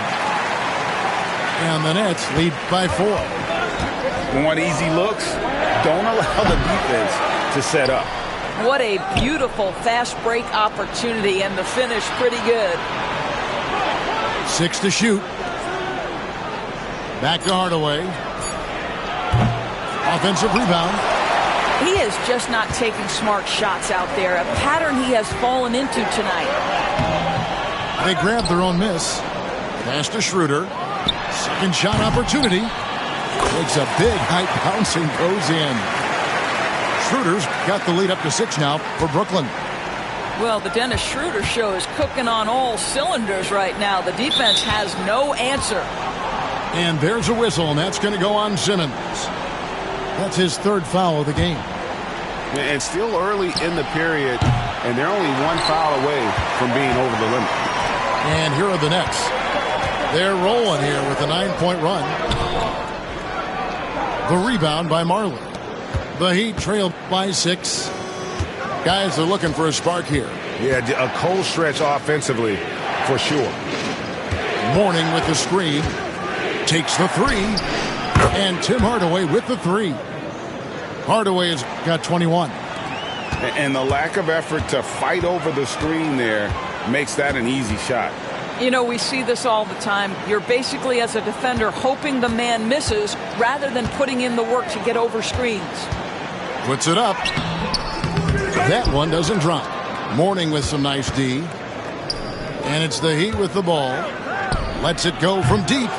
[SPEAKER 6] And the Nets lead by 4.
[SPEAKER 7] Want easy looks? Don't allow the defense to set up.
[SPEAKER 11] What a beautiful fast break opportunity, and the finish pretty good.
[SPEAKER 6] 6 to shoot. Back to Hardaway. Offensive rebound.
[SPEAKER 11] He is just not taking smart shots out there, a pattern he has fallen into tonight.
[SPEAKER 6] They grab their own miss. Pass to Schroeder. Second shot opportunity. Takes a big high bounce and goes in. Schroeder's got the lead up to 6 now for Brooklyn.
[SPEAKER 11] Well, the Dennis Schroeder show is cooking on all cylinders right now. The defense has no answer.
[SPEAKER 6] And there's a whistle, and that's going to go on Simmons. That's his 3rd foul of the game.
[SPEAKER 9] And still early in the period, and they're only 1 foul away from being over the limit.
[SPEAKER 6] And here are the Nets. They're rolling here with a 9-point run. The rebound by Marley. The Heat trail by 6. Guys are looking for a spark here.
[SPEAKER 9] Yeah, a cold stretch offensively for sure.
[SPEAKER 6] Mourning with the screen. Takes the 3. And Tim Hardaway with the 3. Hardaway has got 21.
[SPEAKER 7] And the lack of effort to fight over the screen there makes that an easy shot.
[SPEAKER 11] You know, we see this all the time. You're basically, as a defender, hoping the man misses rather than putting in the work to get over screens.
[SPEAKER 6] Puts it up. That one doesn't drop. Mourning with some nice D. And it's the Heat with the ball. Lets it go from deep.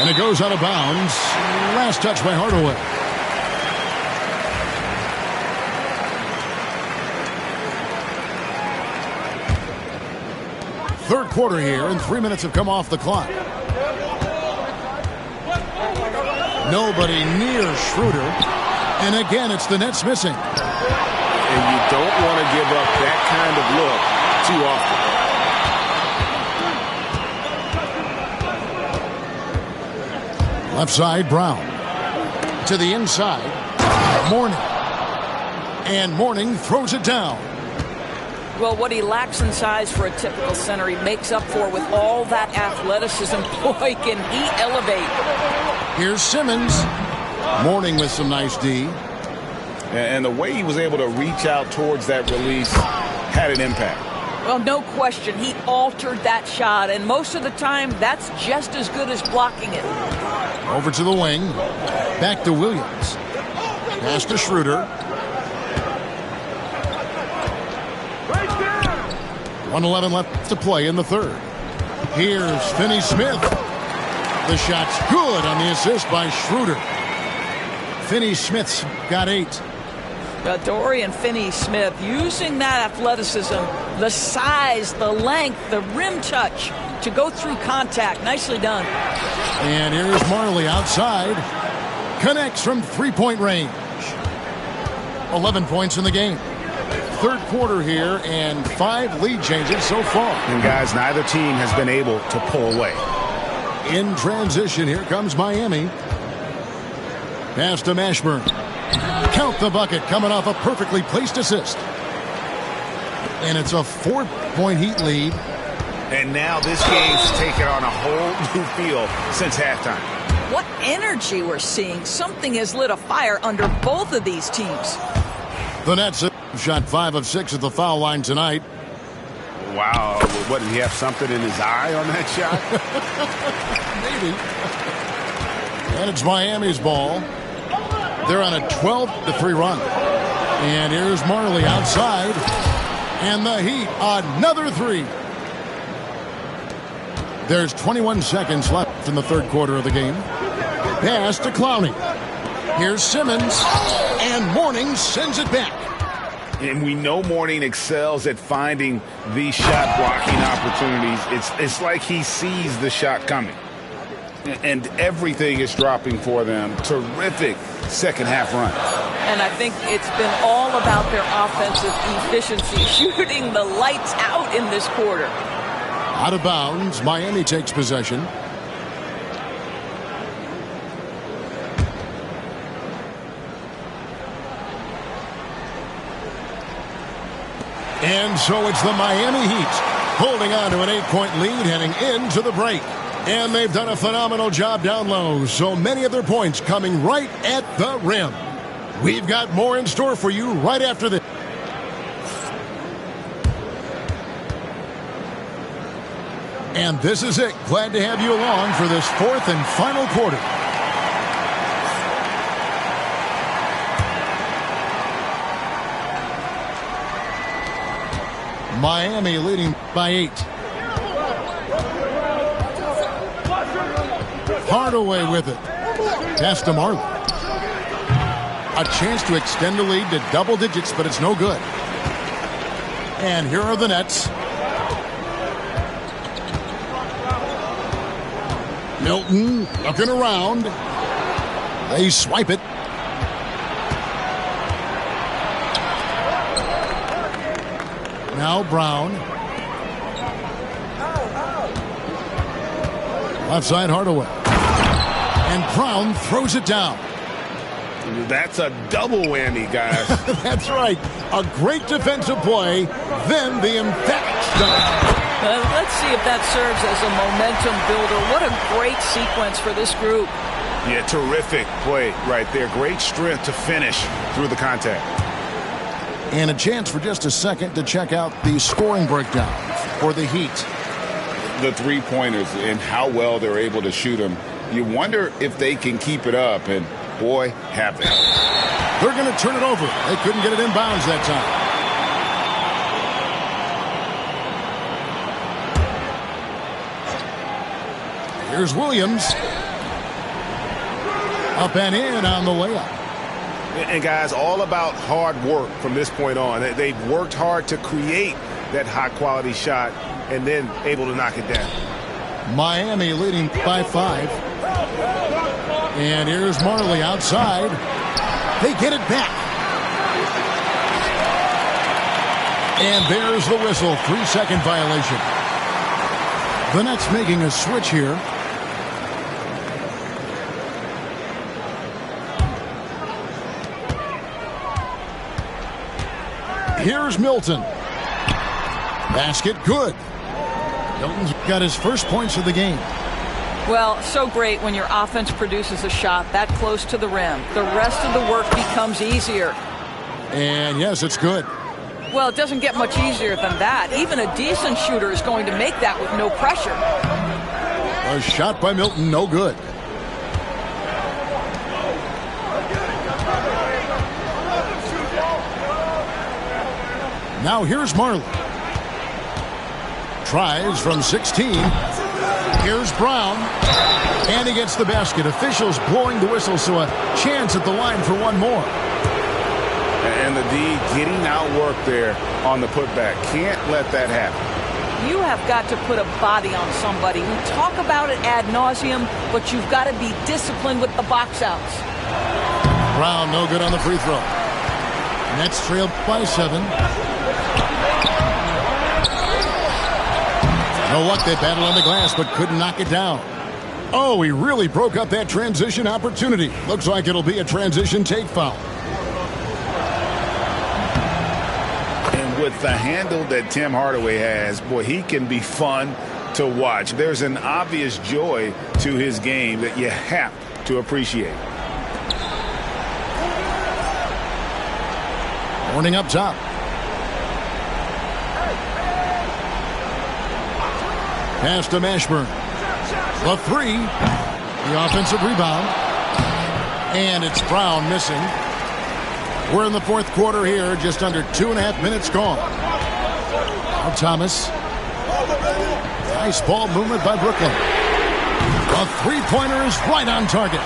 [SPEAKER 6] And it goes out of bounds. Last touch by Hardaway. Third quarter here, and 3 minutes have come off the clock. Nobody near Schroeder. And again, it's the Nets missing.
[SPEAKER 9] And you don't want to give up that kind of look too often.
[SPEAKER 6] Left side, Brown. To the inside, Mourning. And Mourning throws it down.
[SPEAKER 11] Well, what he lacks in size for a typical center, he makes up for with all that athleticism. Boy, can he elevate.
[SPEAKER 6] Here's Simmons. Mourning with some nice D.
[SPEAKER 7] And the way he was able to reach out towards that release had an impact.
[SPEAKER 11] Well, no question. He altered that shot, and most of the time, that's just as good as blocking it.
[SPEAKER 6] Over to the wing. Back to Williams. Pass to Schroeder. 1:11 left to play in the third. Here's Finney-Smith. The shot's good on the assist by Schroeder. Finney-Smith's got 8.
[SPEAKER 11] Dorian Finney-Smith using that athleticism, the size, the length, the rim touch to go through contact. Nicely done.
[SPEAKER 6] And here's Marley outside. Connects from 3-point range. 11 points in the game. Third quarter here, and 5 lead changes so far.
[SPEAKER 9] And guys, neither team has been able to pull away.
[SPEAKER 6] In transition, here comes Miami. Pass to Mashburn. Count the bucket, coming off a perfectly placed assist. And it's a 4-point Heat lead.
[SPEAKER 9] And now this game's taken on a whole new feel since halftime.
[SPEAKER 11] What energy we're seeing. Something has lit a fire under both of these teams.
[SPEAKER 6] The Nets have shot 5 of 6 at the foul line tonight.
[SPEAKER 9] Wow. What, did he have something in his eye on that shot?
[SPEAKER 6] Maybe. And it's Miami's ball. They're on a 12-3 run. And here's Marley outside. And the Heat, another 3. There's 21 seconds left in the third quarter of the game. Pass to Clowney. Here's Simmons. And Mourning sends it back.
[SPEAKER 7] And we know Mourning excels at finding these shot blocking opportunities. It's like he sees the shot coming. And everything is dropping for them. Terrific second half run.
[SPEAKER 11] And I think it's been all about their offensive efficiency, shooting the lights out in this quarter.
[SPEAKER 6] Out of bounds, Miami takes possession. And so it's the Miami Heat holding on to an 8-point lead heading into the break. And they've done a phenomenal job down low, so many of their points coming right at the rim. We've got more in store for you right after this. And this is it. Glad to have you along for this fourth and final quarter. Miami leading by 8. Hardaway with it. Pass to Marley. A chance to extend the lead to double digits, but it's no good. And here are the Nets. Milton looking around. They swipe it. Now Brown. Left side Hardaway. And Brown throws it down.
[SPEAKER 9] That's a double whammy, guys.
[SPEAKER 6] That's right. A great defensive play, then the emphatic stop.
[SPEAKER 11] Let's see if that serves as a momentum builder. What a great sequence for this group.
[SPEAKER 9] Yeah, terrific play right there. Great strength to finish through the contact.
[SPEAKER 6] And a chance for just a second to check out the scoring breakdown for the Heat.
[SPEAKER 7] The three-pointers and how well they're able to shoot them. You wonder if they can keep it up, and boy, have they.
[SPEAKER 6] They're going to turn it over. They couldn't get it in bounds that time. Here's Williams. Up and in on the layup.
[SPEAKER 9] And guys, all about hard work from this point on. They've worked hard to create that high-quality shot and then able to knock it down.
[SPEAKER 6] Miami leading by 5. And here's Marley outside. They get it back. And there's the whistle. 3-second violation. The Nets making a switch here. Here's Milton. Basket good. Milton's got his first points of the game.
[SPEAKER 11] Well, so great when your offense produces a shot that close to the rim. The rest of the work becomes easier.
[SPEAKER 6] And yes, it's good.
[SPEAKER 11] Well, it doesn't get much easier than that. Even a decent shooter is going to make that with no pressure.
[SPEAKER 6] A shot by Milton, no good. Now here's Marley. Tries from 16. Here's Brown. And he gets the basket. Officials blowing the whistle, so a chance at the line for one more.
[SPEAKER 9] And the D getting outworked there on the putback. Can't let that happen.
[SPEAKER 11] You have got to put a body on somebody. We talk about it ad nauseum, but you've got to be disciplined with the box outs.
[SPEAKER 6] Brown no good on the free throw. Nets trailed by 7. No luck, they battled on the glass, but couldn't knock it down. Oh, he really broke up that transition opportunity. Looks like it'll be a transition take foul.
[SPEAKER 7] And with the handle that Tim Hardaway has, boy, he can be fun to watch. There's an obvious joy to his game that you have to appreciate.
[SPEAKER 6] Warning up top. Pass to Mashburn. The 3. The offensive rebound. And it's Brown missing. We're in the fourth quarter here. Just under 2.5 minutes gone. Now Thomas. Nice ball movement by Brooklyn. A three-pointer is right on target.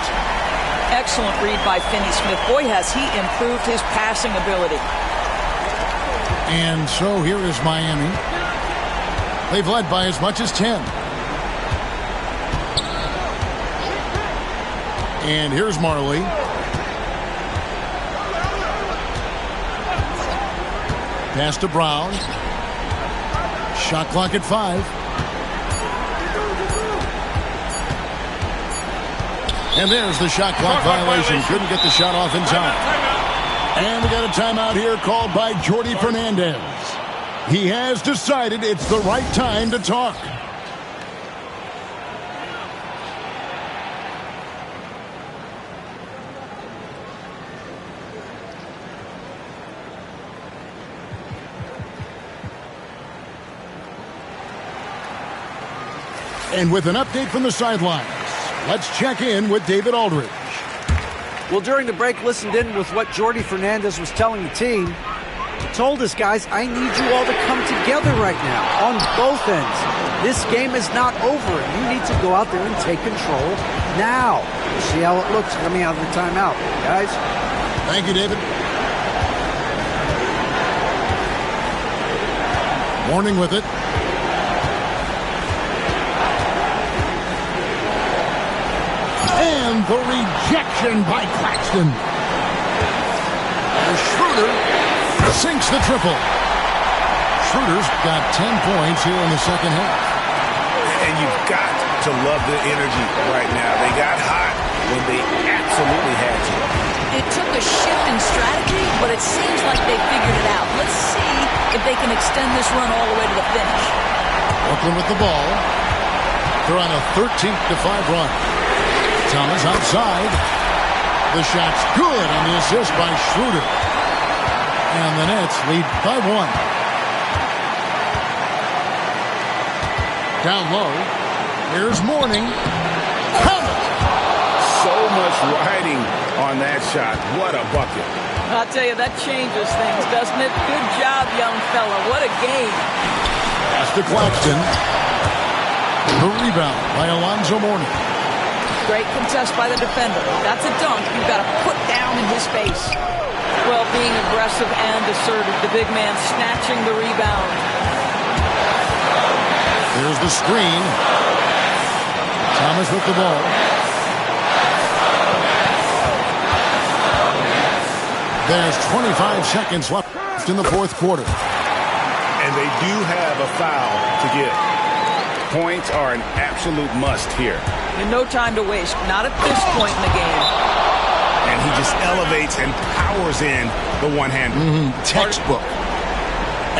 [SPEAKER 11] Excellent read by Finney-Smith. Boy, has he improved his passing ability.
[SPEAKER 6] And so here is Miami. They've led by as much as 10. And here's Marley. Pass to Brown. Shot clock at 5. And there's the shot clock violation. Couldn't get the shot off in time. And we got a timeout here called by Jordi Fernandez. He has decided it's the right time to talk. And with an update from the sidelines, let's check in with David Aldridge.
[SPEAKER 10] Well, during the break, listened in with what Jordi Fernandez was telling the team. He told us, guys, I need you all to come together right now on both ends. This game is not over. You need to go out there and take control now. We'll see how it looks coming out of the timeout, guys.
[SPEAKER 6] Thank you, David. Warning with it. And the rejection by Claxton. And Schroeder sinks the triple. Schroeder's got 10 points here in the second half.
[SPEAKER 9] And you've got to love the energy right now. They got hot when they absolutely had to.
[SPEAKER 11] It took a shift in strategy, but it seems like they figured it out. Let's see if they can extend this run all the way to the finish.
[SPEAKER 6] Brooklyn with the ball. They're on a 13-5 run. Thomas outside. The shot's good on the assist by Schroeder. And the Nets lead by 1. Down low. Here's Mourning.
[SPEAKER 9] So much riding on that shot. What a bucket.
[SPEAKER 11] I'll tell you, that changes things, doesn't it? Good job, young fella. What a game.
[SPEAKER 6] Pass to Claxton. The rebound by Alonzo Mourning.
[SPEAKER 11] Great contest by the defender. That's a dunk you've got to put down in his face. Well, being aggressive and assertive, the big man snatching the rebound.
[SPEAKER 6] Here's the screen. Thomas with the ball. There's 25 seconds left in the fourth quarter.
[SPEAKER 9] And they do have a foul to give. Points are an absolute must here.
[SPEAKER 11] And no time to waste. Not at this point in the game.
[SPEAKER 9] And he just elevates and powers in the one-hander.
[SPEAKER 6] Textbook.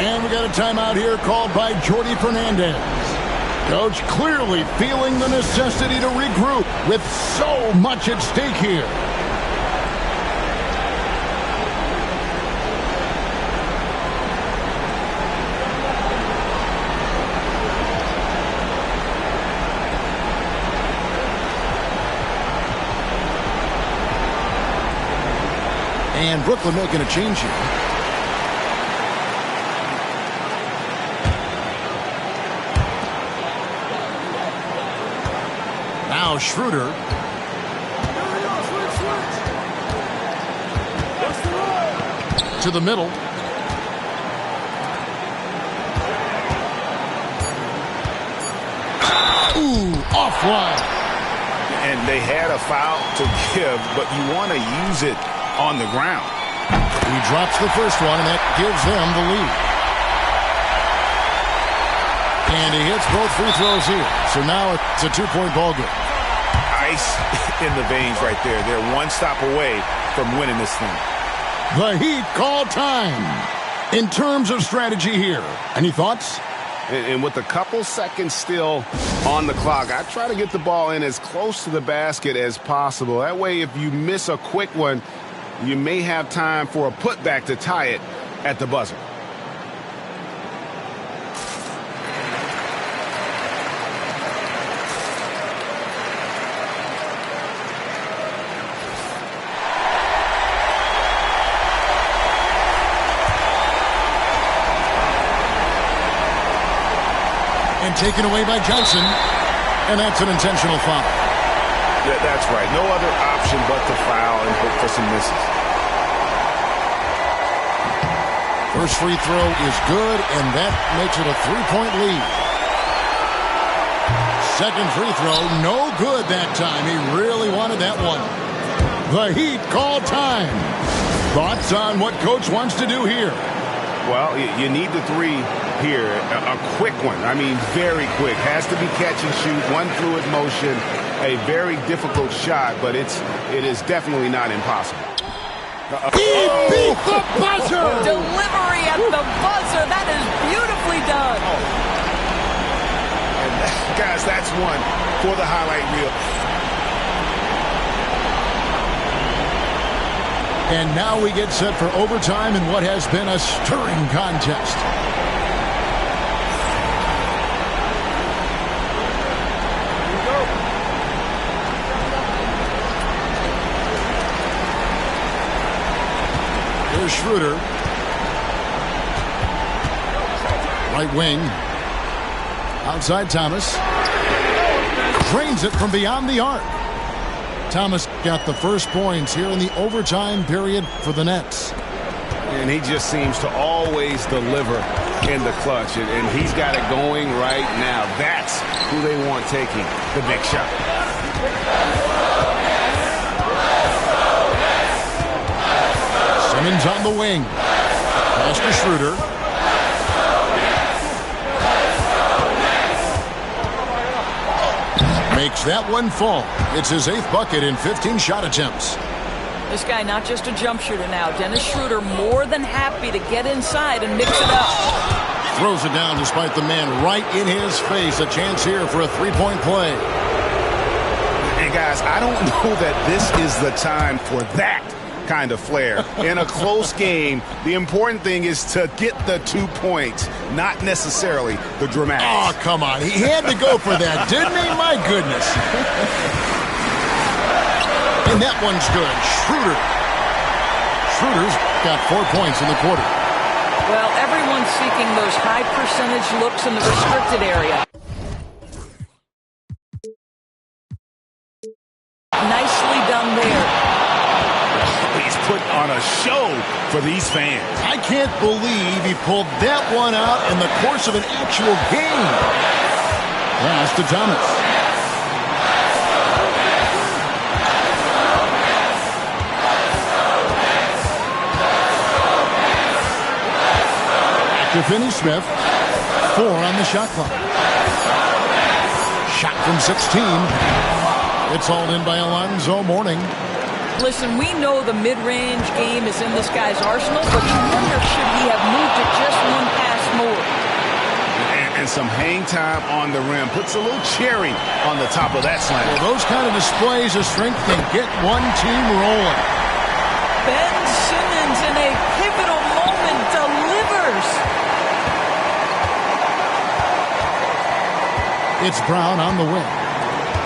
[SPEAKER 6] And we got a timeout here called by Jordi Fernandez. Coach clearly feeling the necessity to regroup with so much at stake here. And Brooklyn making a change here. Now Schroeder. To the middle. Ooh, offline.
[SPEAKER 9] And they had a foul to give, but you want to use it on the ground.
[SPEAKER 6] He drops the first one, and that gives them the lead. And he hits both free throws here. So now it's a two-point ball game.
[SPEAKER 9] Ice in the veins right there. They're one stop away from winning this thing.
[SPEAKER 6] The Heat call time. In terms of strategy here, any thoughts?
[SPEAKER 9] And with a couple seconds still on the clock, I try to get the ball in as close to the basket as possible. That way, if you miss a quick one, you may have time for a putback to tie it at the buzzer.
[SPEAKER 6] And taken away by Johnson. And that's an intentional foul.
[SPEAKER 9] Yeah, that's right. No other option but to foul and hope for some misses.
[SPEAKER 6] First free throw is good, and that makes it a three-point lead. Second free throw, no good that time. He really wanted that one. The Heat call time. Thoughts on what Coach wants to do here?
[SPEAKER 9] Well, you need the three here, a quick one. I mean, very quick. Has to be catch and shoot, one fluid motion, a very difficult shot, but it is definitely not impossible.
[SPEAKER 3] He beat the buzzer!
[SPEAKER 11] Delivery at the buzzer. That is beautifully done.
[SPEAKER 9] And guys, that's one for the highlight reel.
[SPEAKER 6] And now we get set for overtime in what has been a stirring contest. Here's Schroeder. Right wing. Outside Thomas. Drains it from beyond the arc. Thomas got the first points here in the overtime period for the Nets.
[SPEAKER 9] And he just seems to always deliver in the clutch. And he's got it going right now. That's who they want taking the big shot.
[SPEAKER 6] Simmons on the wing. Pass to Schroeder. Makes that one fall. It's his 8th bucket in 15 shot attempts.
[SPEAKER 11] This guy not just a jump shooter now. Dennis Schroeder more than happy to get inside and mix it up.
[SPEAKER 6] Throws it down despite the man right in his face. A chance here for a three-point play.
[SPEAKER 9] And guys, I don't know that this is the time for that kind of flair. In a close game, the important thing is to get the 2 points, not necessarily the dramatics.
[SPEAKER 6] Oh, come on. He had to go for that, didn't he? My goodness. And that one's good. Schroeder's got 4 points in the quarter.
[SPEAKER 11] Well, everyone's seeking those high percentage looks in the restricted area. Nicely done there.
[SPEAKER 9] He's put on a show for these fans.
[SPEAKER 6] I can't believe he pulled that one out in the course of an actual game. Pass to Thomas. Back to Finney-Smith. 4 on the shot clock. Shot from 16. It's hauled in by Alonzo Mourning.
[SPEAKER 11] Listen, we know the mid-range game is in this guy's arsenal, but you wonder should he have moved it just one pass more.
[SPEAKER 9] And some hang time on the rim. Puts a little cherry on the top of that slam.
[SPEAKER 6] Well, those kind of displays of strength can get one team rolling.
[SPEAKER 11] Ben Simmons in a pivotal moment delivers.
[SPEAKER 6] It's Brown on the wing.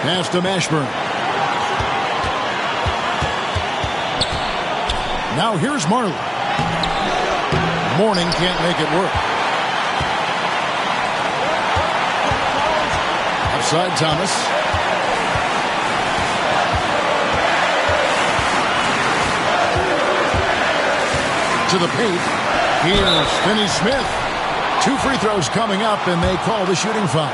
[SPEAKER 6] Pass to Mashburn. Now here's Marley. Mourning can't make it work. Outside Thomas. To the paint. Here's Finney-Smith. 2 free throws coming up, and they call the shooting foul.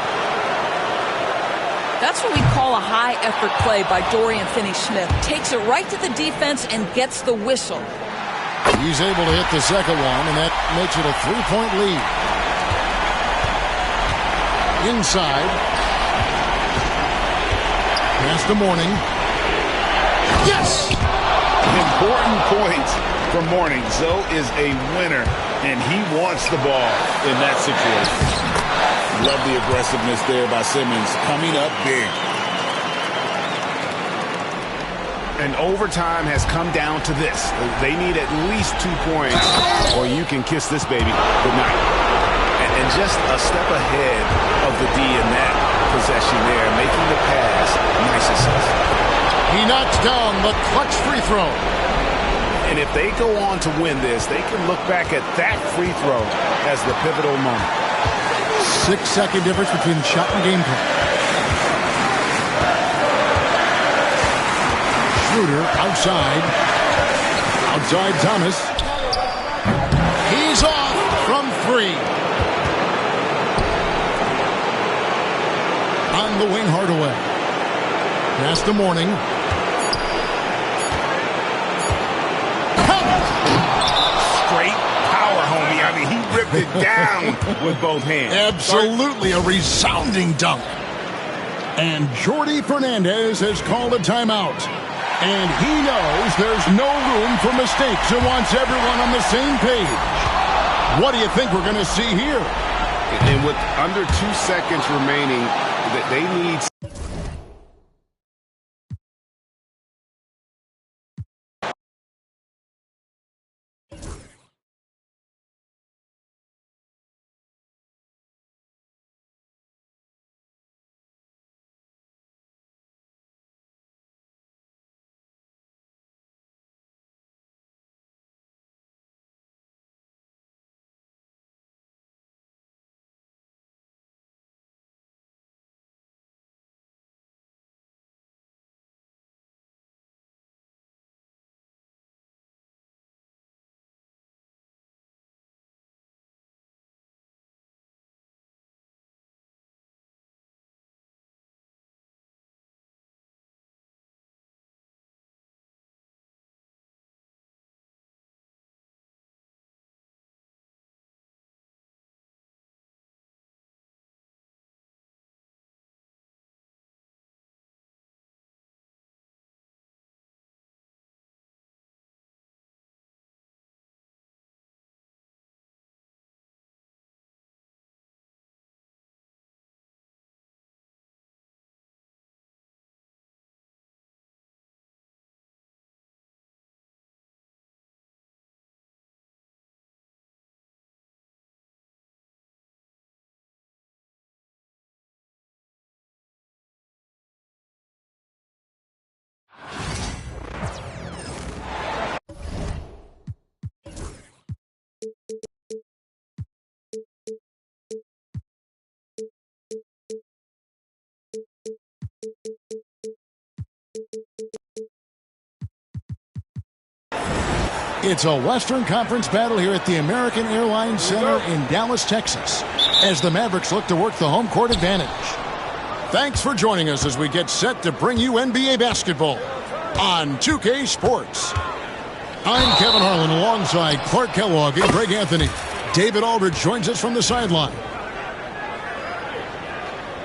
[SPEAKER 11] That's what we call a high-effort play by Dorian Finney-Smith. Takes it right to the defense and gets the whistle.
[SPEAKER 6] He's able to hit the second one, and that makes it a 3-point lead. Inside. Pass to Mourning. Yes!
[SPEAKER 9] Important points for Mourning. Zoe is a winner, and he wants the ball in that situation. Love the aggressiveness there by Simmons, coming up big. And overtime has come down to this. They need at least 2 points, or you can kiss this baby goodnight. And just a step ahead of the D in that possession there, making the pass. Nice assist.
[SPEAKER 6] He knocks down the clutch free throw.
[SPEAKER 9] And if they go on to win this, they can look back at that free throw as the pivotal moment.
[SPEAKER 6] 6-second difference between shot and game clock. Schroeder outside. Outside Thomas. He's off from 3. On the wing, Hardaway. Pass to Mourning.
[SPEAKER 7] ripped it down with both hands.
[SPEAKER 6] Absolutely a resounding dunk. And Jordi Fernandez has called a timeout. And he knows there's no room for mistakes and wants everyone on the same page. What do you think we're going to see here?
[SPEAKER 9] And with under 2 seconds remaining, that they need...
[SPEAKER 6] It's a Western Conference battle here at the American Airlines Center in Dallas, Texas, as the Mavericks look to work the home court advantage. Thanks for joining us as we get set to bring you NBA basketball on 2K Sports. I'm Kevin Harlan alongside Clark Kellogg and Greg Anthony. David Aldridge joins us from the sideline.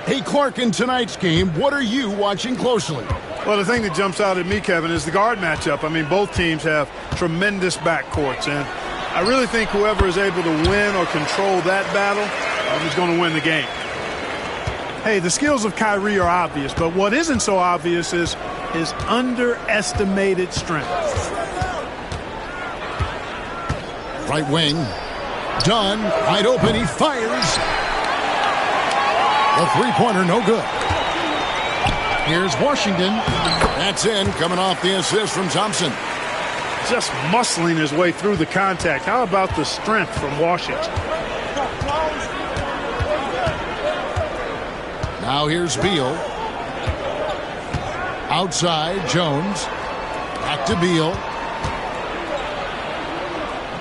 [SPEAKER 6] Hey, Clark, in tonight's game, what are you watching closely?
[SPEAKER 2] Well, the thing that jumps out at me, Kevin, is the guard matchup. I mean, both teams have tremendous backcourts, and I really think whoever is able to win or control that battle is going to win the game. Hey, the skills of Kyrie are obvious, but what isn't so obvious is his underestimated strength.
[SPEAKER 6] Right wing, Dunn, wide open, he fires. The three-pointer, no good. Here's Washington. That's in, coming off the assist from Thompson.
[SPEAKER 2] Just muscling his way through the contact. How about the strength from Washington?
[SPEAKER 6] Now here's Beal. Outside, Jones. Back to Beal.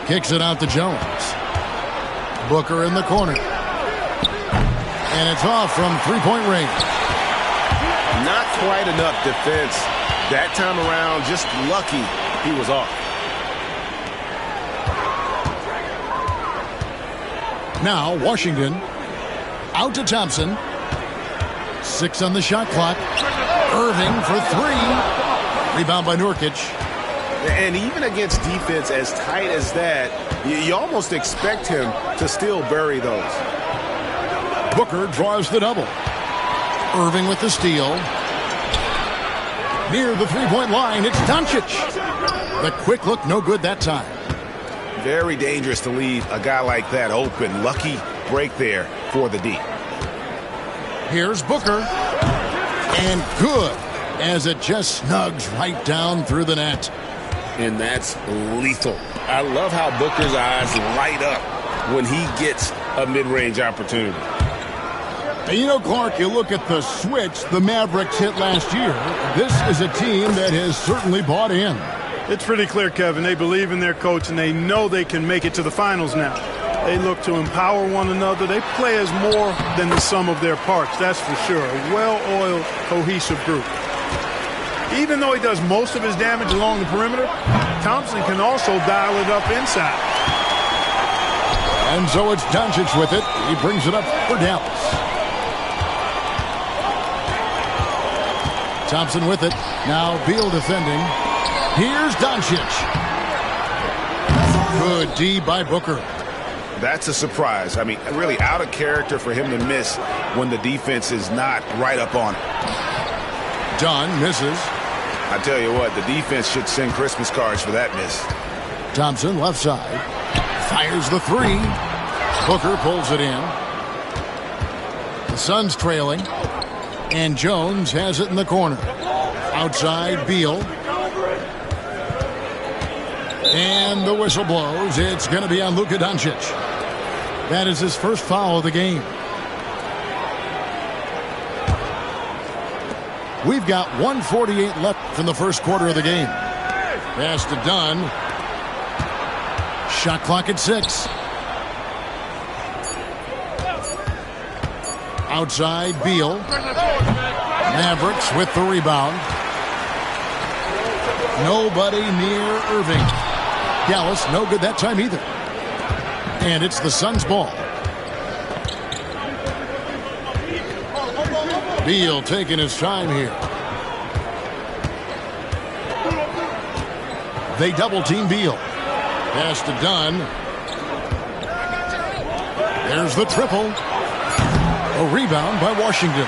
[SPEAKER 6] Kicks it out to Jones. Booker in the corner. And it's off from three-point range.
[SPEAKER 9] Not quite enough defense that time around. Just lucky he was off.
[SPEAKER 6] Now Washington out to Thompson. 6 on the shot clock. Irving for 3. Rebound by Nurkic.
[SPEAKER 9] And even against defense as tight as that, you almost expect him to still bury those.
[SPEAKER 6] Booker draws the double. Irving with the steal. Near the three-point line, it's Doncic. The quick look, no good that time.
[SPEAKER 9] Very dangerous to leave a guy like that open. Lucky break there for the D.
[SPEAKER 6] Here's Booker. And good, as it just snugs right down through the net.
[SPEAKER 9] And that's lethal. I love how Booker's eyes light up when he gets a mid-range opportunity.
[SPEAKER 6] And you know, Clark, you look at the switch the Mavericks hit last year. This is a team that has certainly bought in.
[SPEAKER 2] It's pretty clear, Kevin. They believe in their coach, and they know they can make it to the finals now. They look to empower one another. They play as more than the sum of their parts, that's for sure. A well-oiled, cohesive group. Even though he does most of his damage along the perimeter, Thompson can also dial it up inside.
[SPEAKER 6] And so it's Doncic with it. He brings it up for Dallas. Thompson with it. Now Beal defending. Here's Doncic. Good D by Booker.
[SPEAKER 9] That's a surprise. I mean, really out of character for him to miss when the defense is not right up on it.
[SPEAKER 6] Dunn misses.
[SPEAKER 9] I tell you what, the defense should send Christmas cards for that miss.
[SPEAKER 6] Thompson left side. Fires the three. Booker pulls it in. The Suns trailing. And Jones has it in the corner. Outside, Beal. And the whistle blows. It's going to be on Luka Doncic. That is his first foul of the game. We've got 1:48 left in the first quarter of the game. Pass to Dunn. Shot clock at 6. Outside, Beal. Mavericks with the rebound. Nobody near Irving. Dallas, no good that time either. And it's the Suns' ball. Beal taking his time here. They double-team Beal. Pass to Dunn. There's the triple. A rebound by Washington.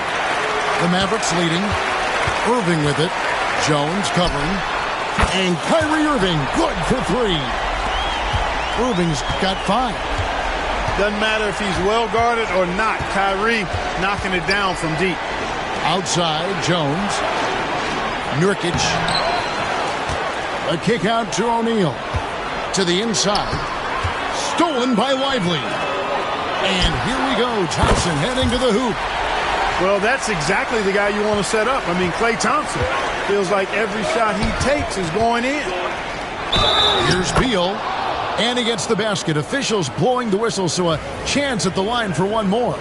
[SPEAKER 6] The Mavericks leading. Irving with it. Jones covering. And Kyrie Irving, good for 3. Irving's got 5.
[SPEAKER 2] Doesn't matter if he's well guarded or not. Kyrie knocking it down from deep.
[SPEAKER 6] Outside, Jones. Nurkic. A kick out to O'Neal. To the inside. Stolen by Lively. And here we go. Thompson heading to the hoop.
[SPEAKER 2] Well, that's exactly the guy you want to set up. I mean, Klay Thompson feels like every shot he takes is going in.
[SPEAKER 6] Here's Beal. And he gets the basket. Officials blowing the whistle, so a chance at the line for one more.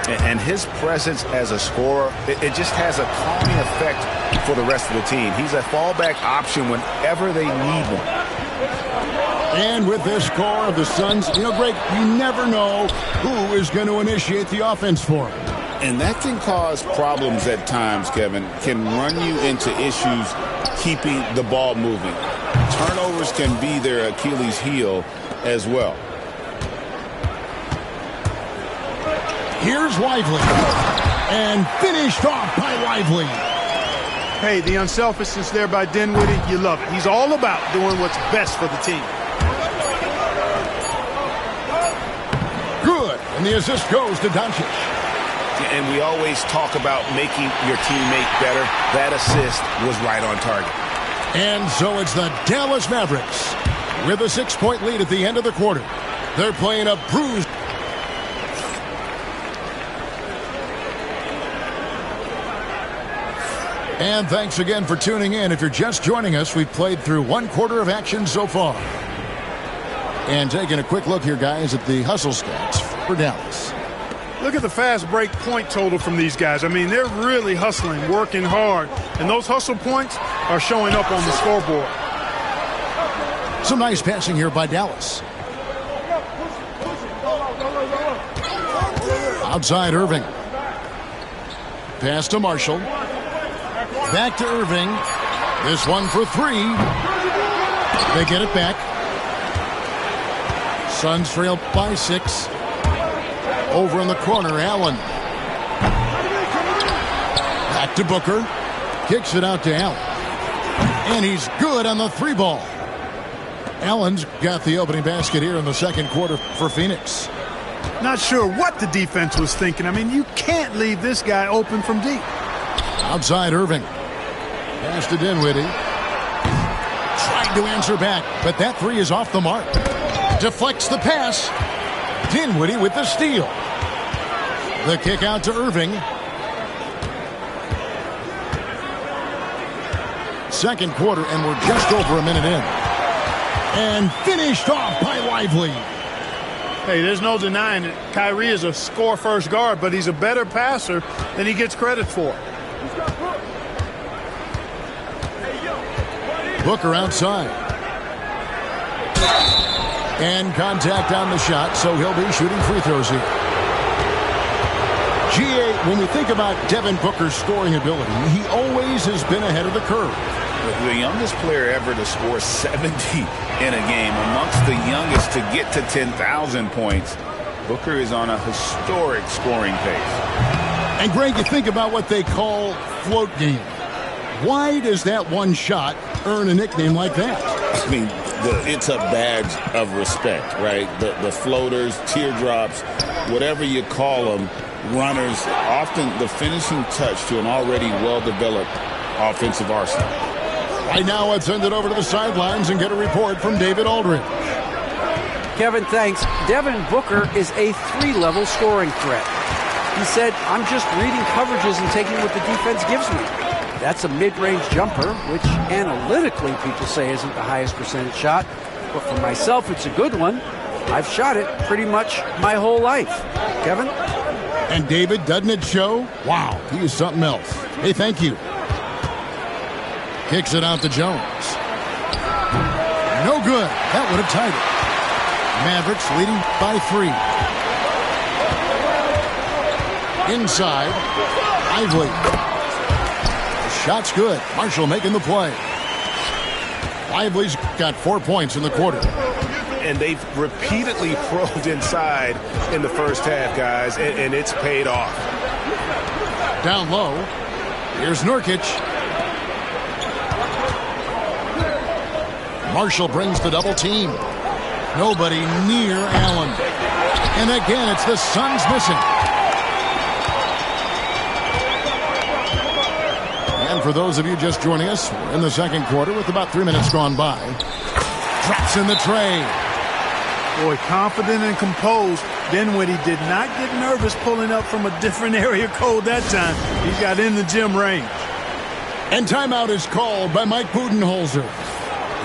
[SPEAKER 9] And his presence as a scorer, it just has a calming effect for the rest of the team. He's a fallback option whenever they need one.
[SPEAKER 6] And with this score of the Suns, Greg, you never know who is going to initiate the offense for him.
[SPEAKER 7] And that can cause problems at times, Kevin. Can run you into issues keeping the ball moving. Turnovers can be their Achilles heel as well.
[SPEAKER 6] Here's Lively. And finished off by Lively.
[SPEAKER 2] Hey, the unselfishness there by Dinwiddie, you love it. He's all about doing what's best for the team.
[SPEAKER 6] Good. And the assist goes to Doncic.
[SPEAKER 9] And we always talk about making your teammate better. That assist was right on target.
[SPEAKER 6] And so it's the Dallas Mavericks with a 6-point lead at the end of the quarter. They're playing a bruised. And thanks again for tuning in. If you're just joining us, we've played through one quarter of action so far. And taking a quick look here, guys, at the hustle stats for Dallas.
[SPEAKER 2] Look at the fast break point total from these guys. I mean, they're really hustling, working hard. And those hustle points are showing up on the scoreboard.
[SPEAKER 6] Some nice passing here by Dallas. Outside Irving. Pass to Marshall. Back to Irving. This one for 3. They get it back. Suns trail by 6. Over in the corner, Allen. Back to Booker. Kicks it out to Allen. And he's good on the 3 ball. Allen's got the opening basket here in the second quarter for Phoenix.
[SPEAKER 2] Not sure what the defense was thinking. I mean, you can't leave this guy open from deep.
[SPEAKER 6] Outside Irving. Pass to Dinwiddie. Trying to answer back, but that 3 is off the mark. Deflects the pass. Dinwiddie with the steal. The kick out to Irving. Second quarter, and we're just over a minute in. And finished off by Lively.
[SPEAKER 2] Hey, there's no denying it. Kyrie is a score-first guard, but he's a better passer than he gets credit for.
[SPEAKER 6] Booker outside. And contact on the shot, so he'll be shooting free throws here. GA, when we think about Devin Booker's scoring ability, he always has been ahead of the curve.
[SPEAKER 7] The youngest player ever to score 70 in a game, amongst the youngest to get to 10,000 points. Booker is on a historic scoring pace.
[SPEAKER 6] And Greg, you think about what they call float game. Why does that one shot earn a nickname like that?
[SPEAKER 7] I mean, it's a badge of respect, right? The floaters, teardrops, whatever you call them, runners, often the finishing touch to an already well-developed offensive arsenal.
[SPEAKER 6] Right now, let's send it over to the sidelines and get a report from David Aldridge.
[SPEAKER 10] Kevin, thanks. Devin Booker is a 3-level scoring threat. He said, I'm just reading coverages and taking what the defense gives me. That's a mid-range jumper, which analytically people say isn't the highest percentage shot. But for myself, it's a good one. I've shot it pretty much my whole life. Kevin?
[SPEAKER 6] And David, doesn't it show? Wow, he is something else. Hey, thank you. Kicks it out to Jones. No good. That would have tied it. Mavericks leading by 3. Inside. Lively. Shot's good. Marshall making the play. Lively's got 4 points in the quarter.
[SPEAKER 9] And they've repeatedly probed inside in the first half, guys, and it's paid off.
[SPEAKER 6] Down low. Here's Nurkic. Marshall brings the double team. Nobody near Allen. And again, it's the Suns missing. And for those of you just joining us, we're in the second quarter with about 3 minutes gone by. Drops in the tray.
[SPEAKER 2] Boy, confident and composed. Then when he did not get nervous pulling up from a different area code that time, he got in the gym range.
[SPEAKER 6] And timeout is called by Mike Budenholzer.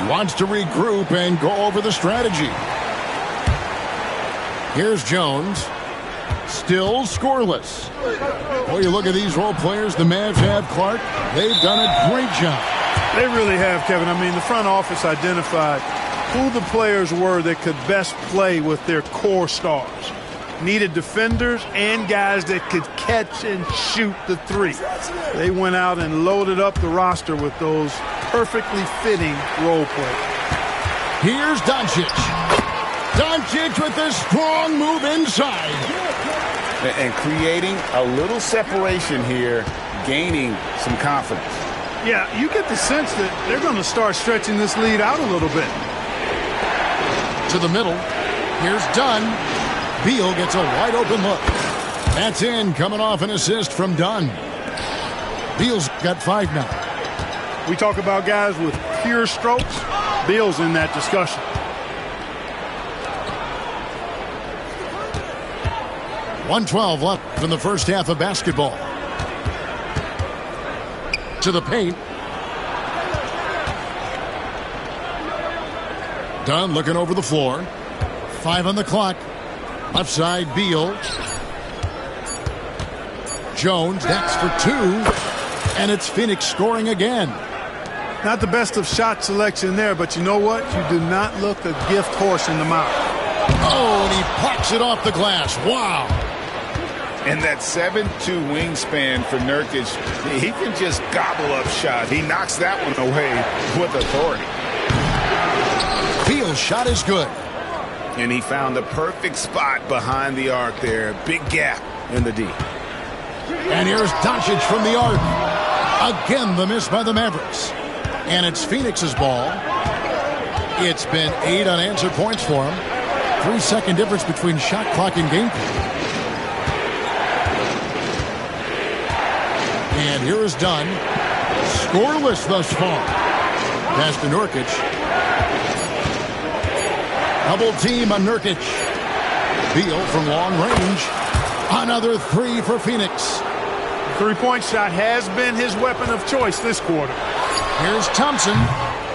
[SPEAKER 6] He wants to regroup and go over the strategy. Here's Jones. Still scoreless. Boy, you look at these role players the Mavs have, Clark. They've done a great job.
[SPEAKER 2] They really have, Kevin. I mean, the front office identified who the players were that could best play with their core stars. Needed defenders and guys that could catch and shoot the three. They went out and loaded up the roster with those perfectly fitting role players.
[SPEAKER 6] Here's Doncic. Doncic with a strong move inside.
[SPEAKER 7] And creating a little separation here, gaining some confidence.
[SPEAKER 2] Yeah, you get the sense that they're going to start stretching this lead out a little bit.
[SPEAKER 6] To the middle. Here's Dunn. Beal gets a wide open look. That's in, coming off an assist from Dunn. Beal's got 5 now.
[SPEAKER 2] We talk about guys with pure strokes. Beal's in that discussion.
[SPEAKER 6] .112 left in the first half of basketball. To the paint. Dunn looking over the floor. 5 on the clock. Left side, Beal. Jones, that's for 2. And it's Phoenix scoring again.
[SPEAKER 2] Not the best of shot selection there, but you know what? You do not look a gift horse in the mouth.
[SPEAKER 6] Oh, and he plucks it off the glass. Wow.
[SPEAKER 7] And that 7'2" wingspan for Nurkic, he can just gobble up shots. He knocks that one away with authority.
[SPEAKER 6] Beal's shot is good.
[SPEAKER 9] And he found the perfect spot behind the arc there. Big gap in the D.
[SPEAKER 6] And here's Doncic from the arc. Again, the miss by the Mavericks. And it's Phoenix's ball. It's been 8 unanswered points for him. 3-second difference between shot clock and game clock. And here is Dunn. Scoreless thus far. Pass to Nurkic. Double team on Nurkic. Beal from long range. Another 3 for Phoenix.
[SPEAKER 2] Three-point shot has been his weapon of choice this quarter.
[SPEAKER 6] Here's Thompson.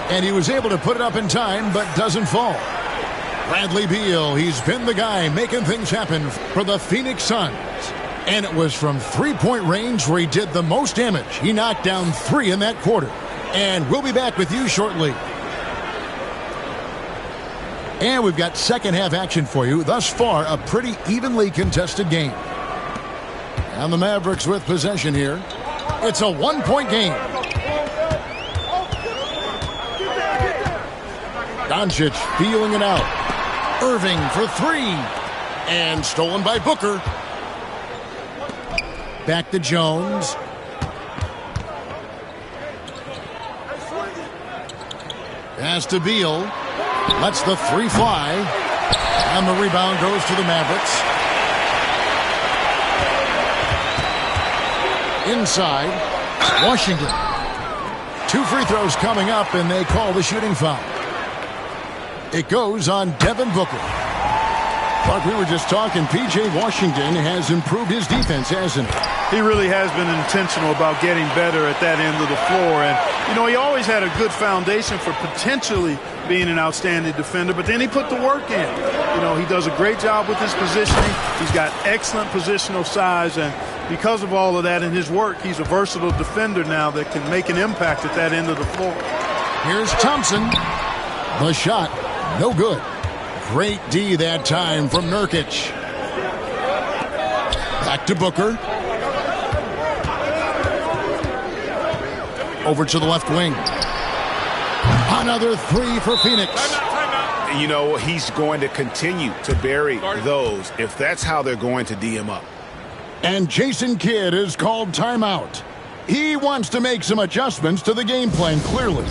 [SPEAKER 6] And he was able to put it up in time, but doesn't fall. Bradley Beal, he's been the guy making things happen for the Phoenix Suns. And it was from three-point range where he did the most damage. He knocked down 3 in that quarter. And we'll be back with you shortly. And we've got second half action for you. Thus far, a pretty evenly contested game. And the Mavericks with possession here. It's a one-point game. Doncic feeling it out. Irving for three. And stolen by Booker. Back to Jones. Pass to Beal. Lets the three fly. And the rebound goes to the Mavericks. Inside. Washington. 2 free throws coming up, and they call the shooting foul. It goes on Devin Booker. Clark, we were just talking. P.J. Washington has improved his defense, hasn't he?
[SPEAKER 2] He really has been intentional about getting better at that end of the floor. And, you know, he always had a good foundation for potentially being an outstanding defender, but then he put the work in. You know, he does a great job with his positioning. He's got excellent positional size, and because of all of that in his work, he's a versatile defender now that can make an impact at that end of the floor.
[SPEAKER 6] Here's Thompson. The shot, no good. Great D that time from Nurkic. Back to Booker. Over to the left wing. Another three for Phoenix.
[SPEAKER 9] You know, he's going to continue to bury those if that's how they're going to D him up.
[SPEAKER 6] And Jason Kidd is called timeout. He wants to make some adjustments to the game plan, clearly.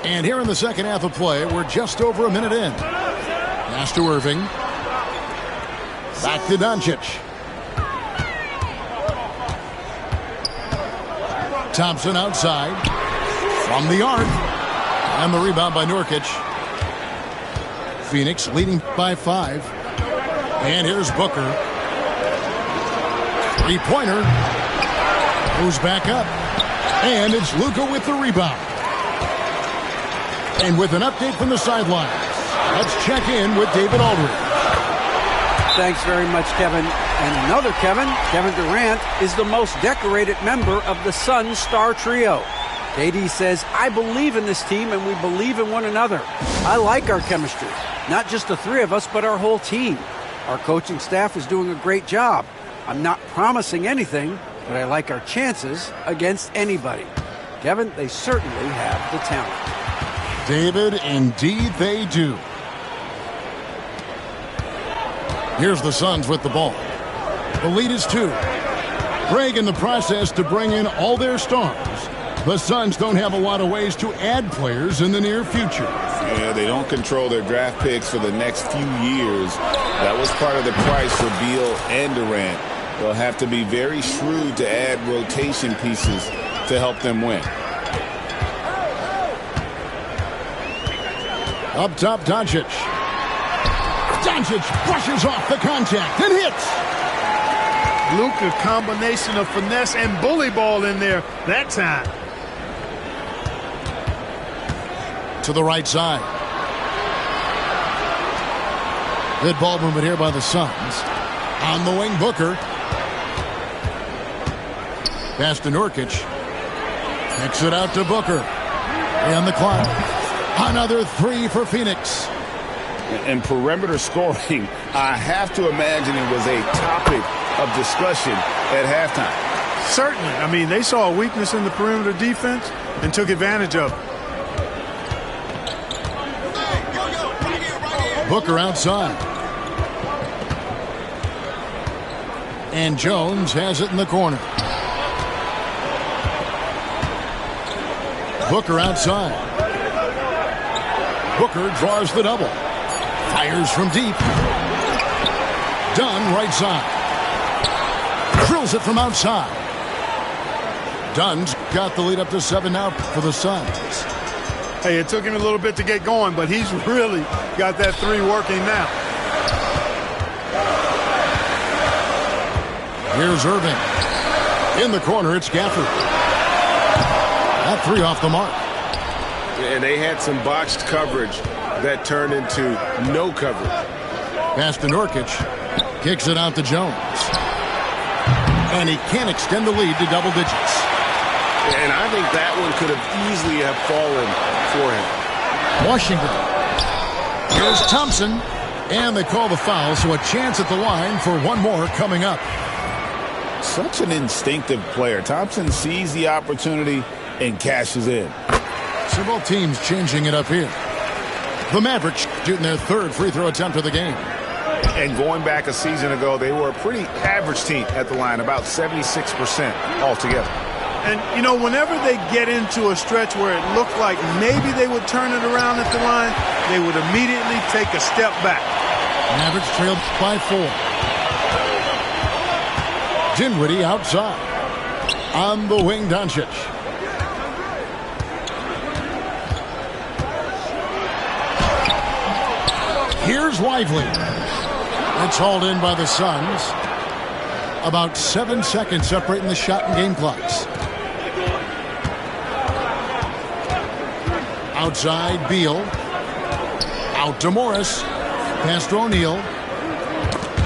[SPEAKER 6] And here in the second half of play, we're just over a minute in. Pass to Irving. Back to Doncic. Thompson outside. From the arc. And the rebound by Nurkic. Phoenix leading by 5. And here's Booker. Three-pointer. Goes back up. And it's Luka with the rebound. And with an update from the sidelines, let's check in with David Aldridge.
[SPEAKER 10] Thanks very much, Kevin. And another Kevin Durant, is the most decorated member of the Suns star trio. KD says, I believe in this team and we believe in one another. I like our chemistry. Not just the three of us, but our whole team. Our coaching staff is doing a great job. I'm not promising anything, but I like our chances against anybody. Kevin, they certainly have the talent.
[SPEAKER 6] David, indeed they do. Here's the Suns with the ball. The lead is 2. Greg in the process to bring in all their stars. The Suns don't have a lot of ways to add players in the near future.
[SPEAKER 7] Yeah, they don't control their draft picks for the next few years. That was part of the price for Beal and Durant. They'll have to be very shrewd to add rotation pieces to help them win.
[SPEAKER 6] Up top, Doncic. Doncic brushes off the contact and hits.
[SPEAKER 2] Luka, combination of finesse and bully ball in there that time.
[SPEAKER 6] To the right side. Good ball movement here by the Suns. On the wing, Booker. Pass to Nurkic. Kicks it out to Booker. And the clock. Another three for Phoenix.
[SPEAKER 7] And perimeter scoring, I have to imagine it was a topic of discussion at halftime.
[SPEAKER 2] Certainly. I mean, they saw a weakness in the perimeter defense and took advantage of it.
[SPEAKER 6] Booker outside. And Jones has it in the corner. Booker outside. Booker draws the double. Fires from deep. Dunn right side. Drills it from outside. Dunn's got the lead up to 7 now for the Suns.
[SPEAKER 2] Hey, it took him a little bit to get going, but he's really got that three working now.
[SPEAKER 6] Here's Irving. In the corner, it's Gafford. That three off the mark.
[SPEAKER 9] And they had some botched coverage that turned into no coverage.
[SPEAKER 6] Pass to Nurkic. Kicks it out to Jones. And he can't extend the lead to double digits.
[SPEAKER 9] And I think that one could have easily have fallen for him.
[SPEAKER 6] Washington. Here's Thompson. And they call the foul, so a chance at the line for one more coming up.
[SPEAKER 7] Such an instinctive player. Thompson sees the opportunity and cashes in.
[SPEAKER 6] Several teams changing it up here. The Mavericks shooting their third free throw attempt of the game.
[SPEAKER 9] And going back a season ago, they were a pretty average team at the line, about 76% altogether.
[SPEAKER 2] And, you know, whenever they get into a stretch where it looked like maybe they would turn it around at the line, they would immediately take a step back.
[SPEAKER 6] Mavericks trailed by 4. Dinwiddie outside. On the wing, Doncic. Here's Lively. It's hauled in by the Suns. About 7 seconds separating the shot and game clocks. Outside, Beal. Out to Morris. Pass to O'Neal.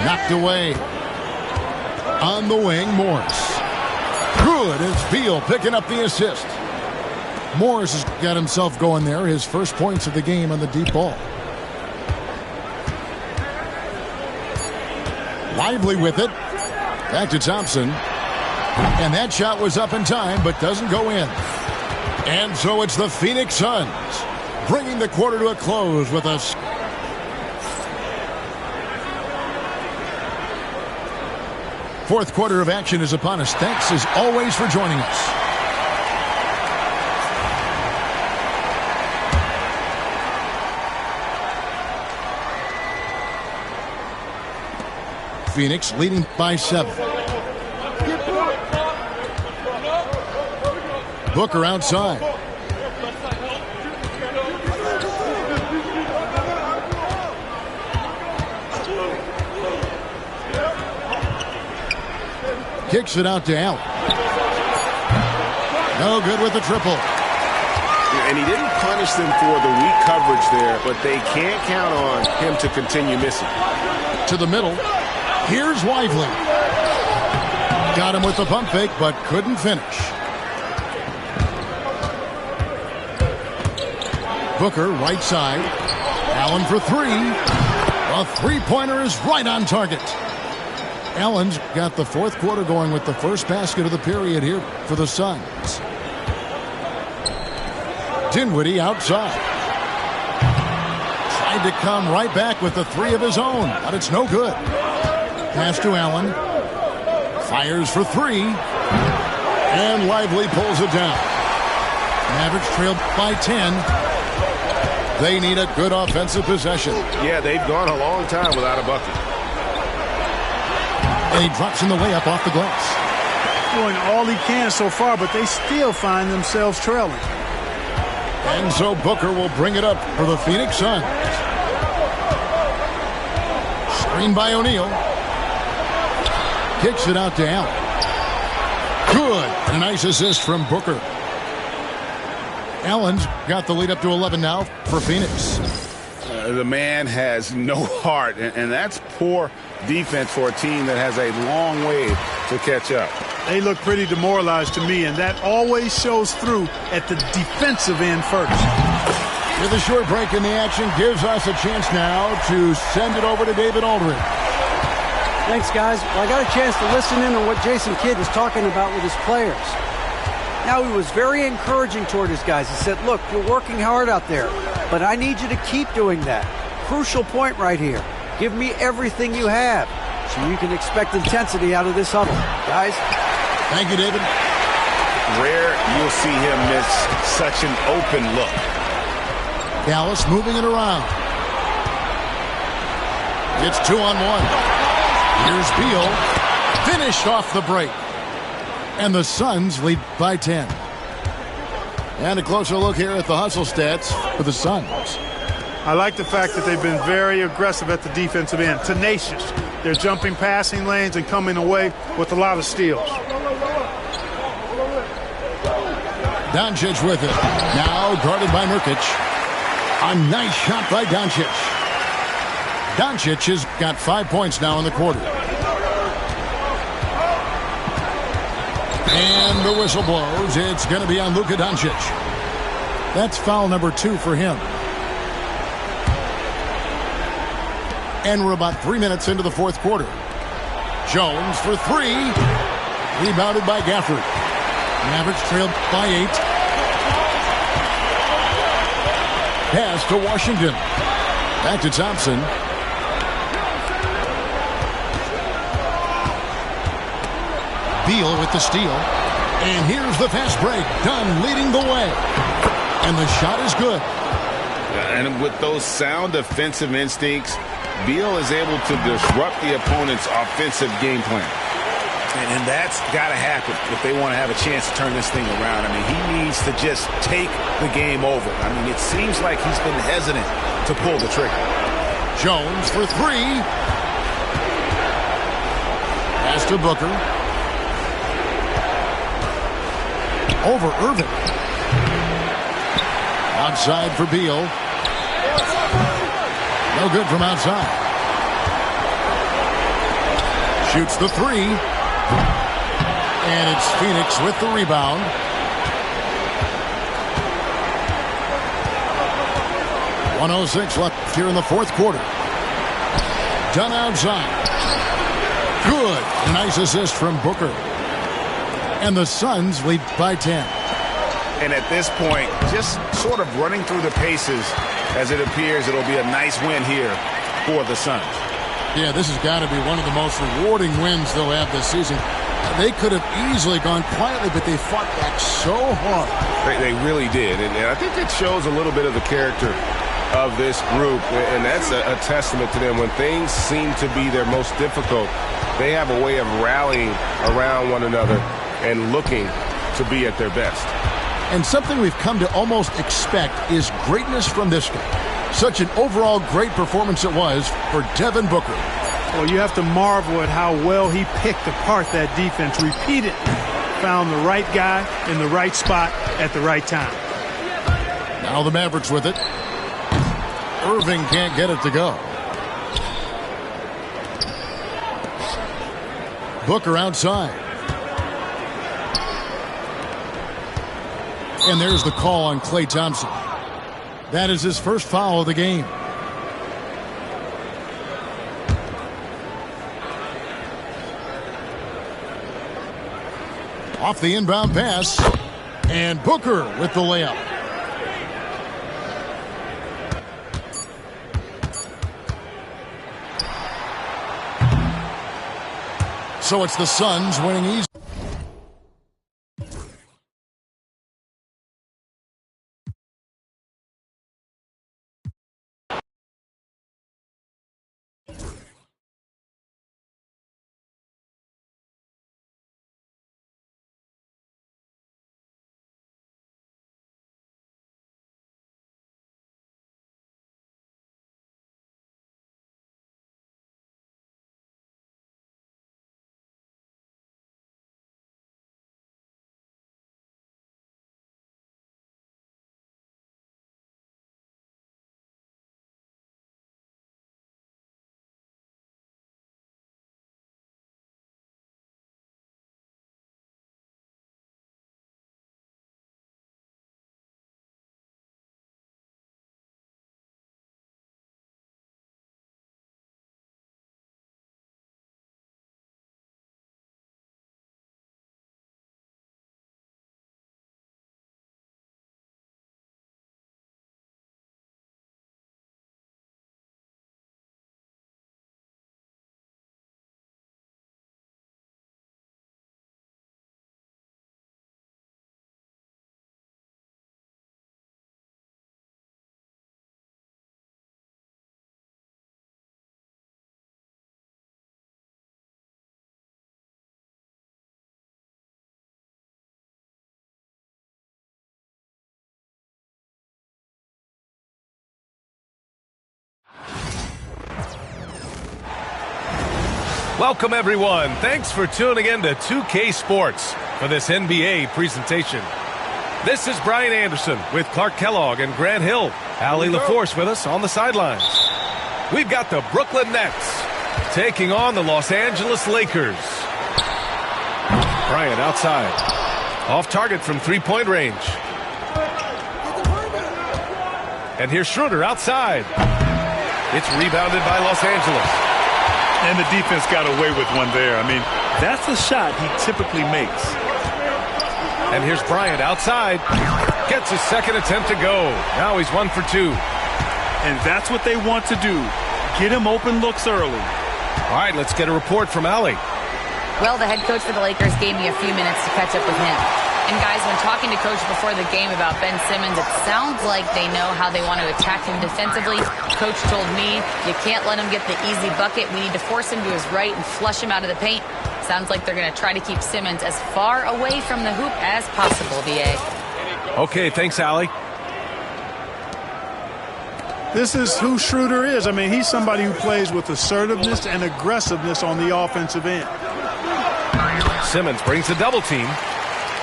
[SPEAKER 6] Knocked away. On the wing, Morris. Good as Beal picking up the assist. Morris has got himself going there. His first points of the game on the deep ball. Lively with it. Back to Thompson. And that shot was up in time, but doesn't go in. And so it's the Phoenix Suns bringing the quarter to a close with a... Fourth quarter of action is upon us. Thanks as always for joining us. Phoenix leading by 7. Booker outside. Kicks it out to Allen. No good with the triple.
[SPEAKER 9] And he didn't punish them for the weak coverage there, but they can't count on him to continue missing.
[SPEAKER 6] To the middle. Here's Lively. Got him with the pump fake, but couldn't finish. Booker, right side. Allen for 3. A three-pointer is right on target. Allen's got the fourth quarter going with the first basket of the period here for the Suns. Dinwiddie outside. Tried to come right back with the 3 of his own, but it's no good. Pass to Allen. Fires for 3. And Lively pulls it down. Mavericks trailed by 10. They need a good offensive possession.
[SPEAKER 9] Yeah, they've gone a long time without a bucket.
[SPEAKER 6] And he drops in the layup off the glass.
[SPEAKER 2] Doing all he can so far, but they still find themselves trailing.
[SPEAKER 6] And so Booker will bring it up for the Phoenix Suns. Screen by O'Neal. Kicks it out to Allen. Good. A nice assist from Booker. Allen's got the lead up to 11 now for Phoenix.
[SPEAKER 9] The man has no heart, and that's poor defense for a team that has a long way to catch up.
[SPEAKER 2] They look pretty demoralized to me, and that always shows through at the defensive end first.
[SPEAKER 6] With a short break in the action, gives us a chance now to send it over to David Aldridge.
[SPEAKER 10] Thanks, guys. Well, I got a chance to listen in on what Jason Kidd was talking about with his players. Now, he was very encouraging toward his guys. He said, look, you're working hard out there, but I need you to keep doing that. Crucial point right here. Give me everything you have so you can expect intensity out of this huddle. Guys?
[SPEAKER 6] Thank you, David.
[SPEAKER 9] Rare you'll see him miss such an open look.
[SPEAKER 6] Dallas moving it around. It's 2-on-1. Here's Beal. Finished off the break. And the Suns lead by 10. And a closer look here at the hustle stats for the Suns.
[SPEAKER 2] I like the fact that they've been very aggressive at the defensive end. Tenacious. They're jumping passing lanes and coming away with a lot of steals.
[SPEAKER 6] Doncic with it. Now guarded by Nurkic. A nice shot by Doncic. Doncic has got 5 points now in the quarter. And the whistle blows. It's going to be on Luka Doncic. That's foul number 2 for him. And we're about 3 minutes into the fourth quarter. Jones for 3. Rebounded by Gafford. Mavericks trailed by 8. Pass to Washington. Back to Thompson. Beal with the steal. And here's the fast break. Dunn leading the way. And the shot is good.
[SPEAKER 9] And with those sound defensive instincts, Beal is able to disrupt the opponent's offensive game plan.
[SPEAKER 12] And that's got to happen if they want to have a chance to turn this thing around. I mean, he needs to just take the game over. I mean, it seems like he's been hesitant to pull the trigger.
[SPEAKER 6] Jones for 3. Pass to Booker. Over Irving. Outside for Beal. No good from outside. Shoots the 3. And it's Phoenix with the rebound. .106 left here in the fourth quarter. Dunn outside. Good. Nice assist from Booker. And the Suns lead by 10.
[SPEAKER 9] And at this point, just sort of running through the paces as it appears it'll be a nice win here for the Suns.
[SPEAKER 6] Yeah, this has got to be one of the most rewarding wins they'll have this season. They could have easily gone quietly, but they fought back so hard.
[SPEAKER 9] They really did. And I think it shows a little bit of the character of this group. And that's a testament to them. When things seem to be their most difficult, they have a way of rallying around one another and looking to be at their best.
[SPEAKER 6] And something we've come to almost expect is greatness from this guy. Such an overall great performance it was for Devin Booker.
[SPEAKER 13] Well, you have to marvel at how well he picked apart that defense repeatedly. Found the right guy in the right spot at the right time.
[SPEAKER 6] Now the Mavericks with it. Irving can't get it to go. Booker outside. And there's the call on Klay Thompson. That is his first foul of the game. Off the inbound pass. And Booker with the layup. So it's the Suns winning easy.
[SPEAKER 1] Welcome, everyone. Thanks for tuning in to 2K Sports for this NBA presentation. This is Brian Anderson with Clark Kellogg and Grant Hill. Allie LaForce with us on the sidelines. We've got the Brooklyn Nets taking on the Los Angeles Lakers. Bryant outside. Off target from three-point range. And here's Schroeder outside. It's rebounded by Los Angeles.
[SPEAKER 2] And the defense got away with one there. I mean, that's a shot he typically makes.
[SPEAKER 1] And here's Bryant outside. Gets his second attempt to go. Now he's 1 for 2.
[SPEAKER 2] And that's what they want to do. Get him open looks early.
[SPEAKER 1] All right, let's get a report from Allie.
[SPEAKER 4] Well, the head coach for the Lakers gave me a few minutes to catch up with him. And guys, when talking to Coach before the game about Ben Simmons, it sounds like they know how they want to attack him defensively. Coach told me, you can't let him get the easy bucket. We need to force him to his right and flush him out of the paint. Sounds like they're going to try to keep Simmons as far away from the hoop as possible, VA.
[SPEAKER 1] Okay, thanks, Allie.
[SPEAKER 13] This is who Schroeder is. I mean, he's somebody who plays with assertiveness and aggressiveness on the offensive end.
[SPEAKER 1] Simmons brings the double team.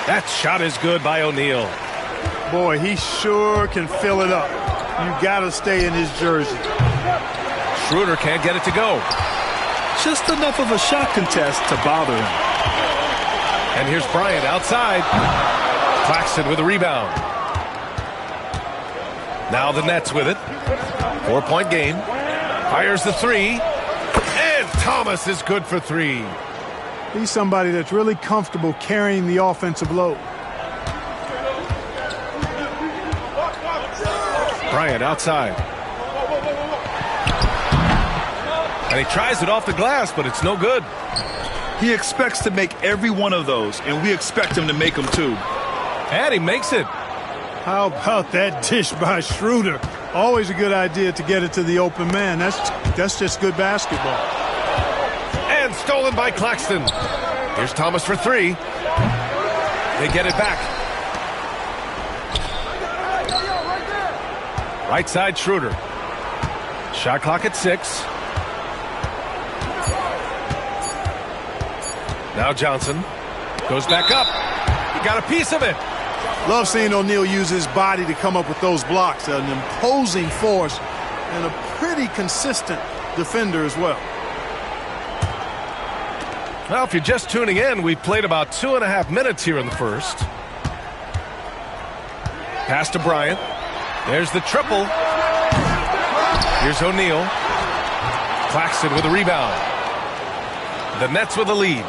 [SPEAKER 1] That shot is good by O'Neal.
[SPEAKER 13] Boy, he sure can fill it up. You got to stay in his jersey.
[SPEAKER 1] Schroeder can't get it to go.
[SPEAKER 2] Just enough of a shot contest to bother him.
[SPEAKER 1] And here's Bryant outside. Claxton with a rebound. Now the Nets with it. 4-point game. Fires the three. And Thomas is good for 3.
[SPEAKER 13] He's somebody that's really comfortable carrying the offensive load.
[SPEAKER 1] Bryant outside. And he tries it off the glass, but it's no good.
[SPEAKER 2] He expects to make every one of those, and we expect him to make them too.
[SPEAKER 1] And he makes it.
[SPEAKER 13] How about that dish by Schroeder? Always a good idea to get it to the open man. That's just good basketball.
[SPEAKER 1] And stolen by Claxton. Here's Thomas for 3. They get it back. Right side Schroeder. Shot clock at 6. Now Johnson goes back up. He got a piece of it.
[SPEAKER 13] Love seeing O'Neal use his body to come up with those blocks. An imposing force and a pretty consistent defender as well.
[SPEAKER 1] Well, if you're just tuning in, we played about 2.5 minutes here in the first. Pass to Bryant. There's the triple. Here's O'Neal. Claxton with a rebound. The Nets with the lead.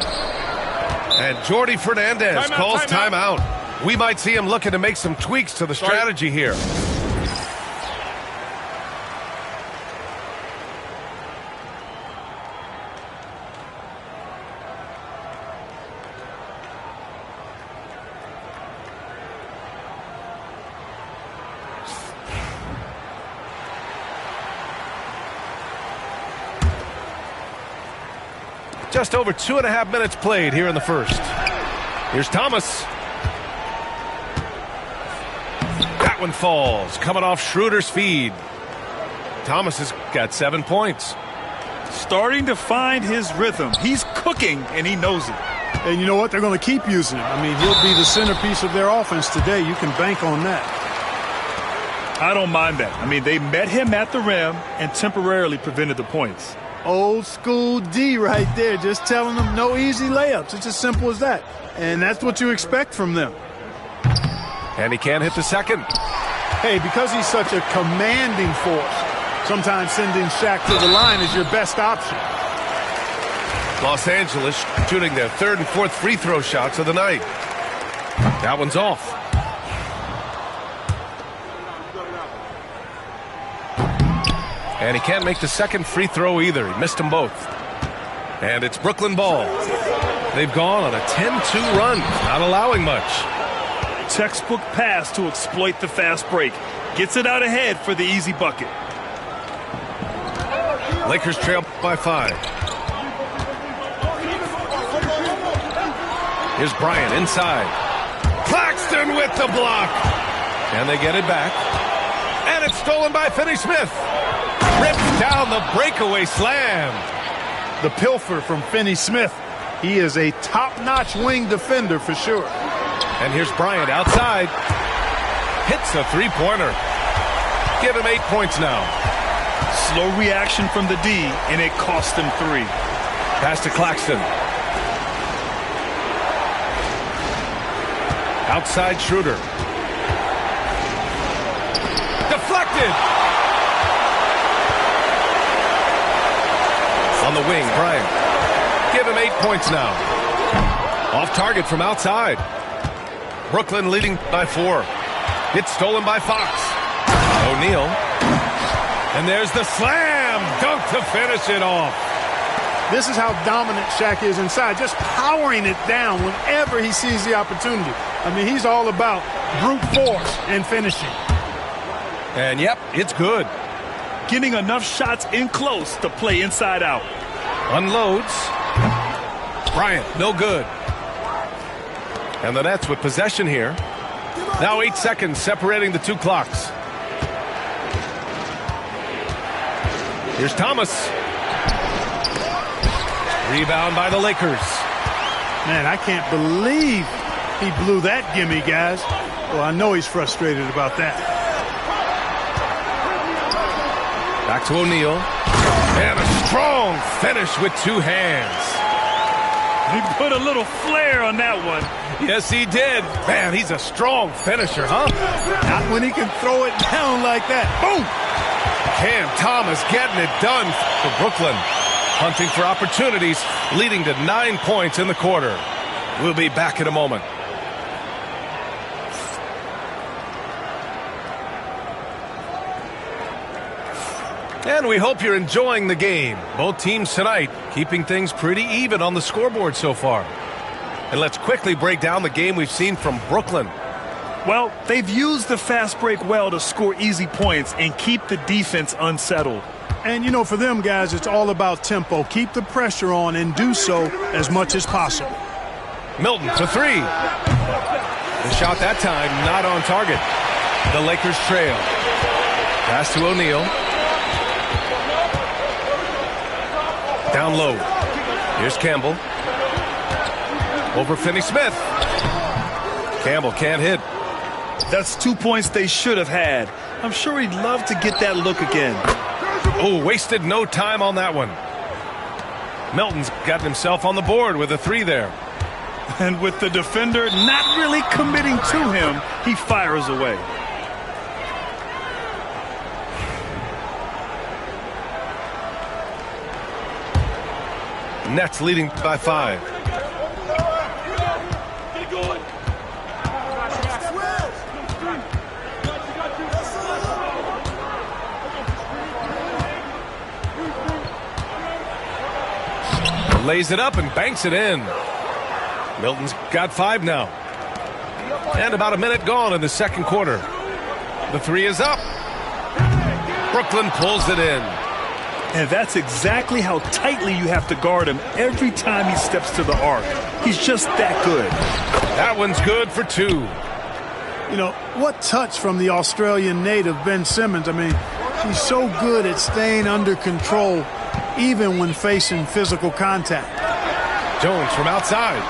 [SPEAKER 1] And Jordi Fernandez calls timeout. We might see him looking to make some tweaks to the strategy here. Just over 2.5 minutes played here in the first. Here's Thomas. That one falls, coming off Schroeder's feed. Thomas has got 7 points.
[SPEAKER 2] Starting to find his rhythm. He's cooking, and he knows it.
[SPEAKER 13] And you know what? They're going to keep using him. I mean, he'll be the centerpiece of their offense today. You can bank on that.
[SPEAKER 2] I don't mind that. I mean, they met him at the rim and temporarily prevented the points.
[SPEAKER 13] Old school D right there, just telling them no easy layups. It's as simple as that. And that's what you expect from them.
[SPEAKER 1] And he can't hit the second.
[SPEAKER 13] Hey, because he's such a commanding force, sometimes sending Shaq to the line is your best option.
[SPEAKER 1] Los Angeles shooting their 3rd and 4th free throw shots of the night. That one's off. And he can't make the second free throw either. He missed them both. And it's Brooklyn ball. They've gone on a 10-2 run, not allowing much.
[SPEAKER 2] Textbook pass to exploit the fast break. Gets it out ahead for the easy bucket.
[SPEAKER 1] Lakers trail by 5. Here's Bryant inside. Claxton with the block. And they get it back. And it's stolen by Finney-Smith. Rips down the breakaway slam.
[SPEAKER 13] The pilfer from Finney-Smith. He is a top-notch wing defender for sure.
[SPEAKER 1] And here's Bryant outside. Hits a three-pointer. Give him 8 points now.
[SPEAKER 2] Slow reaction from the D, and it cost him 3.
[SPEAKER 1] Pass to Claxton. Outside Schroeder. Deflected. On the wing, Bryant. Give him 8 points now. Off target from outside. Brooklyn leading by 4. It's stolen by Fox. O'Neal. And there's the slam dunk to finish it off.
[SPEAKER 13] This is how dominant Shaq is inside, just powering it down whenever he sees the opportunity. I mean, he's all about brute force and finishing.
[SPEAKER 1] And yep, it's good.
[SPEAKER 2] Getting enough shots in close to play inside out.
[SPEAKER 1] Unloads. Bryant, no good. And the Nets with possession here. Now 8 seconds separating the 2 clocks. Here's Thomas. Rebound by the Lakers.
[SPEAKER 13] Man, I can't believe he blew that gimme, guys. Well, I know he's frustrated about that.
[SPEAKER 1] Back to O'Neal. And a strong finish with 2 hands.
[SPEAKER 2] He put a little flair on that one.
[SPEAKER 1] Yes, he did. Man, he's a strong finisher, huh?
[SPEAKER 13] Not when he can throw it down like that. Boom!
[SPEAKER 1] Cam Thomas getting it done for Brooklyn. Hunting for opportunities, leading to 9 points in the quarter. We'll be back in a moment. And we hope you're enjoying the game. Both teams tonight keeping things pretty even on the scoreboard so far. And let's quickly break down the game we've seen from Brooklyn.
[SPEAKER 2] Well, they've used the fast break well to score easy points and keep the defense unsettled.
[SPEAKER 13] And, you know, for them guys, it's all about tempo. Keep the pressure on and do so as much as possible.
[SPEAKER 1] Milton for 3. The shot that time not on target. The Lakers trail. Pass to O'Neal. Down low. Here's Campbell. Over Finney-Smith. Campbell can't hit.
[SPEAKER 2] That's 2 points they should have had. I'm sure he'd love to get that look again.
[SPEAKER 1] Oh, wasted no time on that one. Milton's got himself on the board with a 3 there.
[SPEAKER 2] And with the defender not really committing to him, he fires away.
[SPEAKER 1] Nets leading by 5. Lays it up and banks it in. Milton's got 5 now. And about a minute gone in the second quarter. The 3 is up. Brooklyn pulls it in.
[SPEAKER 2] And that's exactly how tightly you have to guard him every time he steps to the arc. He's just that good.
[SPEAKER 1] That one's good for 2.
[SPEAKER 13] You know, what touch from the Australian native, Ben Simmons. I mean, he's so good at staying under control, even when facing physical contact.
[SPEAKER 1] Jones from outside.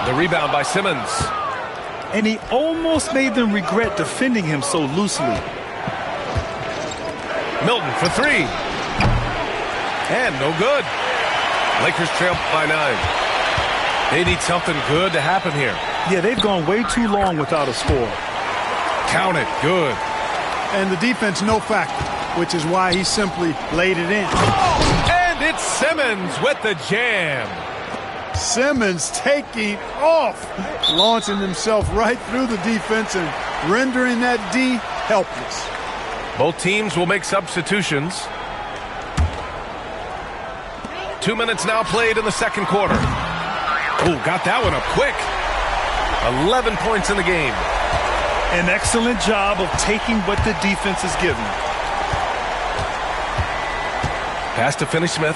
[SPEAKER 1] The rebound by Simmons.
[SPEAKER 2] And he almost made them regret defending him so loosely.
[SPEAKER 1] Milton for 3. And no good. Lakers trail by 9. They need something good to happen here.
[SPEAKER 2] Yeah, they've gone way too long without a score.
[SPEAKER 1] Count it. Good.
[SPEAKER 13] And the defense no factor, which is why he simply laid it in.
[SPEAKER 1] And it's Simmons with the jam.
[SPEAKER 13] Simmons taking off, launching himself right through the defense and rendering that D helpless.
[SPEAKER 1] Both teams will make substitutions. 2 minutes now played in the second quarter. Oh, got that one up quick. 11 points in the game.
[SPEAKER 2] An excellent job of taking what the defense is giving.
[SPEAKER 1] Pass to Finney-Smith.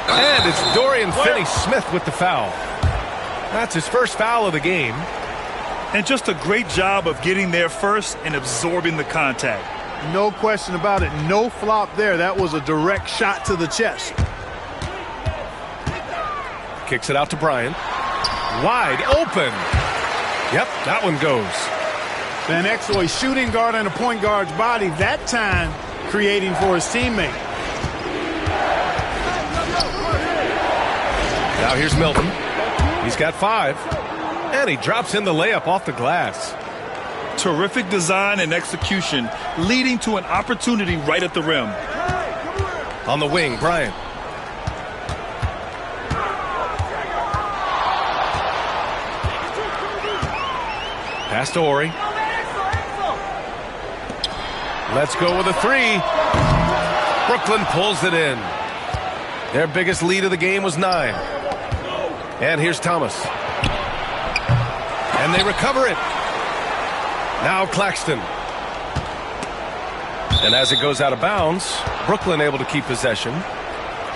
[SPEAKER 1] And it's Dorian Finney-Smith with the foul. That's his first foul of the game.
[SPEAKER 2] And just a great job of getting there first and absorbing the contact.
[SPEAKER 13] No question about it. No flop there. That was a direct shot to the chest.
[SPEAKER 1] Kicks it out to Bryant. Wide open. Yep, that one goes.
[SPEAKER 13] Van Exel, a shooting guard on a point guard's body, that time creating for his teammate.
[SPEAKER 1] Now here's Milton. He's got 5. And he drops in the layup off the glass.
[SPEAKER 2] Terrific design and execution, leading to an opportunity right at the rim.
[SPEAKER 1] On the wing, Bryant. Pass to Ori. Let's go with a 3. Brooklyn pulls it in. Their biggest lead of the game was 9. And here's Thomas. And they recover it. Now Claxton. And as it goes out of bounds, Brooklyn able to keep possession.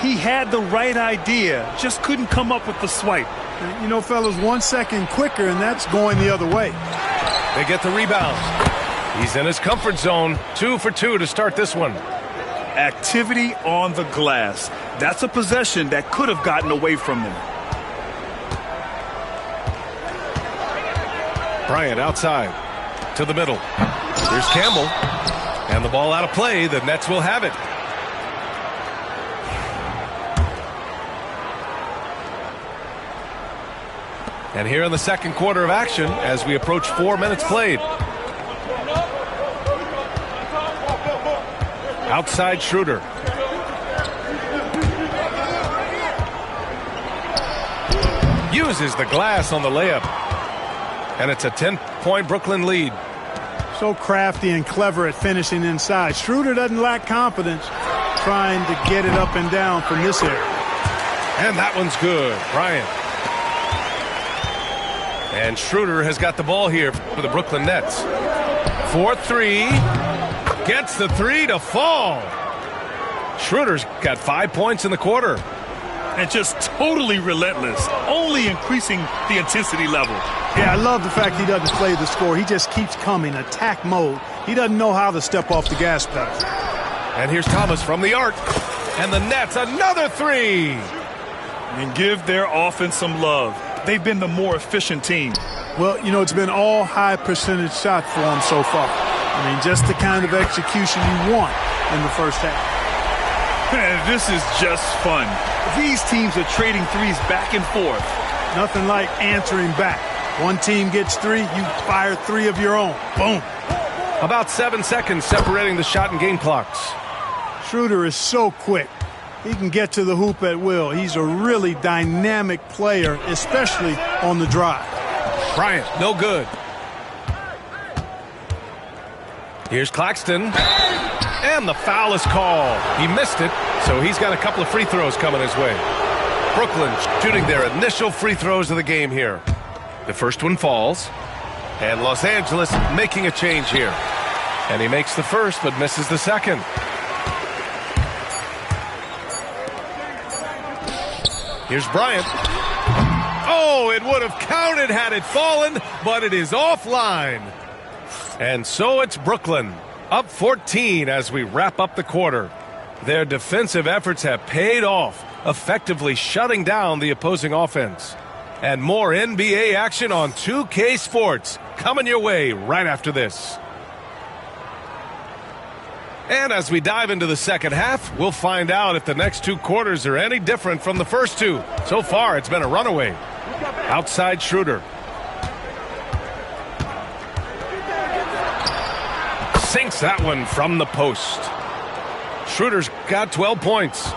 [SPEAKER 2] He had the right idea, just couldn't come up with the swipe.
[SPEAKER 13] You know, fellas, 1 second quicker, and that's going the other way.
[SPEAKER 1] They get the rebound. He's in his comfort zone. 2 for 2 to start this one.
[SPEAKER 2] Activity on the glass. That's a possession that could have gotten away from them.
[SPEAKER 1] Bryant outside to the middle. Here's Campbell. And the ball out of play. The Nets will have it. And here in the second quarter of action as we approach 4 minutes played. Outside Schroeder. Uses the glass on the layup. And it's a 10-point Brooklyn lead.
[SPEAKER 13] So crafty and clever at finishing inside. Schroeder doesn't lack confidence trying to get it up and down from this area.
[SPEAKER 1] And that one's good. Bryant. And Schroeder has got the ball here for the Brooklyn Nets. 4-3. Gets the 3 to fall. Schroeder's got 5 points in the quarter.
[SPEAKER 2] And just totally relentless, only increasing the intensity level.
[SPEAKER 13] Yeah, I love the fact he doesn't play the score. He just keeps coming, attack mode. He doesn't know how to step off the gas pedal.
[SPEAKER 1] And here's Thomas from the arc. And the Nets, another 3.
[SPEAKER 2] And give their offense some love. They've been the more efficient team.
[SPEAKER 13] Well, you know, it's been all high percentage shots for them so far. I mean, just the kind of execution you want in the first half.
[SPEAKER 2] And this is just fun. These teams are trading threes back and forth.
[SPEAKER 13] Nothing like answering back. One team gets 3, you fire 3 of your own. Boom.
[SPEAKER 1] About 7 seconds separating the shot and game clocks.
[SPEAKER 13] Schroeder is so quick. He can get to the hoop at will. He's a really dynamic player, especially on the drive.
[SPEAKER 1] Bryant, no good. Here's Claxton. And the foul is called. He missed it, so he's got a couple of free throws coming his way. Brooklyn shooting their initial free throws of the game here. The first one falls. And Los Angeles making a change here. And he makes the first, but misses the second. Here's Bryant. Oh, it would have counted had it fallen, but it is offline. And so it's Brooklyn, up 14 as we wrap up the quarter. Their defensive efforts have paid off, effectively shutting down the opposing offense. And more NBA action on 2K Sports coming your way right after this. And as we dive into the second half, we'll find out if the next 2 quarters are any different from the first 2. So far, it's been a runaway. Outside Schroeder. Sinks that one from the post. Schroeder's got 12 points.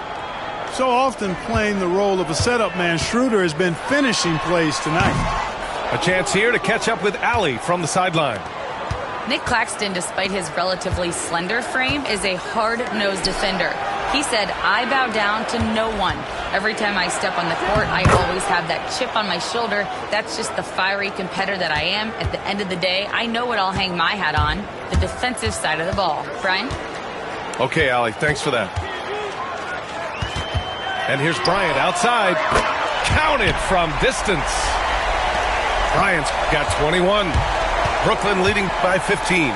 [SPEAKER 13] So often playing the role of a setup man, Schroeder has been finishing plays tonight.
[SPEAKER 1] A chance here to catch up with Allie from the sideline.
[SPEAKER 4] Nick Claxton, despite his relatively slender frame, is a hard-nosed defender. He said, I bow down to no one. Every time I step on the court, I always have that chip on my shoulder. That's just the fiery competitor that I am. At the end of the day, I know what I'll hang my hat on, the defensive side of the ball. Brian?
[SPEAKER 1] Okay, Allie, thanks for that. And here's Bryant outside. Counted from distance. Bryant's got 21. Brooklyn leading by 15.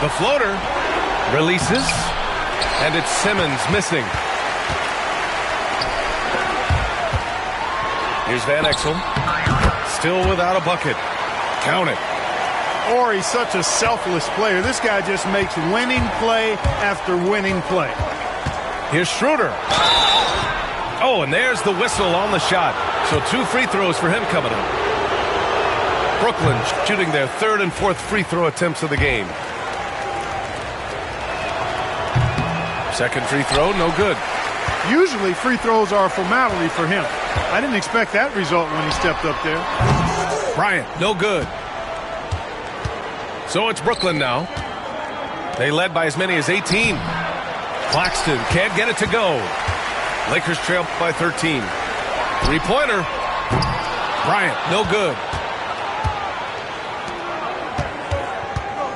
[SPEAKER 1] The floater releases, and it's Simmons missing. Here's Van Exel. still without a bucket. Count it.
[SPEAKER 13] Or he's such a selfless player. This guy just makes winning play after winning play.
[SPEAKER 1] Here's Schroeder. Oh, and there's the whistle on the shot. So 2 free throws for him coming up. Brooklyn shooting their 3rd and 4th free throw attempts of the game. Second free throw, no good.
[SPEAKER 13] Usually free throws are a formality for him. I didn't expect that result when he stepped up there.
[SPEAKER 1] Bryant, no good. So it's Brooklyn now. They led by as many as 18. Claxton can't get it to go. Lakers trail by 13. Three-pointer. Bryant, no good.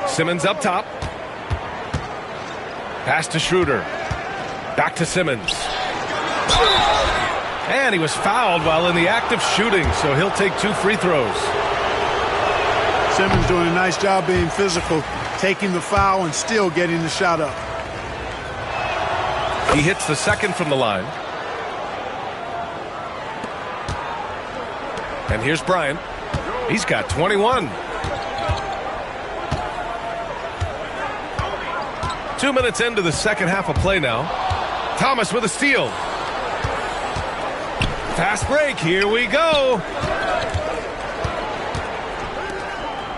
[SPEAKER 1] Simmons up top. Pass to Schroeder. Back to Simmons. And he was fouled while in the act of shooting, so he'll take 2 free throws.
[SPEAKER 13] Simmons doing a nice job being physical, taking the foul and still getting the shot up.
[SPEAKER 1] He hits the second from the line. And here's Bryant. He's got 21. 2 minutes into the second half of play now. Thomas with a steal. Fast break. Here we go.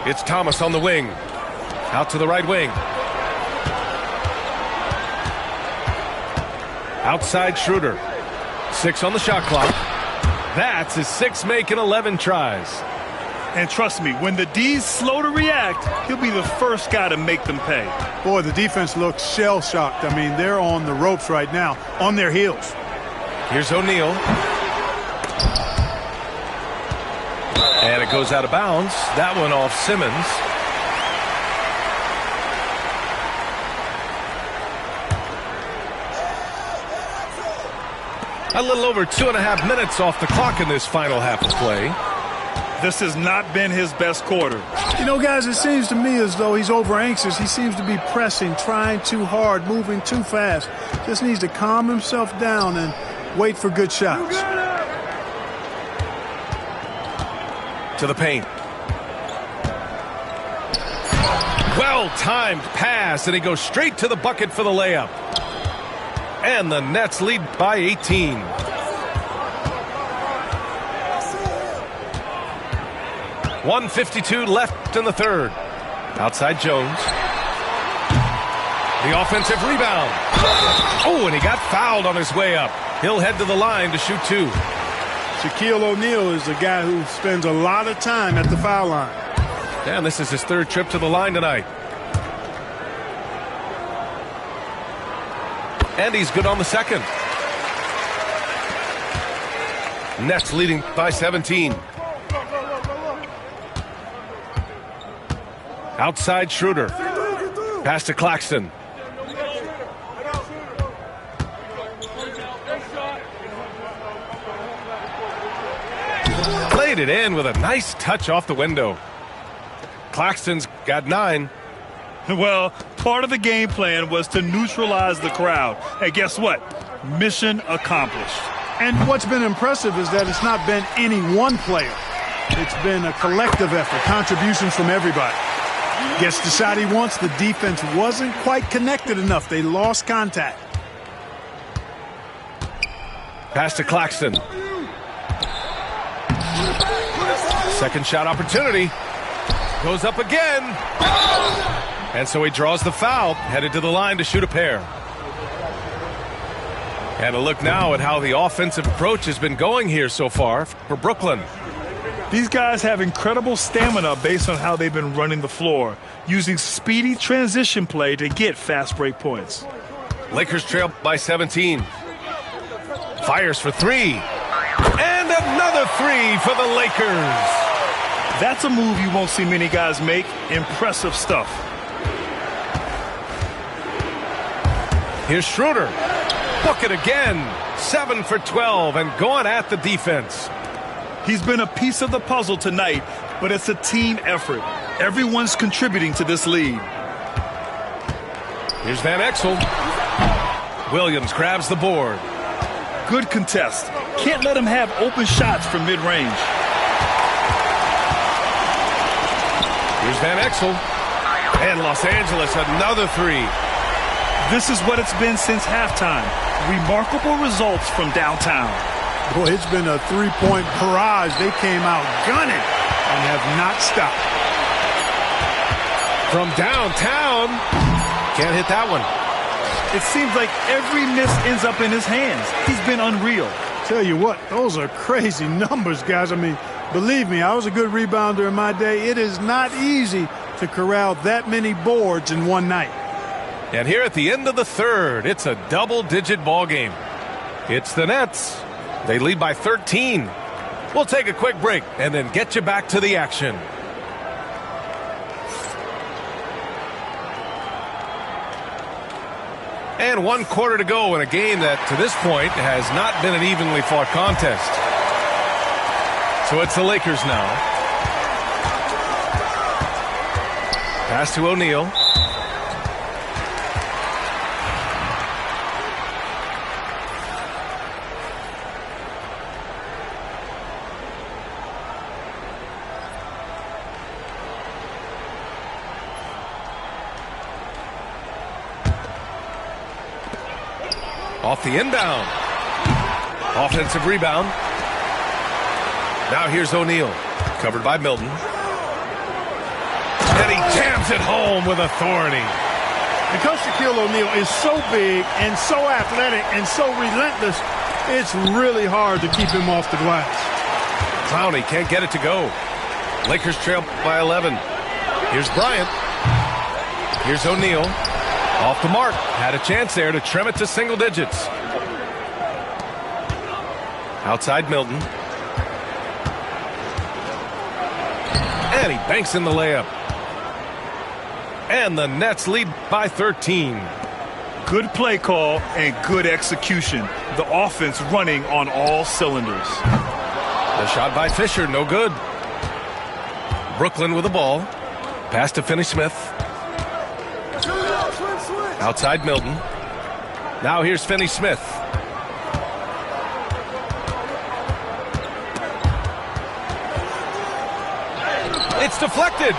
[SPEAKER 1] It's Thomas on the wing. Out to the right wing. Outside Schroeder. 6 on the shot clock. That's his 6th make in 11 tries.
[SPEAKER 2] And trust me, when the D's slow to react, he'll be the first guy to make them pay.
[SPEAKER 13] Boy, the defense looks shell-shocked. I mean, they're on the ropes right now, on their heels.
[SPEAKER 1] Here's O'Neal. And it goes out of bounds. That one off Simmons. A little over 2.5 minutes off the clock in this final half of play.
[SPEAKER 2] This has not been his best quarter.
[SPEAKER 13] You know, guys, it seems to me as though he's over anxious. He seems to be pressing, trying too hard, moving too fast. Just needs to calm himself down and wait for good shots.
[SPEAKER 1] To the paint. Well-timed pass, and he goes straight to the bucket for the layup. And the Nets lead by 18. .152 left in the third. Outside Jones. The offensive rebound. Oh, and he got fouled on his way up. He'll head to the line to shoot 2.
[SPEAKER 13] Shaquille O'Neal is the guy who spends a lot of time at the foul line.
[SPEAKER 1] And this is his 3rd trip to the line tonight. And he's good on the second. Nets leading by 17. Outside Schroeder. Pass to Claxton. Played it in with a nice touch off the window. Claxton's got 9.
[SPEAKER 2] Well, part of the game plan was to neutralize the crowd. And guess what? Mission accomplished.
[SPEAKER 13] And what's been impressive is that it's not been any one player. It's been a collective effort, contributions from everybody. Gets the shot he wants. The defense wasn't quite connected enough. They lost contact.
[SPEAKER 1] Pass to Claxton. Second shot opportunity. Goes up again. And so he draws the foul, headed to the line to shoot a pair. And a look now at how the offensive approach has been going here so far for Brooklyn.
[SPEAKER 2] These guys have incredible stamina based on how they've been running the floor, using speedy transition play to get fast break points.
[SPEAKER 1] Lakers trail by 17. Fires for 3. And another 3 for the Lakers.
[SPEAKER 2] That's a move you won't see many guys make. Impressive stuff.
[SPEAKER 1] Here's Schroeder. Book it again. 7 for 12 and going at the defense.
[SPEAKER 2] He's been a piece of the puzzle tonight, but it's a team effort. Everyone's contributing to this lead.
[SPEAKER 1] Here's Van Exel. Williams grabs the board.
[SPEAKER 2] Good contest. Can't let him have open shots from mid-range.
[SPEAKER 1] Here's Van Exel. And Los Angeles, another three.
[SPEAKER 2] This is what it's been since halftime. Remarkable results from downtown.
[SPEAKER 13] Boy, it's been a three-point barrage. They came out gunning and have not stopped.
[SPEAKER 1] From downtown. Can't hit that one.
[SPEAKER 2] It seems like every miss ends up in his hands. He's been unreal.
[SPEAKER 13] Tell you what, those are crazy numbers, guys. I mean, believe me, I was a good rebounder in my day. It is not easy to corral that many boards in one night.
[SPEAKER 1] And here at the end of the third, it's a double-digit ball game. It's the Nets. They lead by 13. We'll take a quick break and then get you back to the action. And 1 quarter to go in a game that, to this point, has not been an evenly fought contest. So it's the Lakers now. Pass to O'Neal. Off the inbound. Offensive rebound. Now here's O'Neal. Covered by Milton. And he jams it home with authority.
[SPEAKER 13] And Coach Shaquille O'Neal is so big and so athletic and so relentless, it's really hard to keep him off the glass.
[SPEAKER 1] Clowney can't get it to go. Lakers trail by 11. Here's Bryant. Here's O'Neal. Off the mark. Had a chance there to trim it to single digits. Outside Milton. And he banks in the layup. And the Nets lead by 13.
[SPEAKER 2] Good play call and good execution. The offense running on all cylinders.
[SPEAKER 1] The shot by Fisher, no good. Brooklyn with the ball. Pass to Finney-Smith. Outside Milton. Now here's Finney-Smith. It's deflected.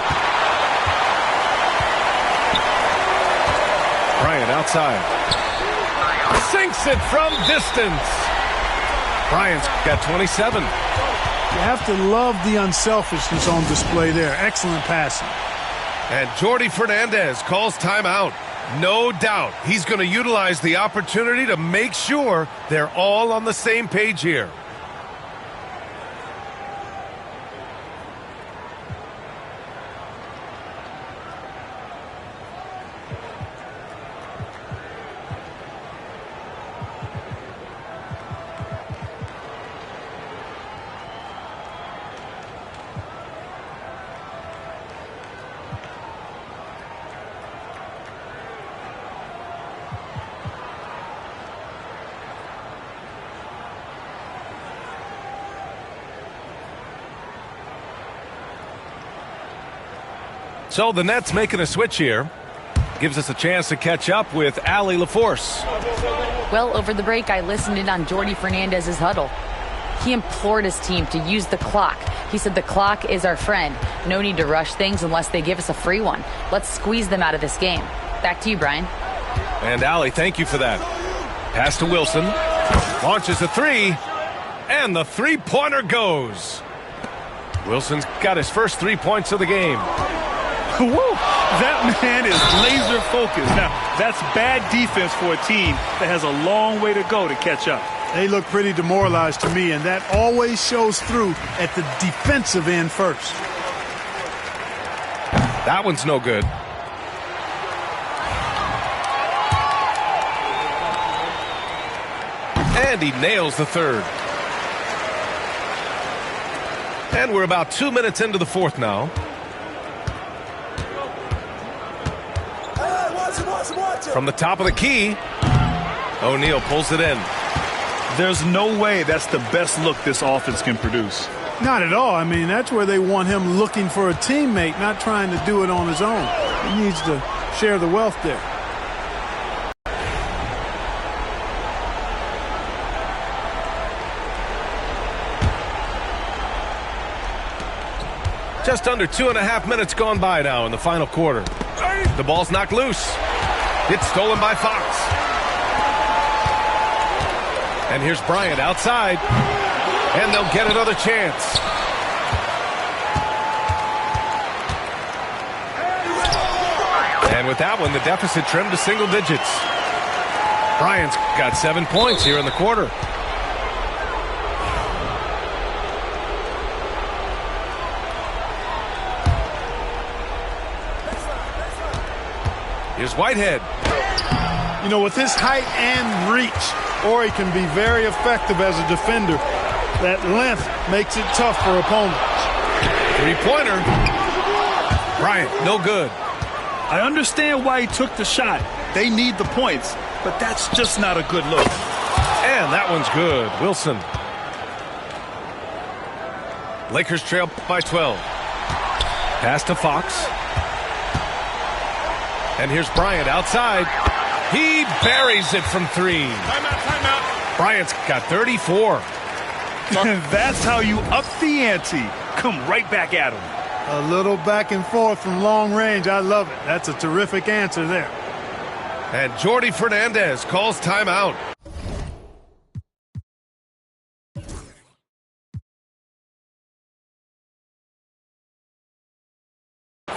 [SPEAKER 1] Bryant outside. Sinks it from distance. Bryant's got 27.
[SPEAKER 13] You have to love the unselfishness on display there. Excellent passing.
[SPEAKER 1] And Jordi Fernandez calls timeout. No doubt he's going to utilize the opportunity to make sure they're all on the same page here. So the Nets making a switch here. Gives us a chance to catch up with Allie LaForce.
[SPEAKER 4] Well, over the break, I listened in on Jordi Fernandez's huddle. He implored his team to use the clock. He said the clock is our friend. No need to rush things unless they give us a free one. Let's squeeze them out of this game. Back to you, Brian.
[SPEAKER 1] And Allie, thank you for that. Pass to Wilson. Launches a three. And the three-pointer goes. Wilson's got his first 3 points of the game.
[SPEAKER 2] Woo! That man is laser focused. Now, that's bad defense for a team that has a long way to go to catch up.
[SPEAKER 13] They look pretty demoralized to me, and that always shows through at the defensive end first.
[SPEAKER 1] That one's no good. And he nails the third. And we're about 2 minutes into the fourth now. From the top of the key, O'Neal pulls it in.
[SPEAKER 2] There's no way that's the best look this offense can produce.
[SPEAKER 13] Not at all. I mean, that's where they want him looking for a teammate, not trying to do it on his own. He needs to share the wealth there.
[SPEAKER 1] Just under 2.5 minutes gone by now in the final quarter. The ball's knocked loose. It's stolen by Fox. And here's Bryant outside. And they'll get another chance. And with that one, the deficit trimmed to single digits. Bryant's got 7 points here in the quarter. Here's Whitehead.
[SPEAKER 13] You know, with his height and reach, Horry can be very effective as a defender. That length makes it tough for opponents.
[SPEAKER 1] Three-pointer. Bryant, no good.
[SPEAKER 2] I understand why he took the shot. They need the points, but that's just not a good look.
[SPEAKER 1] And that one's good. Wilson. Lakers trail by 12. Pass to Fox. And here's Bryant outside. He buries it from three.
[SPEAKER 12] Timeout.
[SPEAKER 1] Bryant's got 34.
[SPEAKER 2] That's how you up the ante. Come right back at him.
[SPEAKER 13] A little back and forth from long range. I love it. That's a terrific answer there.
[SPEAKER 1] And Jordi Fernandez calls timeout.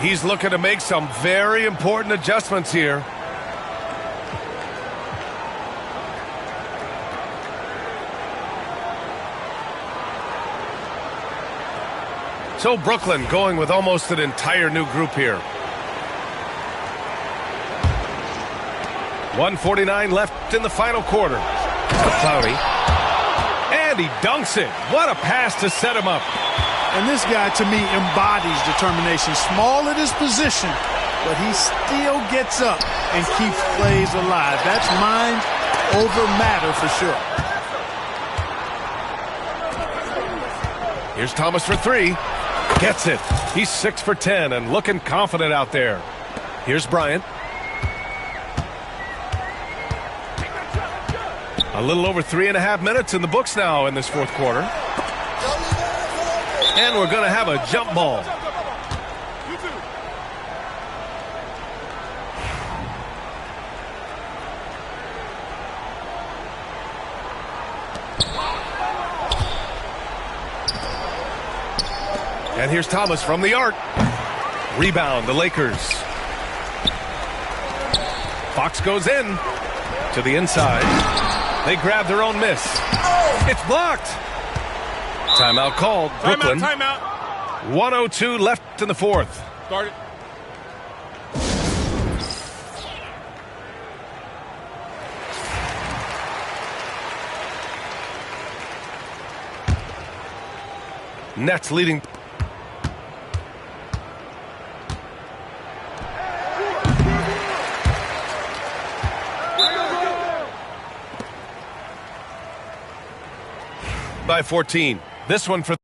[SPEAKER 1] He's looking to make some very important adjustments here. So Brooklyn going with almost an entire new group here. 1:49 left in the final quarter. Cloudy. And he dunks it. What a pass to set him up.
[SPEAKER 13] And this guy, to me, embodies determination. Small at his position, but he still gets up and keeps plays alive. That's mind over matter for sure.
[SPEAKER 1] Here's Thomas for three. Gets it. He's 6 for 10 and looking confident out there. Here's Bryant. A little over 3.5 minutes in the books now in this fourth quarter. And we're going to have a jump ball. And here's Thomas from the arc. Rebound, the Lakers. Fox goes in to the inside. They grab their own miss. It's blocked. Timeout called. Brooklyn.
[SPEAKER 12] Timeout.
[SPEAKER 1] 1:02 left in the fourth.
[SPEAKER 12] Start it.
[SPEAKER 1] Nets leading. By 14. This one for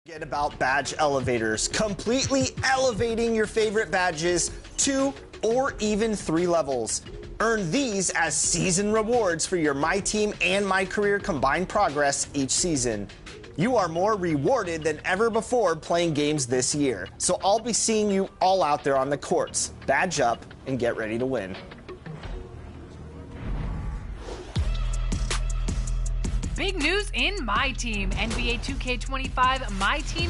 [SPEAKER 14] Forget about badge elevators, completely elevating your favorite badges 2 or even 3 levels. Earn these as season rewards for your My Team and My Career combined progress each season. You are more rewarded than ever before playing games this year, so I'll be seeing you all out there on the courts. Badge up and get ready to win.
[SPEAKER 15] Big news in My Team. NBA 2K25 My Team